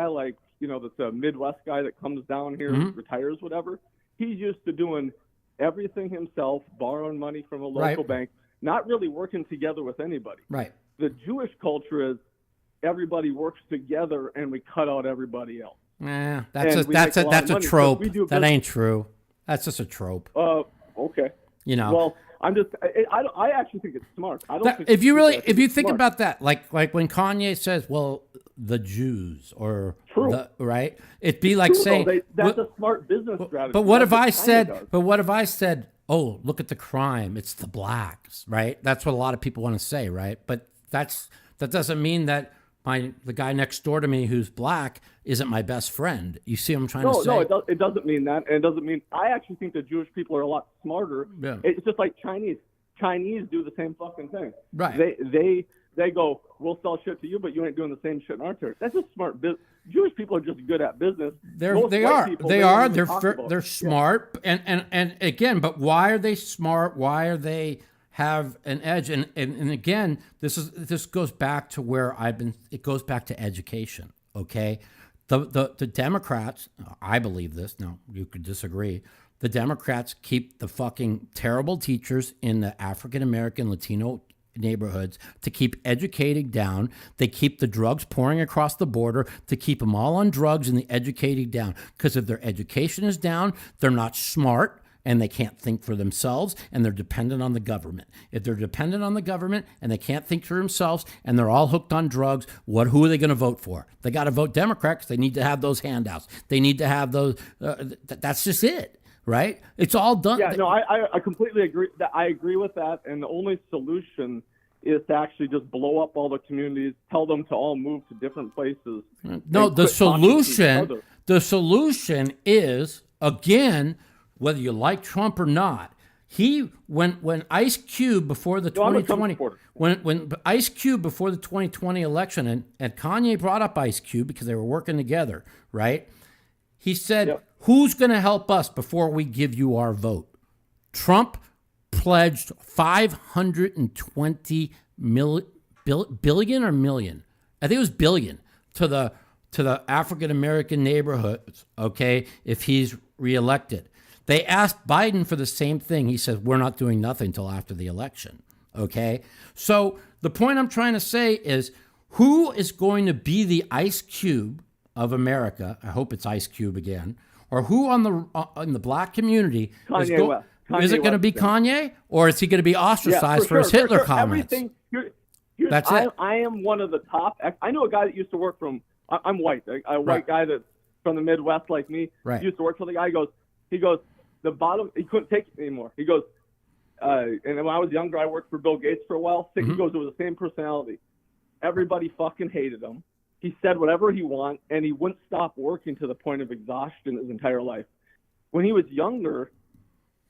that's a Midwest guy that comes down here, retires, whatever. He's used to doing everything himself, borrowing money from a local bank, not really working together with anybody. Right. The Jewish culture is everybody works together and we cut out everybody else. That's a trope. That ain't true. That's just a trope. Okay. Well, I'm just. I actually think it's smart. I don't. If you think about that, like when Kanye says, "Well, the Jews," or right, it'd be like saying that's a smart business strategy. But what if I said? But what if I said, "Oh, look at the crime. It's the blacks," right? That's what a lot of people want to say, right? But that doesn't mean that the guy next door to me who's black isn't my best friend. You see what I'm trying to say? No, it doesn't mean that. And it doesn't mean, I actually think that Jewish people are a lot smarter. Yeah. It's just like Chinese. Chinese do the same fucking thing. Right. They go, we'll sell shit to you, but you ain't doing the same shit in our territory. That's just smart business. Jewish people are just good at business. They are. They're smart. And again, but why are they smart? Why are they have an edge? And again, this goes back to where it goes back to education. Okay. The Democrats, I believe this, now you could disagree, the Democrats keep the fucking terrible teachers in the African-American, Latino neighborhoods to keep educating down. They keep the drugs pouring across the border to keep them all on drugs and the educating down. Because if their education is down, they're not smart and they can't think for themselves and they're dependent on the government. If they're dependent on the government and they can't think for themselves and they're all hooked on drugs, who are they going to vote for? They got to vote Democrat because they need to have those handouts. They need to have those. That's just it, right? It's all done. Yeah, no, I completely agree. I agree with that. And the only solution is to actually just blow up all the communities, tell them to all move to different places. No, the solution is, again, whether you like Trump or not, when Ice Cube before the 2020 when Ice Cube before the 2020 election and Kanye brought up Ice Cube because they were working together, right? He said, "Who's going to help us before we give you our vote?" Trump pledged $520 billion or million. I think it was billion to the African American neighborhoods, okay, if he's reelected. They asked Biden for the same thing. He said, we're not doing nothing until after the election. Okay? So the point I'm trying to say is, who is going to be the Ice Cube of America? I hope it's Ice Cube again. Or who in the black community is it going to be Kanye? Or is he going to be ostracized for his Hitler comments? That's it. I am one of the top. I know a guy that used to work I'm white. A white guy that's from the Midwest like me. Right. Used to work for the guy. He goes, the bottom, he couldn't take it anymore. He goes, and when I was younger, I worked for Bill Gates for a while. He goes, it was the same personality. Everybody fucking hated him. He said whatever he wanted, and he wouldn't stop working to the point of exhaustion his entire life. When he was younger,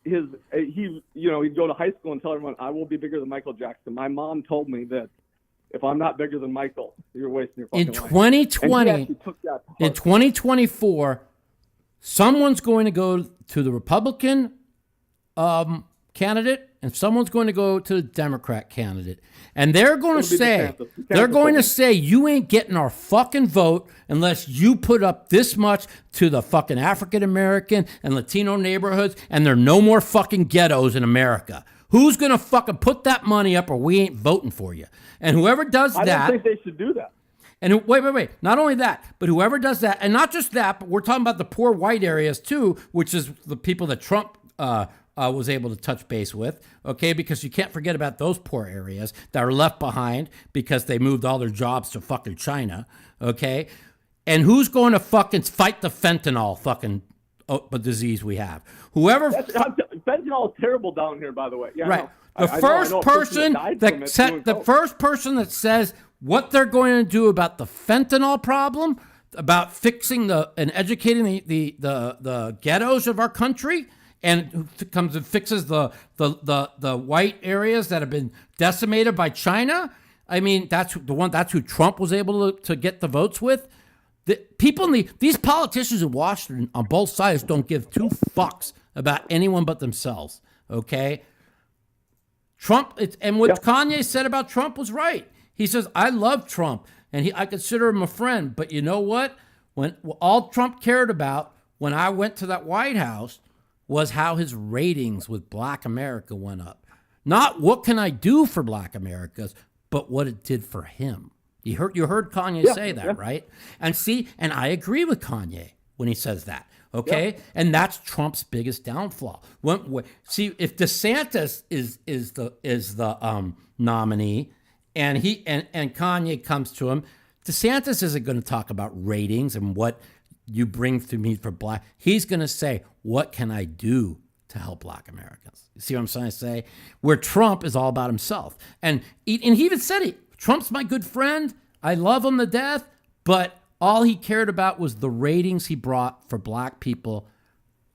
he'd go to high school and tell everyone, I will be bigger than Michael Jackson. My mom told me that if I'm not bigger than Michael, you're wasting your fucking life. In 2024, someone's going to go to the Republican candidate and someone's going to go to the Democrat candidate. And they're going to say, you ain't getting our fucking vote unless you put up this much to the fucking African American and Latino neighborhoods, and there are no more fucking ghettos in America. Who's going to fucking put that money up or we ain't voting for you? And whoever does that... I don't think they should do that. And wait. Not only that, but whoever does that, and not just that, but we're talking about the poor white areas too, which is the people that Trump was able to touch base with, okay? Because you can't forget about those poor areas that are left behind because they moved all their jobs to fucking China, okay? And who's going to fucking fight the fentanyl fucking disease we have? fentanyl is terrible down here, by the way. Yeah, right. No, The first person that says what they're going to do about the fentanyl problem, about fixing and educating the ghettos of our country, and who comes and fixes the white areas that have been decimated by China. I mean, that's who Trump was able to get the votes with. These politicians in Washington on both sides don't give two fucks about anyone but themselves. Okay. Trump, and what Kanye said about Trump was right. He says, I love Trump and I consider him a friend. But you know what? When all Trump cared about when I went to that White House was how his ratings with Black America went up. Not what can I do for Black Americans, but what it did for him. You heard Kanye say that, right? And I agree with Kanye when he says that. Okay, and that's Trump's biggest downfall. If DeSantis is the nominee, and Kanye comes to him, DeSantis isn't going to talk about ratings and what you bring to me for Black. He's going to say, "What can I do to help Black Americans?" You see what I'm trying to say? Where Trump is all about himself, and he even said it. Trump's my good friend. I love him to death, but all he cared about was the ratings he brought for Black people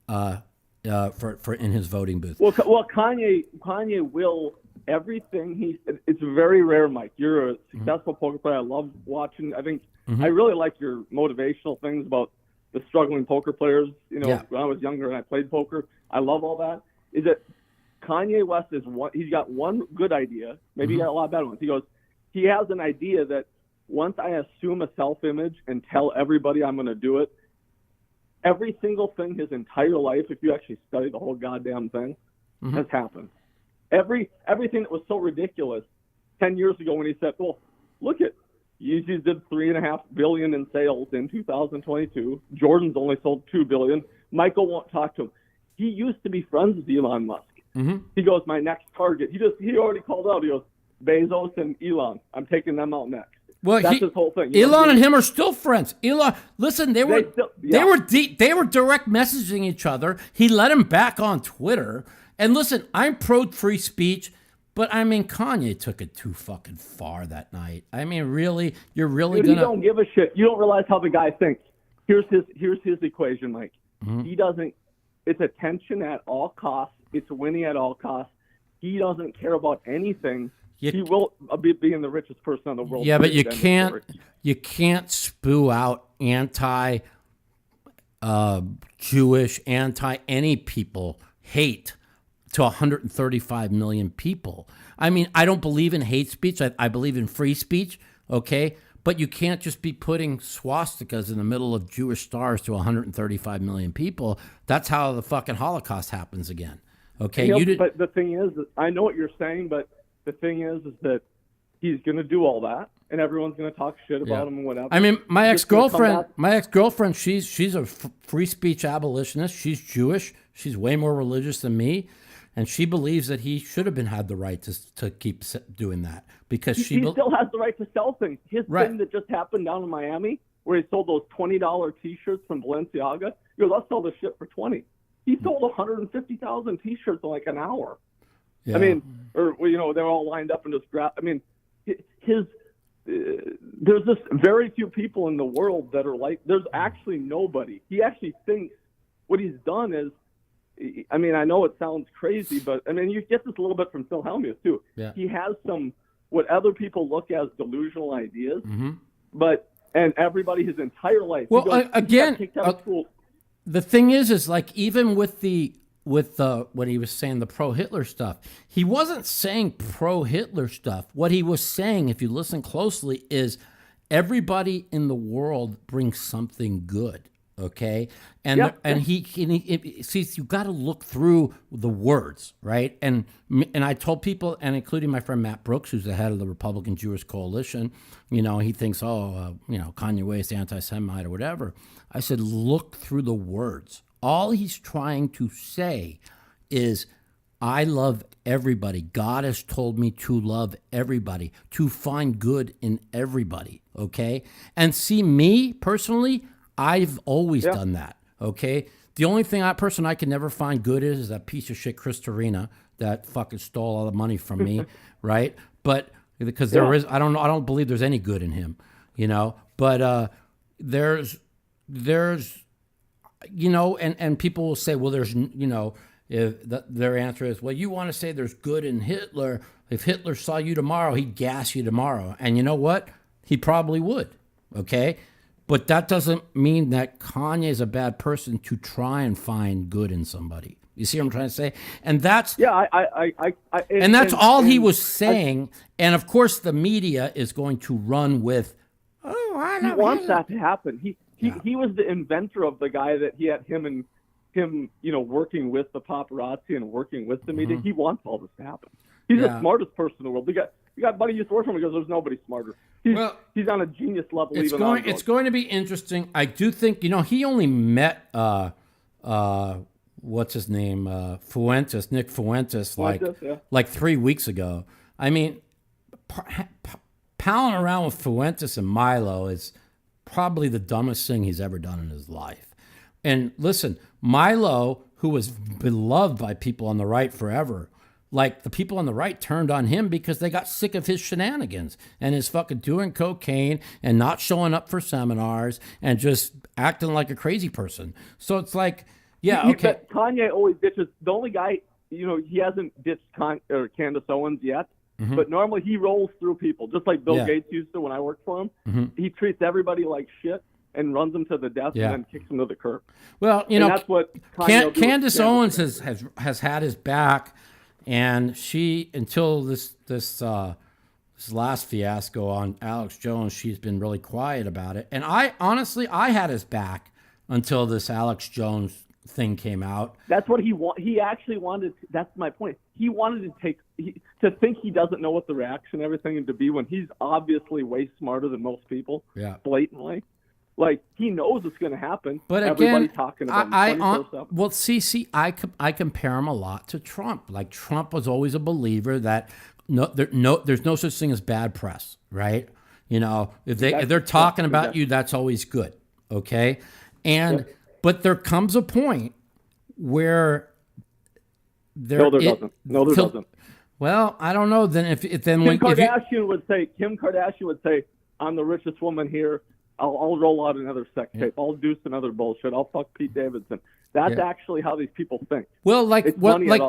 for in his voting booth. Well, Kanye will everything it's very rare, Mike. You're a successful poker player. I love watching. I think I really like your motivational things about the struggling poker players. You know, when I was younger and I played poker, I love all that. Is that Kanye West he's got one good idea. Maybe he got a lot of better ones. He has an idea that once I assume a self-image and tell everybody I'm going to do it, every single thing his entire life, if you actually study the whole goddamn thing, has happened. Everything that was so ridiculous 10 years ago when he said, well, look at Yeezys did $3.5 billion in sales in 2022. Jordan's only sold $2 billion. Michael won't talk to him. He used to be friends with Elon Musk. He goes, my next target. He already called out. He goes, Bezos and Elon. I'm taking them out next. Well, that's his whole thing. Elon and him are still friends. Elon, listen, they were direct messaging each other. He let him back on Twitter. And listen, I'm pro free speech, but I mean, Kanye took it too fucking far that night. I mean, really, you're really gonna? He don't give a shit. You don't realize how the guy thinks. Here's his equation, Mike. He doesn't. It's attention at all costs. It's winning at all costs. He doesn't care about anything. He will be in the richest person in the world. Yeah, but you can't spew out anti Jewish, anti any people hate to 135 million people. I mean, I don't believe in hate speech. I believe in free speech. Okay, but you can't just be putting swastikas in the middle of Jewish stars to 135 million people. That's how the fucking Holocaust happens again. Okay, But the thing is, I know what you're saying, but the thing is that he's going to do all that, and everyone's going to talk shit about him and whatever. I mean, my ex-girlfriend, she's a free speech abolitionist. She's Jewish. She's way more religious than me, and she believes that he should have had the right to keep doing that because he still has the right to sell things. His thing that just happened down in Miami, where he sold those $20 T-shirts from Balenciaga. He goes, I'll sell this shit for $20. He sold 150,000 T-shirts in like an hour. Yeah. I mean, they're all lined up and just grab. I mean, there's just very few people in the world that are like. There's actually nobody. He actually thinks what he's done is. I mean, I know it sounds crazy, but I mean, you get this a little bit from Phil Hellmuth too. Yeah. He has some what other people look at as delusional ideas, and everybody his entire life. Well, the thing is like even with what he was saying, the pro-Hitler stuff, he wasn't saying pro-Hitler stuff. What he was saying, if you listen closely, is everybody in the world brings something good. Okay, and he sees you got to look through the words, right? And I told people, and including my friend Matt Brooks, who's the head of the Republican Jewish Coalition, he thinks, Kanye West anti-Semite or whatever. I said, look through the words. All he's trying to say is, I love everybody. God has told me to love everybody, to find good in everybody. Okay, and see me personally. I've always done that, okay? The only person I can never find good is that piece of shit Chris Torina that fucking stole all the money from me, right? But because I don't believe there's any good in him, you know. But there's you know, and people will say, well, there's, you know, their answer is, well, you want to say there's good in Hitler. If Hitler saw you tomorrow, he'd gas you tomorrow. And you know what? He probably would, okay? But that doesn't mean that Kanye is a bad person to try and find good in somebody. You see what I'm trying to say? And that's and that's all he was saying. And of course, the media is going to run with, he wants that to happen. He was the inventor of the guy that he had him, you know, working with the paparazzi and working with the media. He wants all this to happen. He's the smartest person in the world. You got buddy used to work for him because there's nobody smarter. He's on a genius level. It's going to be interesting. I do think, you know, he only met what's his name, Nick Fuentes, like 3 weeks ago. I mean, palling around with Fuentes and Milo is probably the dumbest thing he's ever done in his life. And listen, Milo, who was beloved by people on the right forever, like the people on the right turned on him because they got sick of his shenanigans and his fucking doing cocaine and not showing up for seminars and just acting like a crazy person. So it's like, okay. Kanye always ditches. The only guy, you know, he hasn't ditched Candace Owens yet. But normally he rolls through people, just like Bill Gates used to when I worked for him. He treats everybody like shit and runs them to the death and then kicks them to the curb. Well, you know, that's what Candace Owens has had his back, and she, until this last fiasco on Alex Jones, she's been really quiet about it. And I had his back until this Alex Jones thing came out. That's what he actually wanted. That's my point. He wanted to think he doesn't know what the reaction, everything, and to be when he's obviously way smarter than most people. Blatantly, like he knows it's going to happen. But everybody's again, talking about him. I compare him a lot to Trump. Like Trump was always a believer that there's no such thing as bad press, right? You know, if they're talking about you, that's always good, okay? And but there comes a point where there doesn't. Well, I don't know. Then Kim Kardashian would say, "I'm the richest woman here. I'll roll out another sex tape. I'll do some other bullshit. I'll fuck Pete Davidson." That's actually how these people think. Well,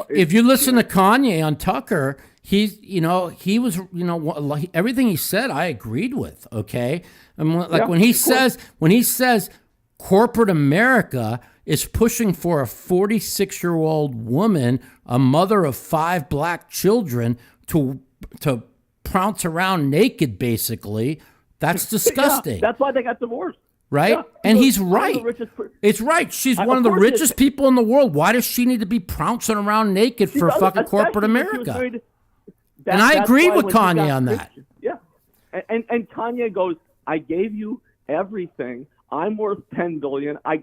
if you listen to Kanye on Tucker, he was, everything he said, I agreed with. Okay, and when he says corporate America is pushing for a 46-year-old woman, a mother of 5 black children, to prounce around naked, basically. That's disgusting. That's why they got divorced. Right? Yeah, and he's right. It's right. She's one of the richest people in the world. Why does she need to be prouncing around naked for fucking corporate America? And I agree with Kanye on that. Yeah. And Kanye goes, I gave you everything. I'm worth $10 billion. I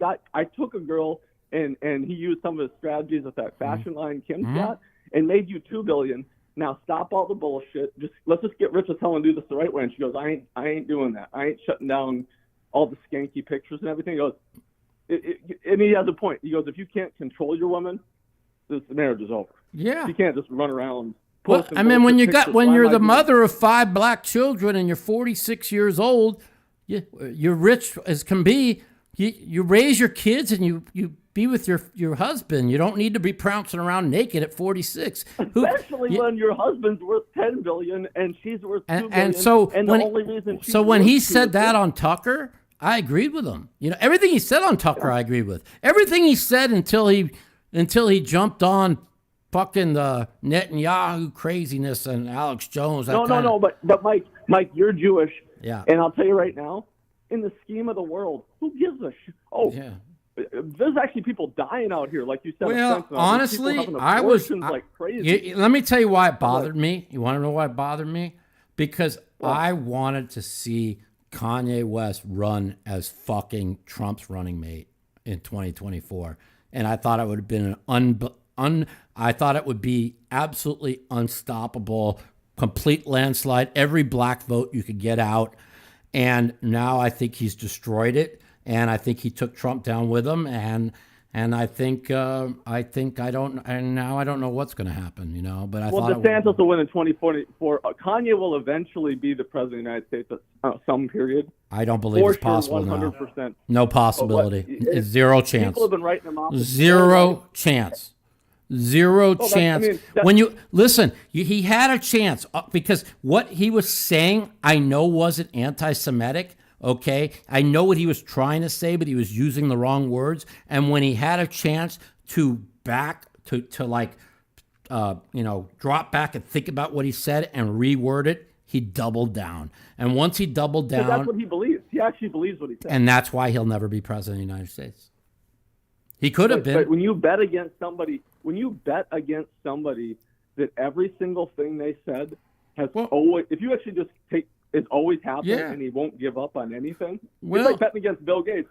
took a girl and he used some of his strategies with that fashion line Kim's got and made you $2 billion. Now stop all the bullshit. Let's just get rich as hell and do this the right way. And she goes, I ain't doing that. I ain't shutting down all the skanky pictures and everything. He goes, and he has a point. He goes, if you can't control your woman, this marriage is over. Yeah. You can't just run around. Well, I mean, when you're the mother of 5 black children and you're 46 years old, you're rich as can be. You raise your kids and you be with your husband. You don't need to be prouncing around naked at 46. Especially when your husband's worth $10 billion and she's worth $2 billion. And when he said that on Tucker, I agreed with him. You know, everything he said on Tucker, I agreed with. Everything he said until he jumped on fucking the Netanyahu craziness and Alex Jones. No. But Mike, you're Jewish. Yeah. And I'll tell you right now, in the scheme of the world, who gives a shit? Oh, yeah. There's actually people dying out here, like you said. Well, honestly, I was like crazy. Let me tell you why it bothered me. You want to know why it bothered me? Because I wanted to see Kanye West run as fucking Trump's running mate in 2024, and I thought it would have been I thought it would be absolutely unstoppable, complete landslide, every black vote you could get out, and now I think he's destroyed it. And I think he took Trump down with him, and And I think I don't, and now I don't know what's going to happen, But I thought DeSantis will win in 2024. Kanye will eventually be the president of the United States at some period. I don't believe it's possible 100%. now. No possibility. Zero chance. People have been writing them off. Zero chance. Zero chance. When you listen, he had a chance because what he was saying, I know wasn't anti-Semitic. Okay, I know what he was trying to say, but he was using the wrong words. And when he had a chance to drop back and think about what he said and reword it, he doubled down. And once he doubled down, that's what he believes. He actually believes what he said. And that's why he'll never be president of the United States. He could have been. But when you bet against somebody that every single thing they said has always, if you actually just take, it's always happened, and he won't give up on anything. Well, it's like betting against Bill Gates.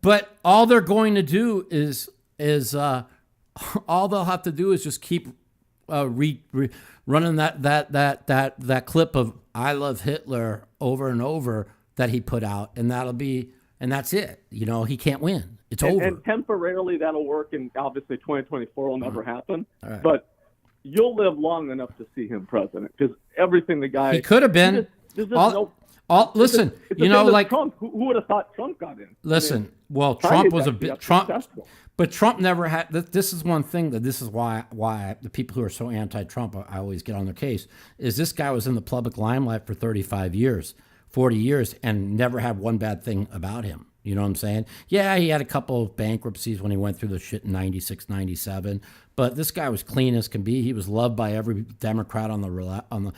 But all they're going to do is all they'll have to do is just keep running that clip of "I love Hitler" over and over that he put out, and that's it. He can't win. It's over. And temporarily that'll work, and obviously 2024 will never happen. Right. But you'll live long enough to see him president because everything the guy he could have been. Listen, Trump. Who would have thought Trump got in? Listen, Trump was a bit Trump, but Trump never had. This is one thing this is why the people who are so anti-Trump, I always get on their case. Is this guy was in the public limelight for 35 years, 40 years, and never had one bad thing about him. You know what I'm saying? Yeah, he had a couple of bankruptcies when he went through the shit in 96, 97. But this guy was clean as can be. He was loved by every Democrat on the.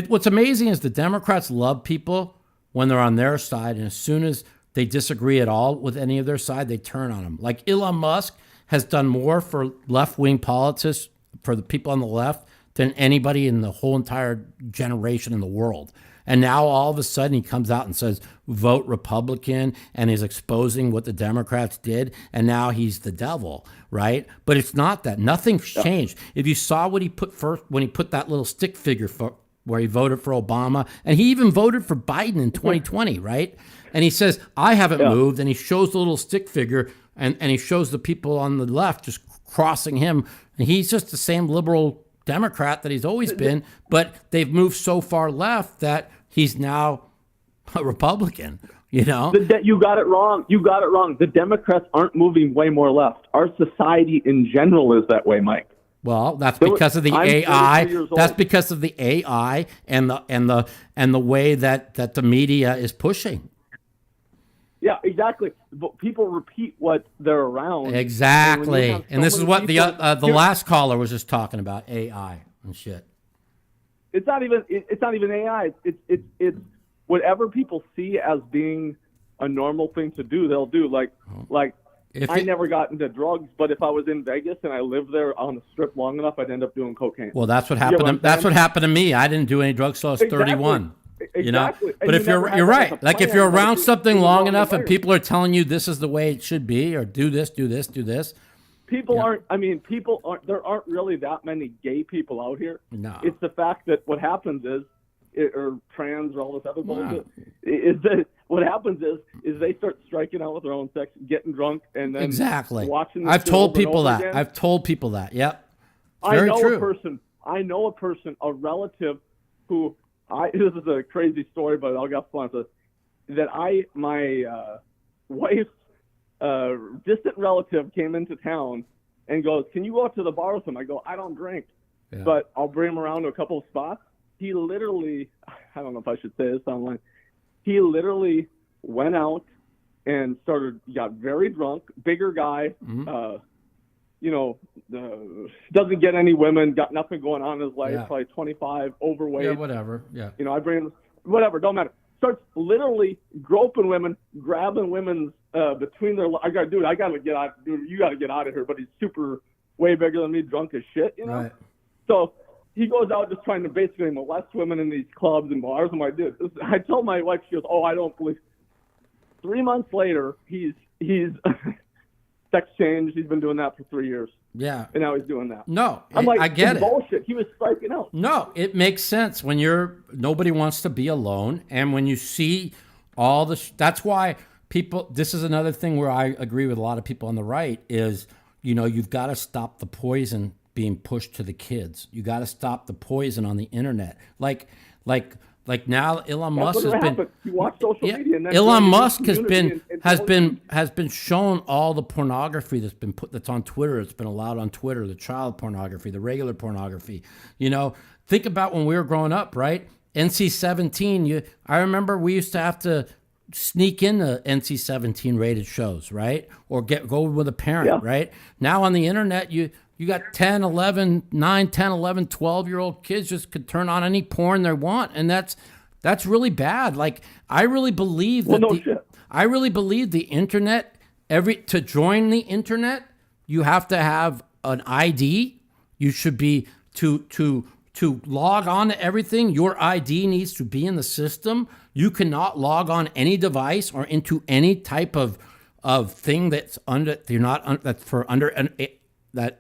What's amazing is the Democrats love people when they're on their side, and as soon as they disagree at all with any of their side, they turn on them. Like Elon Musk has done more for left-wing politics for the people on the left than anybody in the whole entire generation in the world. And now all of a sudden he comes out and says, vote Republican, and is exposing what the Democrats did. And now he's the devil, right? But it's not that. Nothing's changed. If you saw what he put first, when he put that little stick figure for where he voted for Obama, and he even voted for Biden in 2020, right? And he says, I haven't moved. And he shows the little stick figure and he shows the people on the left just crossing him. And he's just the same liberal Democrat that he's always been, but they've moved so far left that he's now a Republican, You got it wrong. The Democrats aren't moving way more left. Our society in general is that way, Mike. Well, that's because of the AI. That's because of the AI and the way that the media is pushing. Yeah, exactly. But people repeat what they're around. Exactly, and this is what the last caller was just talking about, AI and shit. It's not even AI. It's whatever people see as being a normal thing to do, they'll do. I never got into drugs, but if I was in Vegas and I lived there on the strip long enough, I'd end up doing cocaine. Well, that's what happened. That's what happened to me. I didn't do any drugs till I was 31. Exactly. But if you're right. Like if you're around something long enough and people are telling you this is the way it should be, or do this. People aren't. There aren't really that many gay people out here. No. It's the fact that what happens is, or trans or all this other bullshit, is that what happens is they start striking out with their own sex, getting drunk, and then watching. I've told people that. Yep. Very true. I know a person, a relative, who this is a crazy story, but I'll get fun with it. My wife's distant relative came into town and goes, "Can you go out to the bar with him?" I go, "I don't drink, but I'll bring him around to a couple of spots." He literally, I don't know if I should say this online, he literally went out and got very drunk, bigger guy, doesn't get any women, got nothing going on in his life, probably 25, overweight. Yeah, whatever. Yeah. I bring him, whatever, don't matter. Starts literally groping women, grabbing women's between their. I gotta get out, dude. You gotta get out of here. But he's way bigger than me, drunk as shit. Right. So he goes out just trying to basically molest women in these clubs and bars. I'm like, dude, I told my wife, she goes, "Oh, I don't believe." 3 months later, he's sex changed. He's been doing that for 3 years. Yeah. And now he's doing that. No, I'm like, I get it. Bullshit. He was striking out. No, it makes sense when nobody wants to be alone, and when you see all the. That's why people, this is another thing where I agree with a lot of people on the right is, you've got to stop the poison being pushed to the kids. You got to stop the poison on the internet. Like now Elon Musk has been, you watch social media and Elon Musk has been shown all the pornography that's on Twitter. It's been allowed on Twitter, the child pornography, the regular pornography. Think about when we were growing up, right? NC-17, I remember we used to have to sneak into NC-17 rated shows, right? Or go with a parent, right? Now on the internet, you got 10, 11, 9, 10, 11, 12-year-old kids just could turn on any porn they want, and that's really bad. Like, I really believe I really believe the internet, to join the internet, you have to have an ID. You should be to log on to everything, your ID needs to be in the system. You cannot log on any device or into any type of thing that's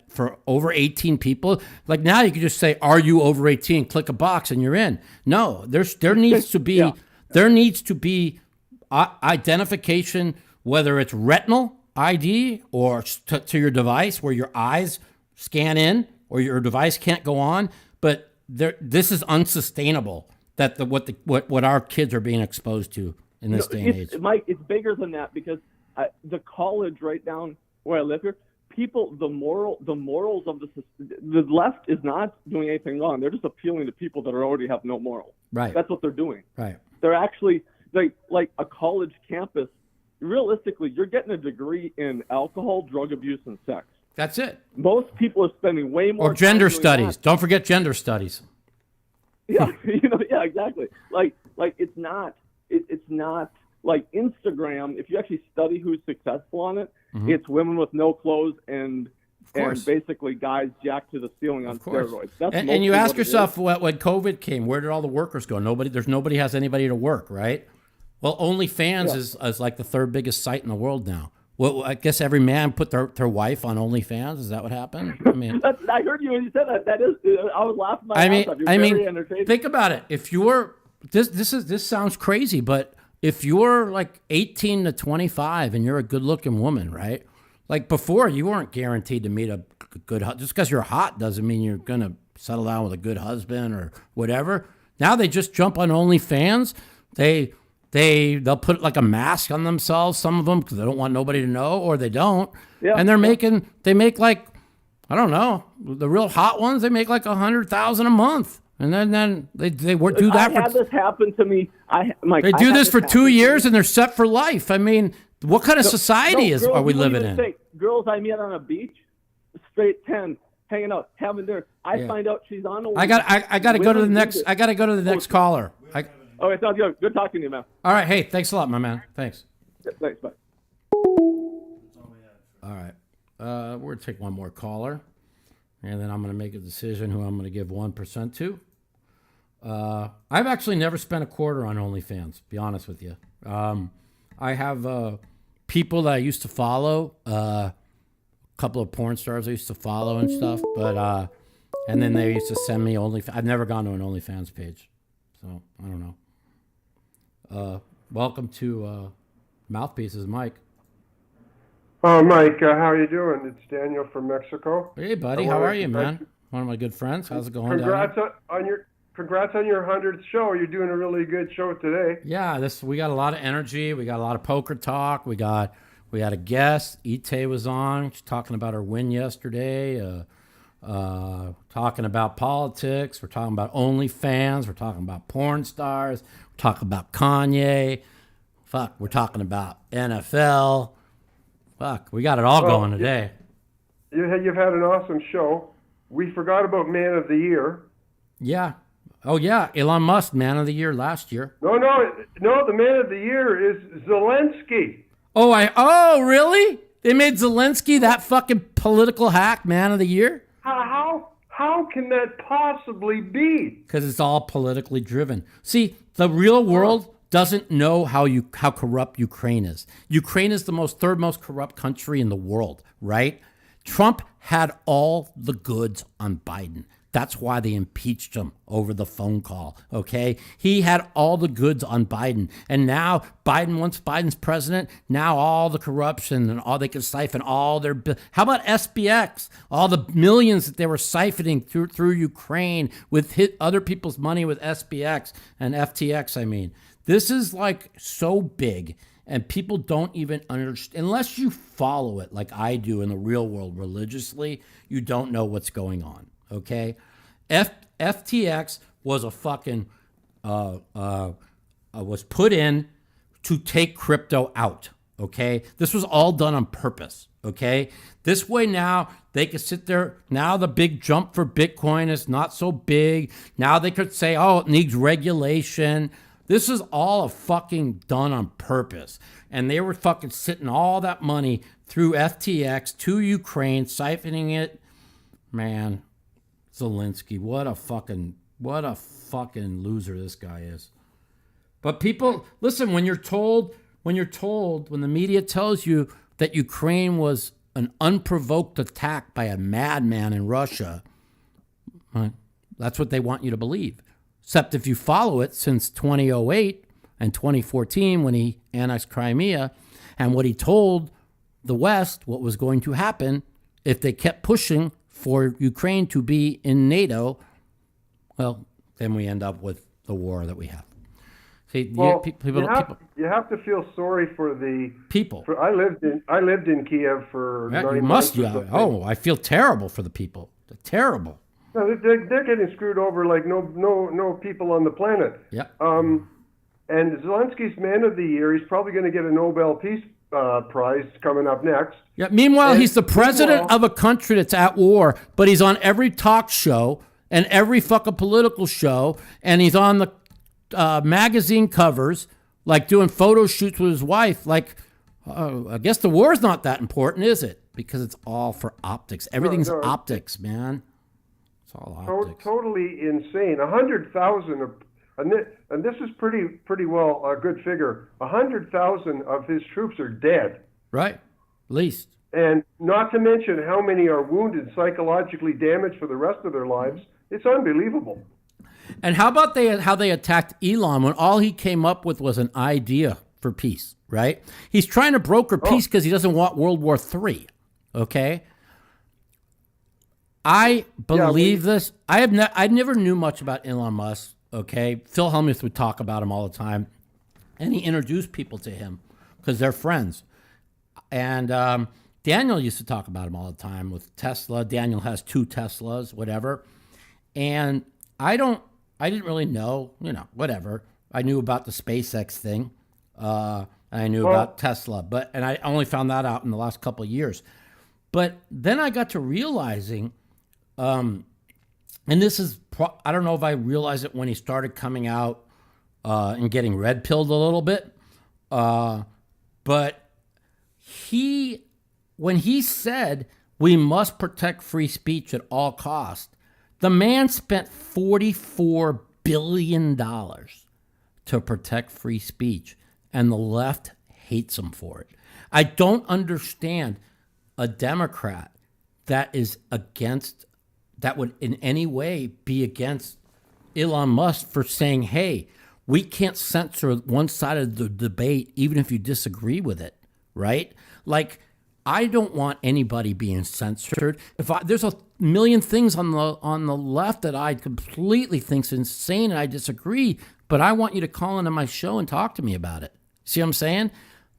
for over 18 people. Like now you can just say, are you over 18? Click a box and you're in. No, there needs to be identification, whether it's retinal ID or to your device where your eyes scan in or your device can't go on. But this is unsustainable. What our kids are being exposed to in this day and age. Mike, it's bigger than that because the college right down where I live here, people, the morals of the left is not doing anything wrong. They're just appealing to people that already have no morals. Right. That's what they're doing. Right. They're actually like a college campus. Realistically, you're getting a degree in alcohol, drug abuse, and sex. That's it. Most people are spending way more. Or gender studies. Don't forget gender studies. Yeah, yeah, exactly. Like it's not like Instagram. If you actually study who's successful on it, it's women with no clothes and basically guys jacked to the ceiling on steroids. That's and you ask yourself, when COVID came, where did all the workers go? Nobody has anybody to work, right? Well, OnlyFans is like the third biggest site in the world now. Well, I guess every man put their wife on OnlyFans. Is that what happened? I mean, I heard you when you said that. That is, I was laughing my ass off. You're very entertaining. Think about it. If you're this sounds crazy, but if you're like 18 to 25 and you're a good-looking woman, right? Like before, you weren't guaranteed to meet a good husband. Just because you're hot doesn't mean you're gonna settle down with a good husband or whatever. Now they just jump on OnlyFans. They'll put like a mask on themselves, some of them, because they don't want nobody to know, or they don't. Yeah. And they make like, I don't know, the real hot ones, they make like $100,000 a month. And then they do that. I had this happen to me. They do this for 2 years and they're set for life. I mean, what kind of society are we living in? Girls I meet on a beach, straight 10, hanging out, having dinner. I find out she's on a. I got to go to the next. I got to go to the next caller. Okay, sounds good. Good talking to you, man. All right. Hey, thanks a lot, my man. Thanks. Yeah, thanks, bye. All right. We're going to take one more caller, and then I'm going to make a decision who I'm going to give 1% to. I've actually never spent a quarter on OnlyFans, to be honest with you. I have people that I used to follow, a couple of porn stars I used to follow and stuff, but and then they used to send me OnlyFans. I've never gone to an OnlyFans page, so I don't know. Welcome to Mouthpiece, Mike. Oh, Mike, how are you doing? It's Daniel from Mexico. Hey, buddy, how are you, man? One of my good friends. How's it going? Congrats on your 100th show. You're doing a really good show today. Yeah, we got a lot of energy. We got a lot of poker talk. We had a guest. Etay was on. She's talking about her win yesterday. Talking about politics. We're talking about OnlyFans. We're talking about porn stars. We're talking about Kanye. We're talking about NFL. We got it all going today. You've had an awesome show. We forgot about Man of the Year. Yeah. Oh, yeah. Elon Musk, Man of the Year last year. No. The Man of the Year is Zelensky. Oh, really? They made Zelensky that fucking political hack Man of the Year? How can that possibly be? Because it's all politically driven. See, the real world doesn't know how corrupt Ukraine is. Ukraine is the third most corrupt country in the world, right? Trump had all the goods on Biden. That's why they impeached him over the phone call, okay? He had all the goods on Biden. And now once Biden's president, now all the corruption and all they can siphon all their... How about SBX? All the millions that they were siphoning through Ukraine with other people's money with SBX and FTX, I mean. This is like so big, and people don't even understand. Unless you follow it like I do in the real world religiously, you don't know what's going on, okay? FTX was a fucking, was put in to take crypto out, okay? This was all done on purpose, okay? This way now they could sit there. Now the big jump for Bitcoin is not so big. Now they could say, oh, it needs regulation. This is all fucking done on purpose. And they were fucking sitting all that money through FTX to Ukraine, siphoning it. Man, Zelensky, what a fucking loser this guy is. But people, listen, when the media tells you that Ukraine was an unprovoked attack by a madman in Russia, that's what they want you to believe. Except if you follow it since 2008 and 2014 when he annexed Crimea, and what he told the West what was going to happen if they kept pushing for Ukraine to be in NATO, well, then we end up with the war that we have. See, well, you have to feel sorry for the people. I lived in Kiev for 9 months. I feel terrible for the people. They're terrible. No, they're getting screwed over like no people on the planet. Yeah. And Zelensky's Man of the Year. He's probably going to get a Nobel Peace Prize coming up next. Yeah. Meanwhile, he's the president of a country that's at war, but he's on every talk show and every fucking political show, and he's on the magazine covers, like doing photo shoots with his wife. Like, I guess the war's not that important, is it? Because it's all for optics. Everything's optics, man. It's all optics. Totally insane. 100,000, and this is pretty well a good figure. 100,000 of his troops are dead. Right, at least. And not to mention how many are wounded, psychologically damaged for the rest of their lives. It's unbelievable. And how about how they attacked Elon when all he came up with was an idea for peace, right? He's trying to broker peace because he doesn't want World War III, okay? I believe this. I never knew much about Elon Musk, okay? Phil Hellmuth would talk about him all the time, and he introduced people to him because they're friends. And Daniel used to talk about him all the time with Tesla. Daniel has 2 Teslas, whatever. And I didn't really know, whatever. I knew about the SpaceX thing. I knew about Tesla, and I only found that out in the last couple of years. But then I got to realizing, and this is, I don't know if I realized it when he started coming out and getting red-pilled a little bit, but when he said we must protect free speech at all costs, the man spent $44 billion to protect free speech, and the left hates him for it. I don't understand a Democrat that would in any way be against Elon Musk for saying, hey, we can't censor one side of the debate even if you disagree with it, right? Like, I don't want anybody being censored. There's a million things on the left that I completely think's insane and I disagree, but I want you to call into my show and talk to me about it. See what I'm saying?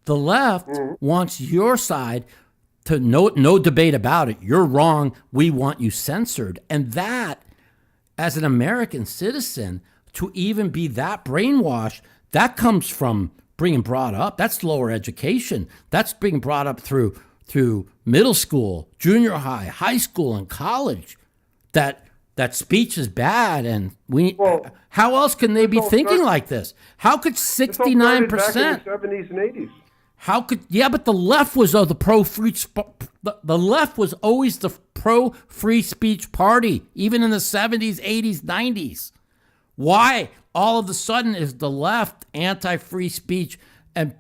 The left wants your side to no debate about it. You're wrong. We want you censored. And that, as an American citizen, to even be that brainwashed, that comes from being brought up. That's lower education. That's being brought up through middle school, junior high, high school, and college. That speech is bad, and how else can they be thinking like this? How could 69%? Back in the 70s and 80s. How could but the left was the pro-free. The left was always the pro-free speech party, even in the 70s, 80s, 90s. Why all of a sudden is the left anti-free speech and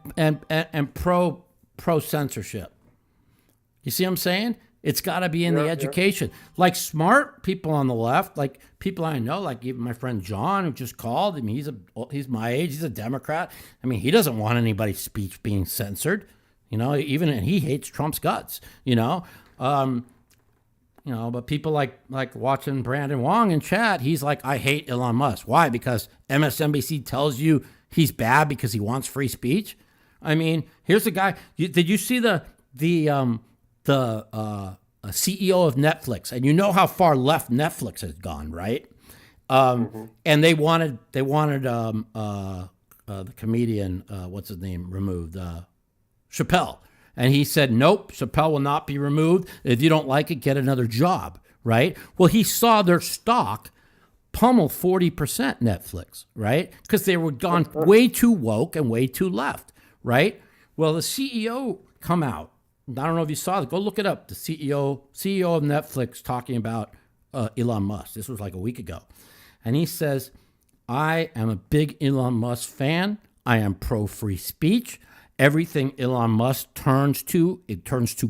pro censorship? You see what I'm saying? It's got to be in the education. Like smart people on the left, like people I know, like even my friend John, who just called. I mean, he's my age. He's a Democrat. I mean, he doesn't want anybody's speech being censored. And he hates Trump's guts. But people like watching Brandon Wong in chat. He's like, I hate Elon Musk. Why? Because MSNBC tells you he's bad because he wants free speech. I mean, here's the guy. Did you see the CEO of Netflix, and you know how far left Netflix has gone, right? And they wanted the comedian, what's his name, removed, Chappelle, and he said, nope, Chappelle will not be removed. If you don't like it, get another job, right? Well, he saw their stock pummel 40% Netflix, right? Because they were gone way too woke and way too left, right? Well, the CEO come out. I don't know if you saw it. Go look it up. The CEO of Netflix talking about Elon Musk. This was like a week ago. And he says, I am a big Elon Musk fan. I am pro-free speech. Everything Elon Musk turns to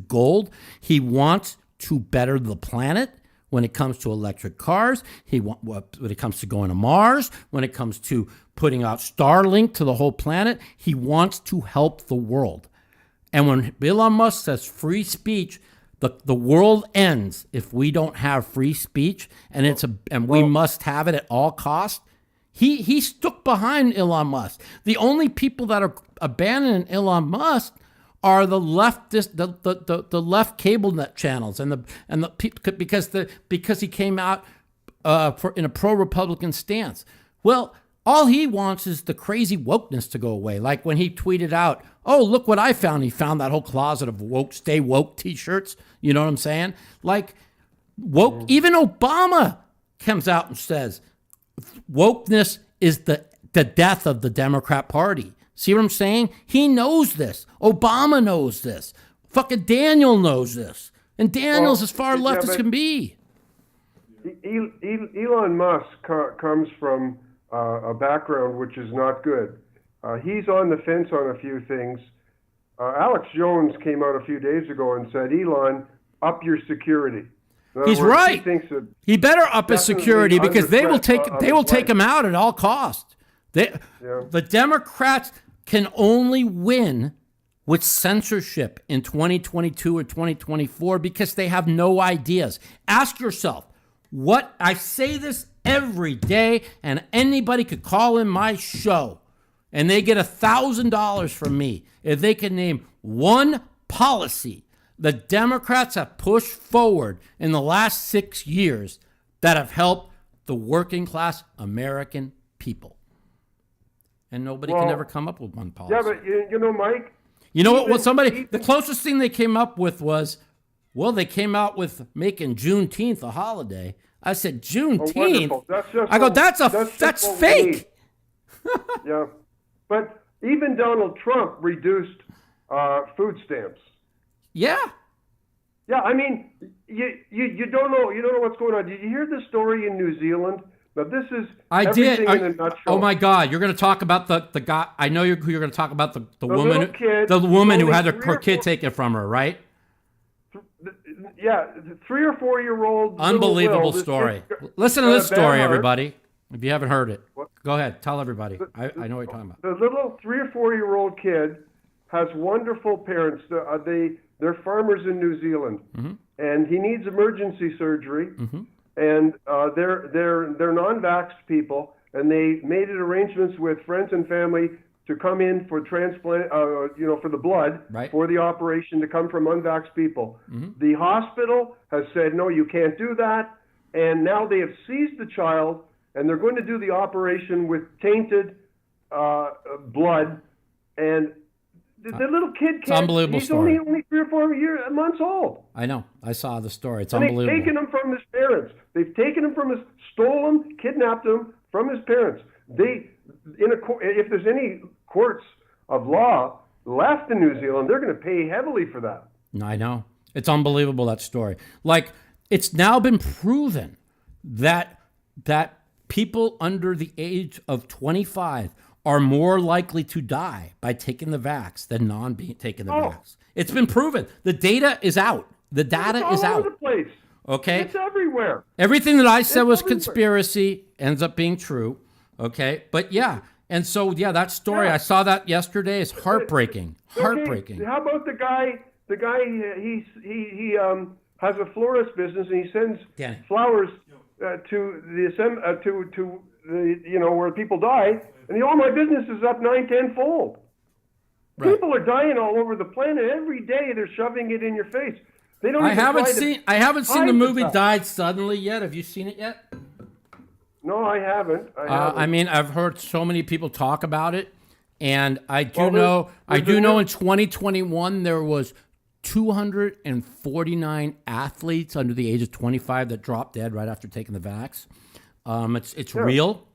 gold. He wants to better the planet when it comes to electric cars. When it comes to going to Mars, when it comes to putting out Starlink to the whole planet, he wants to help the world. And when Elon Musk says free speech, the world ends if we don't have free speech, and we must have it at all costs. He stuck behind Elon Musk. The only people that are abandoning Elon Musk are the leftist, the left cable net channels, because he came out in a pro-Republican stance. Well, all he wants is the crazy wokeness to go away. Like when he tweeted out, oh, look what I found. He found that whole closet of woke, stay woke t-shirts. You know what I'm saying? Like woke, even Obama comes out and says wokeness is the death of the Democrat Party. See what I'm saying? He knows this. Obama knows this. Fucking Daniel knows this. And Daniel's as far left as can be. Elon Musk comes from a background which is not good. He's on the fence on a few things. Alex Jones came out a few days ago and said, Elon, up your security. He's right. He better up his security because they will take him out at all costs. The Democrats can only win with censorship in 2022 or 2024 because they have no ideas. Ask yourself, what I say this every day, and anybody could call in my show, and they get $1,000 from me if they can name one policy the Democrats have pushed forward in the last 6 years that have helped the working class American people. And nobody can ever come up with one policy. Yeah, but Mike. You know what? The closest thing they came up with was, they came out with making Juneteenth a holiday. I said, Juneteenth? That's fake. Yeah. But even Donald Trump reduced food stamps. Yeah. Yeah, I mean, you don't know what's going on. Did you hear the story in New Zealand? Now this is everything in a nutshell. Oh my God! You're going to talk about the guy. I know you're going to talk about the woman, kid, who had her kid taken from her, right? Yeah, 3 or 4 year old. Unbelievable story. Listen to this story, everybody. If you haven't heard it, go ahead. Tell everybody. I know what you're talking about. The little 3 or 4 year old kid has wonderful parents. They're farmers in New Zealand, and he needs emergency surgery. And they're non-vaxxed people, and they made arrangements with friends and family to come in for transplant, for the blood, for the operation to come from unvaxxed people. The hospital has said, no, you can't do that, and now they have seized the child, and they're going to do the operation with tainted blood, and the little kid it's unbelievable he's story. only 3 or 4 months old. I know. I saw the story. It's and unbelievable. They've taken him from his parents. They've taken him from stole him, kidnapped him from his parents. If there's any courts of law left in New Zealand, they're going to pay heavily for that. I know. It's unbelievable, that story. Like, it's now been proven that people under the age of 25 are more likely to die by taking the vax than taking the vax. It's been proven. The data is out. The data it's is all out. over the place. Okay? It's everywhere. Everything that I said It's was everywhere. conspiracy ends up being true. Okay? But yeah. And so, yeah, that story, I saw that yesterday, is heartbreaking. Heartbreaking. Okay. How about the guy? The guy he has a florist business and he sends flowers to the where people die, and my business is up 9-10 fold. Right. People are dying all over the planet every day. They're shoving it in your face. They don't. I haven't seen the movie Died Suddenly yet. Have you seen it yet? No, I haven't. I mean, I've heard so many people talk about it, and I do know in 2021 there was 249 athletes under the age of 25 that dropped dead right after taking the vax. It's real.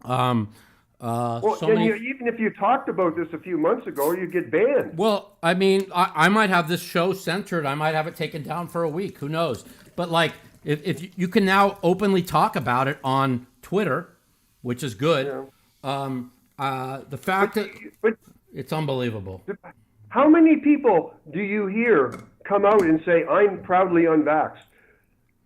Even if you talked about this a few months ago, you'd get banned. Well, I mean, I might have this show censored. I might have it taken down for a week. Who knows? But like, if you can now openly talk about it on Twitter, which is good. The fact that it's unbelievable. How many people do you hear come out and say, "I'm proudly unvaxxed"?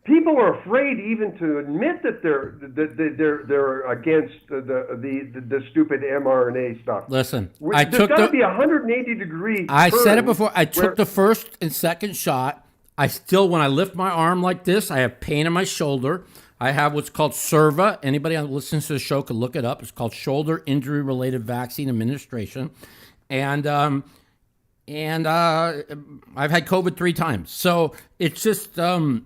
People are afraid even to admit that they're against the stupid mRNA stuff. Listen, there's got to be 180 degree. I said it before. I took the first and second shot. I still, when I lift my arm like this, I have pain in my shoulder. I have what's called SERVA. Anybody that listens to the show can look it up. It's called Shoulder Injury Related Vaccine Administration, and I've had COVID 3 times. So it's just I'm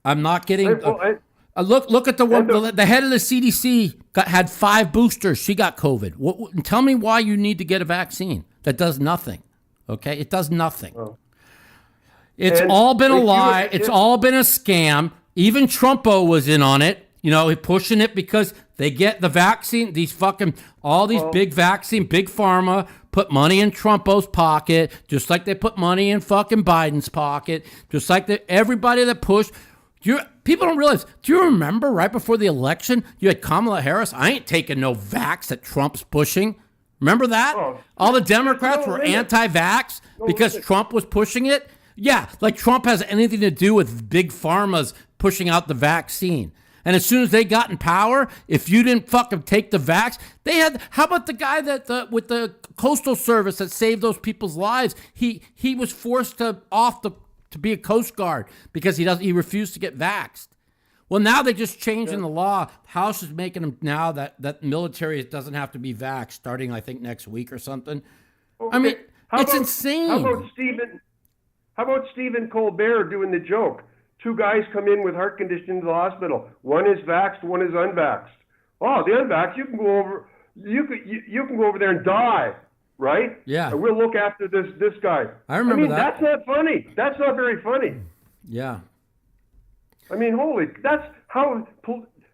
not getting. Look at the one. The head of the CDC had 5 boosters. She got COVID. Tell me why you need to get a vaccine that does nothing. Okay, it does nothing. Oh. It's all been a lie. It's all been a scam. Even Trumpo was in on it. Pushing it because they get the vaccine. Big vaccine, big pharma put money in Trumpo's pocket, just like they put money in fucking Biden's pocket, just like everybody that pushed. People don't realize. Do you remember right before the election, you had Kamala Harris? I ain't taking no vax that Trump's pushing. Remember that? All the Democrats were anti-vax because Trump was pushing it. Yeah, like Trump has anything to do with big pharma's pushing out the vaccine. And as soon as they got in power, if you didn't fucking take the vax, they had. How about the guy with the Coastal Service that saved those people's lives? He was forced to be a Coast Guard because he refused to get vaxxed. Well, now they're just changing the law. House is making them now that military doesn't have to be vaxxed starting, I think, next week or something. Okay. I mean, it's insane. How about Stephen Colbert doing the joke? 2 guys come in with heart condition to the hospital. One is vaxxed, one is unvaxxed. Oh, the unvaxxed, you can go over there and die, right? Yeah. And we'll look after this guy. I remember that. That's not funny. That's not very funny. Yeah. I mean, that's how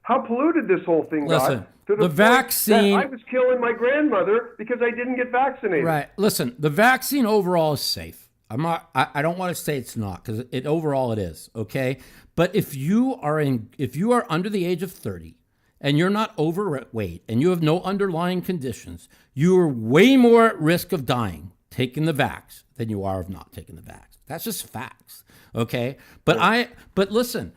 polluted this whole thing got. The vaccine. I was killing my grandmother because I didn't get vaccinated. Right. Listen, the vaccine overall is safe. I don't want to say it's not because overall it is, okay? But if you are under the age of 30 and you're not overweight and you have no underlying conditions, you are way more at risk of dying taking the vax than you are of not taking the vax. That's just facts, okay? But listen,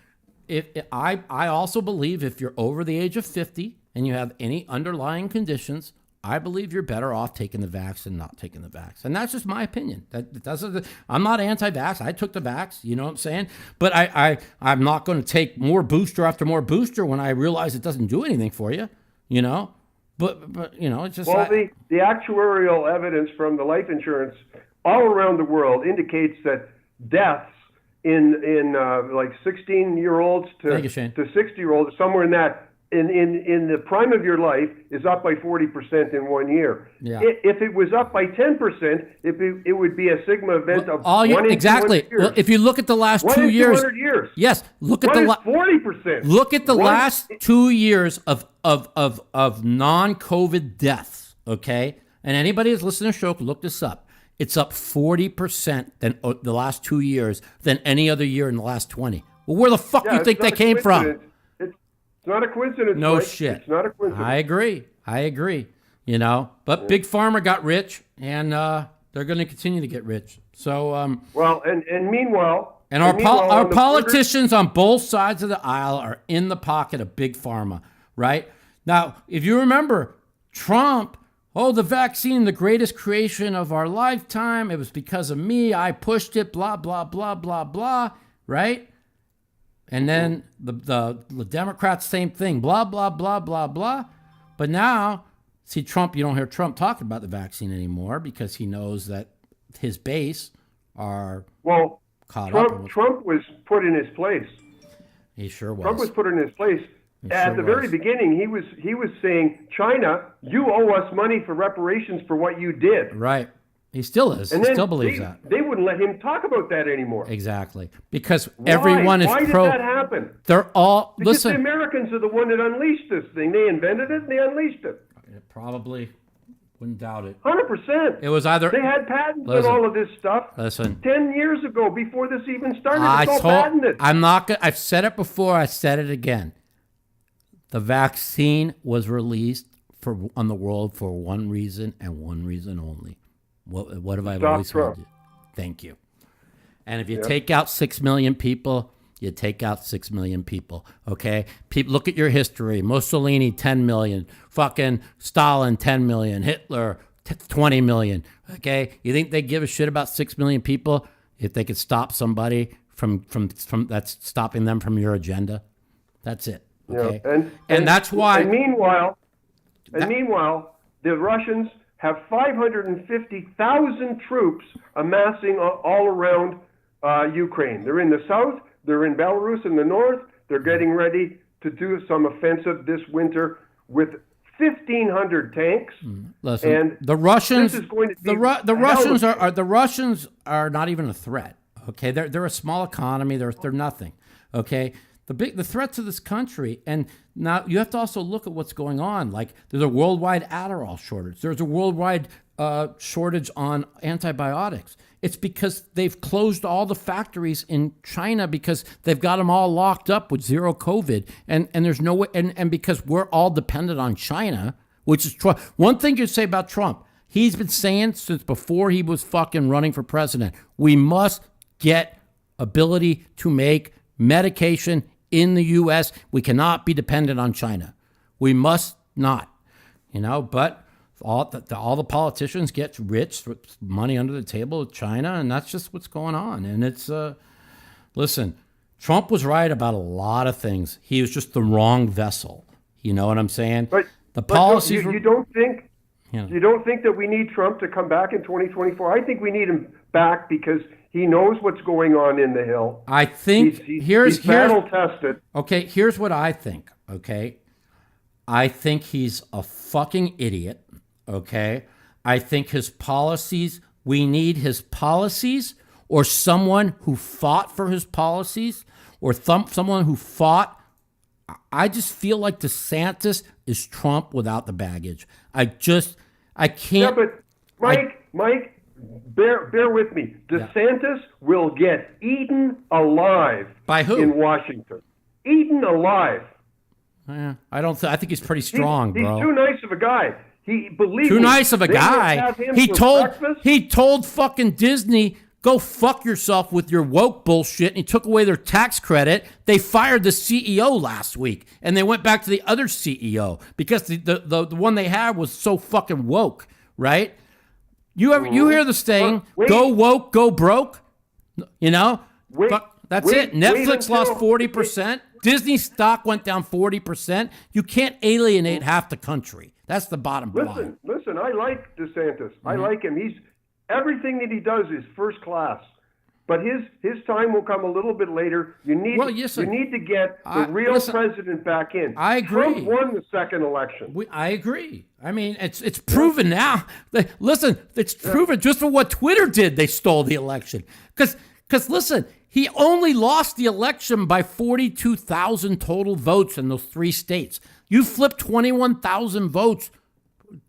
I also believe if you're over the age of 50 and you have any underlying conditions, I believe you're better off taking the vax than not taking the vax. And that's just my opinion. I'm not anti-vax. I took the vax, you know what I'm saying? But I'm not going to take more booster after more booster when I realize it doesn't do anything for you, But it's just... Well, the actuarial evidence from the life insurance all around the world indicates that deaths in like 16-year-olds to 60-year-olds, somewhere in that, in the prime of your life is up by 40% in 1 year. Yeah. If it was up by 10%, it would be a sigma event of 1 in 200 years. Well, if you look at the last 2 years, 200 years. Yes, look at 40%. Look at the last 2 years of non-COVID deaths. Okay, and anybody who's listening to the show can look this up. It's up 40% than the last 2 years than any other year in the last 20. Well, where the fuck do you think that came from? It's not a coincidence. No Mike. shit. It's not a coincidence. I agree. But Big Pharma got rich, and they're going to continue to get rich. So well, and meanwhile, And our politicians on both sides of the aisle are in the pocket of big pharma, right? Now, if you remember, Trump, the vaccine, the greatest creation of our lifetime. It was because of me. I pushed it, blah, blah, blah, blah, blah, right? And then the Democrats, same thing, blah, blah, blah, blah, blah. But now, see, Trump, you don't hear Trump talking about the vaccine anymore because he knows that his base are caught up. Trump was put in his place. He sure was. Trump was put in his place. At the very beginning, he was saying, China, you owe us money for reparations for what you did. Right. He still is. And he still believes that. They wouldn't let him talk about that anymore. Exactly. Because everyone is Why did that happen? They're all, because listen. the Americans are the one that unleashed this thing. They invented it and they unleashed it. Probably. Wouldn't doubt it. 100%. It was either... They had patents on all of this stuff. Listen. 10 years ago, before this even started, it's all patented. I'm not going to... I've said it before. I said it again. The vaccine was released on the world for one reason and one reason only. What have I always told you? Thank you. And if you take out 6 million people, you take out 6 million people, okay? People, look at your history. Mussolini, 10 million. Fucking Stalin, 10 million. Hitler, 20 million, okay? You think they give a shit about 6 million people if they could stop somebody from that's stopping them from your agenda? That's it, okay? Yeah. And that's why... And meanwhile, the Russians have 550,000 troops amassing all around Ukraine. They're in the south, they're in Belarus in the north, they're getting ready to do some offensive this winter with 1,500 tanks. Listen, and the Russians, this is going to be the Russians are not even a threat. Okay, they're a small economy. They're nothing. Okay, the threat to this country, and now you have to also look at what's going on. Like there's a worldwide Adderall shortage. There's a worldwide shortage on antibiotics. It's because they've closed all the factories in China because they've got them all locked up with zero COVID, and there's no way, and because we're all dependent on China, which is Trump. One thing you say about Trump, he's been saying since before he was fucking running for president, we must get ability to make medication in the U.S. We cannot be dependent on China. We must not, but all the politicians get rich with money under the table with China, and that's just what's going on. And it's, listen, Trump was right about a lot of things. He was just the wrong vessel. You know what I'm saying? But the policies. You don't think that we need Trump to come back in 2024? I think we need him back because he knows what's going on in the Hill. I think he's battle tested. Okay, here's what I think. Okay, I think he's a fucking idiot. Okay, I think his policies. We need his policies, or someone who fought for his policies, or someone who fought. I just feel like DeSantis is Trump without the baggage. I can't. Yeah, but Mike, bear with me. DeSantis will get eaten alive. By who? In Washington. Eaten alive. I don't. I think he's pretty strong, bro. He's too nice of a guy. Too nice of a guy. He told fucking Disney, go fuck yourself with your woke bullshit, and he took away their tax credit. They fired the CEO last week, and they went back to the other CEO because the one they had was so fucking woke, right? You hear the saying, go woke, go broke? That's it. Netflix lost 40%. Disney stock went down 40%. You can't alienate half the country. That's the bottom line. Listen, I like DeSantis. I like him. Everything that he does is first class. But his time will come a little bit later. You need to get the real president back in. I agree. Trump won the second election. I agree. I mean, it's proven now. It's proven just for what Twitter did. They stole the election. Because listen, he only lost the election by 42,000 total votes in those 3 states. You flip 21,000 votes,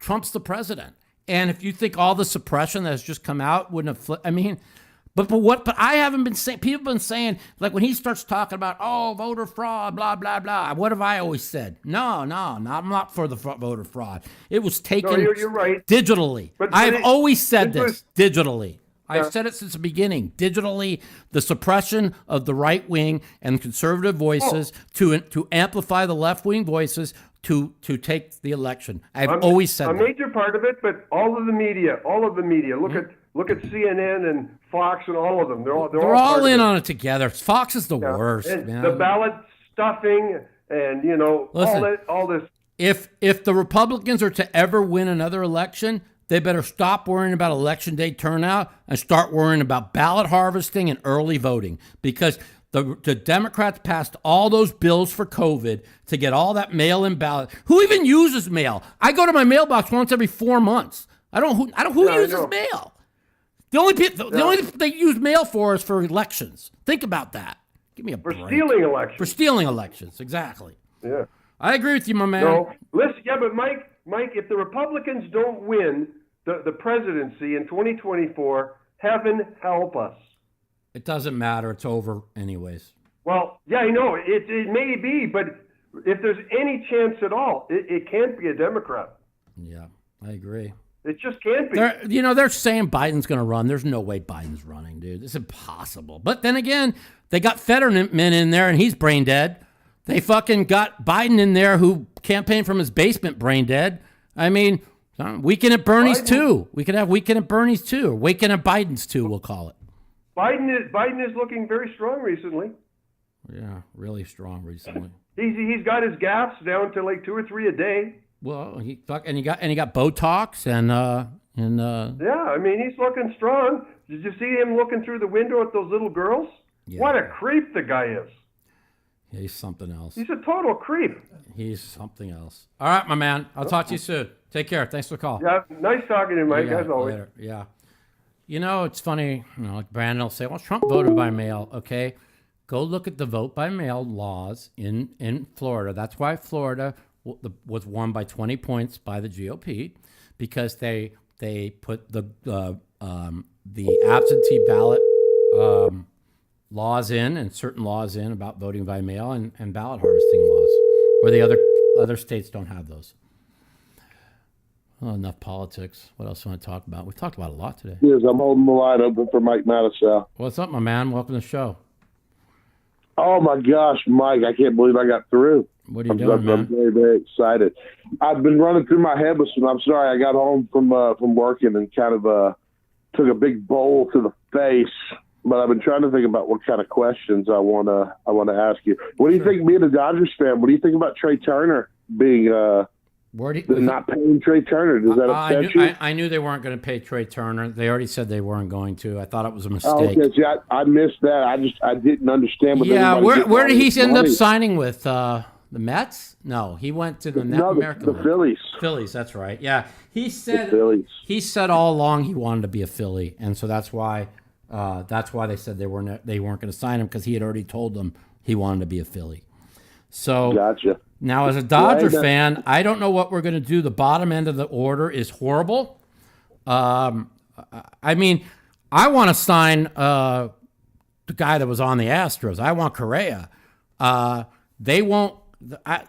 Trump's the president. And if you think all the suppression that has just come out wouldn't have flipped, I mean, but I haven't been saying, people have been saying, like when he starts talking about, voter fraud, blah, blah, blah. What have I always said? No, I'm not for the voter fraud. It was taken you're right. digitally. I've always said this, digitally. I've said it since the beginning. Digitally, the suppression of the right wing and conservative voices to amplify the left wing voices to take the election. I've always said a that. major part of it, but all of the media. Look at CNN and Fox and all of them. They're all in on it together. Fox is the worst. And man. the ballot stuffing and Listen, all this. If the Republicans are to ever win another election, they better stop worrying about election day turnout and start worrying about ballot harvesting and early voting, because the Democrats passed all those bills for COVID to get all that mail-in ballot. Who even uses mail? I go to my mailbox once every 4 months. Who uses mail? The only people they use mail for is for elections. Think about that. Give me a break. Stealing elections. For stealing elections, exactly. Yeah. I agree with you, my man. No, listen, but Mike, if the Republicans don't win the presidency in 2024, heaven help us. It doesn't matter. It's over anyways. Well, yeah, I know. It may be, but if there's any chance at all, it can't be a Democrat. Yeah, I agree. It just can't be. They're saying Biden's going to run. There's no way Biden's running, dude. It's impossible. But then again, they got Fetterman in there, and he's brain dead. They fucking got Biden in there, who campaigned from his basement, brain dead. I mean, weekend at Bernie's too. We could have weekend at Bernie's too, or weekend at Biden's too. We'll call it. Biden is looking very strong recently. Yeah, really strong recently. He's got his gas down to like 2 or 3 a day. Well, he got Botox and yeah, I mean, he's looking strong. Did you see him looking through the window at those little girls? Yeah. What a creep the guy is. Yeah, he's something else. He's a total creep. He's something else. All right, my man. I'll talk to you soon. Take care. Thanks for the call. Yeah, nice talking to you, Mike, as always. Later. Yeah. It's funny, like Brandon will say, well, Trump voted by mail. Okay, go look at the vote by mail laws in Florida. That's why Florida was won by 20 points by the GOP, because they put the absentee ballot laws in, and certain laws in about voting by mail and ballot harvesting laws, where the other states don't have those. Well, enough politics. What else do you want to talk about? We've talked about a lot today. Yes, I'm holding the line open for Mike Mattisau. What's up, my man? Welcome to the show. Oh, my gosh, Mike, I can't believe I got through. What are you doing, man? I'm very, very excited. I've been running through my head with some. I'm sorry, I got home from working and kind of took a big bowl to the face. But I've been trying to think about what kind of questions I want to ask you. What do you think, being a Dodgers fan, what do you think about Trey Turner being not paying Trey Turner? Does that upset you? I knew they weren't going to pay Trey Turner. They already said they weren't going to. I thought it was a mistake. Oh, okay. See, I missed that. I didn't understand. Where did he end up signing with? The Mets? No, he went to the American League. Phillies. Phillies, that's right. Yeah, he said all along he wanted to be a Philly, and so that's why they said they weren't going to sign him, because he had already told them he wanted to be a Philly. So gotcha. Now, as a Dodger fan, I don't know what we're going to do. The bottom end of the order is horrible. I mean, I want to sign the guy that was on the Astros. I want Correa. They won't. I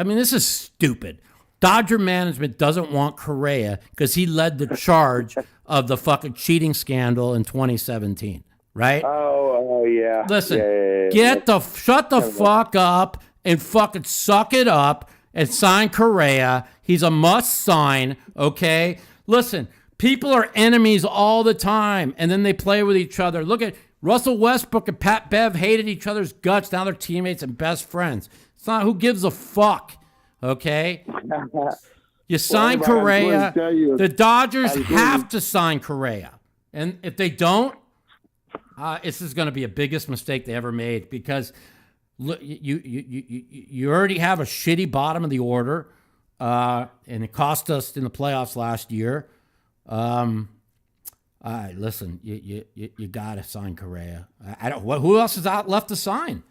mean, this is stupid. Dodger management doesn't want Correa because he led the charge of the fucking cheating scandal in 2017, right? Oh yeah. Listen, yeah. Shut the fuck up and fucking suck it up and sign Correa. He's a must sign, okay? Listen, people are enemies all the time, and then they play with each other. Look at Russell Westbrook and Pat Bev hated each other's guts. Now they're teammates and best friends. It's not who gives a fuck, okay? You sign Correa. The Dodgers have to sign Correa. And if they don't, this is going to be the biggest mistake they ever made, because you already have a shitty bottom of the order, and it cost us in the playoffs last year. Listen, you got to sign Correa. Who else is out left to sign?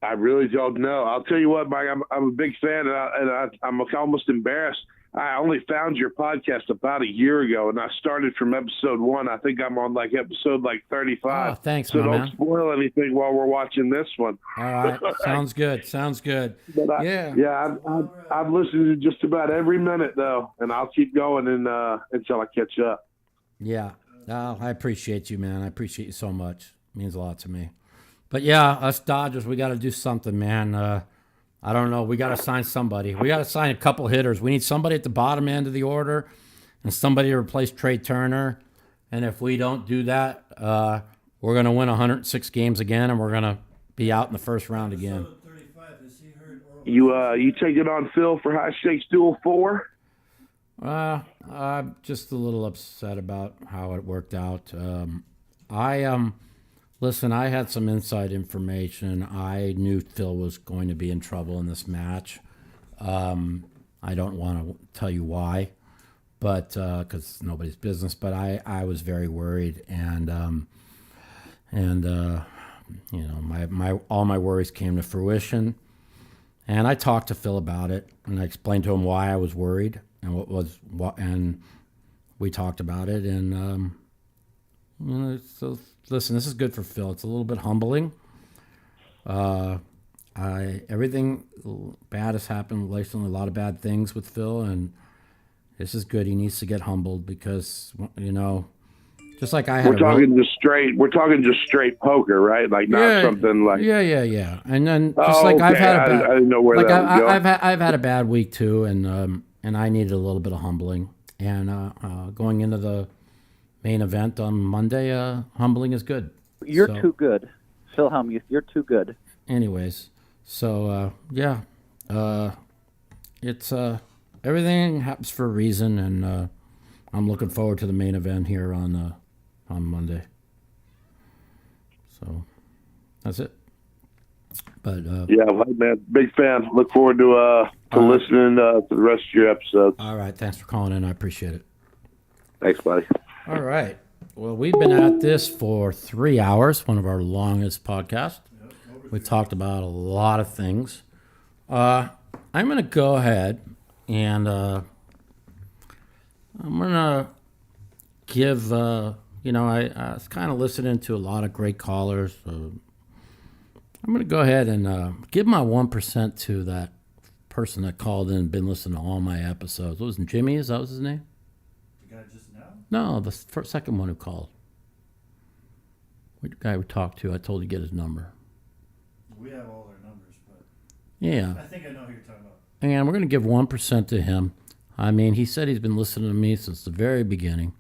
I really don't know. I'll tell you what, Mike. I'm a big fan, and I'm almost embarrassed. I only found your podcast about a year ago, and I started from episode 1. I think I'm on episode 35. Oh, thanks, so man. don't spoil anything while we're watching this one. All right, sounds good. But I've listened to just about every minute though, and I'll keep going until I catch up. Yeah. I appreciate you, man. I appreciate you so much. It means a lot to me. But yeah, us Dodgers, we got to do something, man. I don't know. We got to sign somebody. We got to sign a couple hitters. We need somebody at the bottom end of the order and somebody to replace Trey Turner. And if we don't do that, we're going to win 106 games again, and we're going to be out in the first round again. You taking on Phil for High Stakes Duel 4? I'm just a little upset about how it worked out. Listen, I had some inside information. I knew Phil was going to be in trouble in this match. I don't want to tell you why, but because it's nobody's business. But I was very worried, and you know, all my worries came to fruition. And I talked to Phil about it, and I explained to him why I was worried and and we talked about it. And you know, so listen, this is good for Phil. It's a little bit humbling. Everything bad has happened recently, a lot of bad things with Phil, and this is good. He needs to get humbled because, you know, just like I had. We're talking just straight poker, right? Like not something like. Yeah. And then just like I've had a bad. I didn't know where that was going. I've had a bad week too, and I needed a little bit of humbling. And going into the main event on Monday, humbling is good. You're too good, Phil Hellmuth. You're too good. Anyways, so yeah, it's everything happens for a reason, and I'm looking forward to the main event here on Monday. So that's it. But yeah, man, big fan. Look forward to listening to the rest of your episodes. All right, thanks for calling in. I appreciate it. Thanks, buddy. All right. Well, we've been at this for 3 hours, one of our longest podcasts. We talked about a lot of things. I'm going to go ahead and I'm going to give, you know, I was kind of listening to a lot of great callers. I'm going to go ahead and give my 1% to that person that called in and been listening to all my episodes. What was it, Jimmy? Is that was his name? The guy just now? No, the second one who called. The guy we talked to, I told you to get his number. We have all their numbers, but yeah, I think I know who you're talking about. And we're going to give 1% to him. I mean, he said he's been listening to me since the very beginning.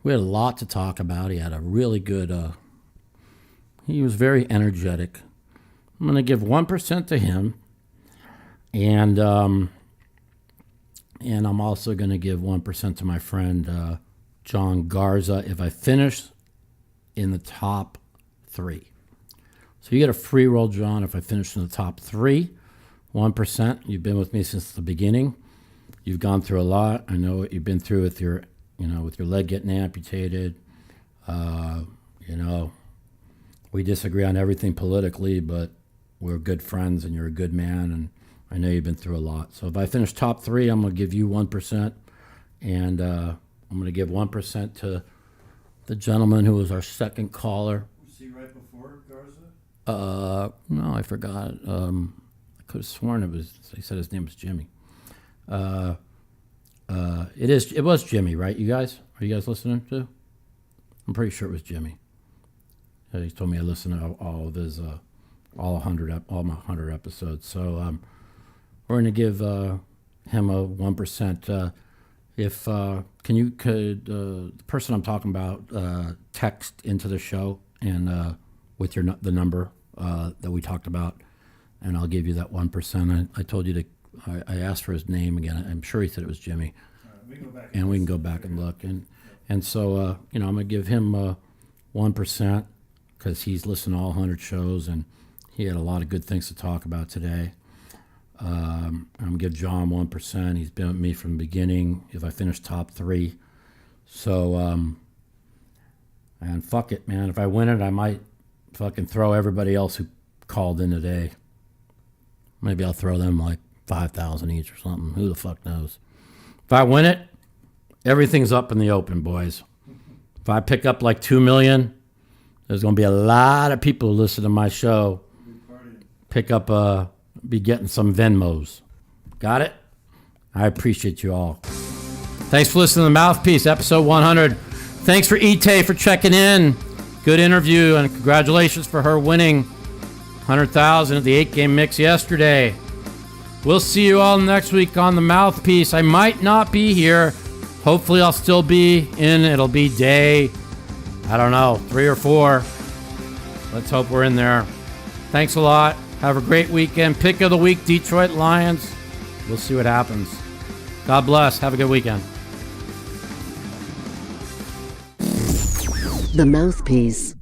We had a lot to talk about. He had a really good, he was very energetic. I'm going to give 1% to him. And I'm also going to give 1% to my friend John Garza if I finish in the top 3. So you get a free roll, John, if I finish in the top 3. 1%. You've been with me since the beginning. You've gone through a lot. I know what you've been through with your, you know, with your leg getting amputated. You know, we disagree on everything politically, but we're good friends, and you're a good man, and I know you've been through a lot. So if I finish top 3, I'm going to give you 1%, and I'm going to give 1% to the gentleman who was our second caller. Was he right before Garza? No, I forgot. I could have sworn he said his name was Jimmy. It was Jimmy, right? You guys? Are you guys listening to? I'm pretty sure it was Jimmy. He told me I listened to all of his, all my 100 episodes. So we're going to give him a 1%. If the person I'm talking about text into the show and with the number that we talked about, and I'll give you that 1%. I told you to. I asked for his name again. I'm sure he said it was Jimmy. Right, we can go back and look. And so you know, I'm gonna give him 1% because he's listened to all 100 shows and he had a lot of good things to talk about today. I'm gonna give John 1%. He's been with me from the beginning. If I finish top 3, so and fuck it, man. If I win it, I might fucking throw everybody else who called in today. Maybe I'll throw them like 5,000 each or something. Who the fuck knows? If I win it, everything's up in the open, boys. If I pick up like 2 million, there's going to be a lot of people who listen to my show. Pick up, be getting some Venmos. Got it? I appreciate you all. Thanks for listening to Mouthpiece, episode 100. Thanks for Etay for checking in. Good interview, and congratulations for her winning 100,000 at the 8-game mix yesterday. We'll see you all next week on the Mouthpiece. I might not be here. Hopefully I'll still be in. It'll be day, I don't know, 3 or 4. Let's hope we're in there. Thanks a lot. Have a great weekend. Pick of the week, Detroit Lions. We'll see what happens. God bless. Have a good weekend. The Mouthpiece.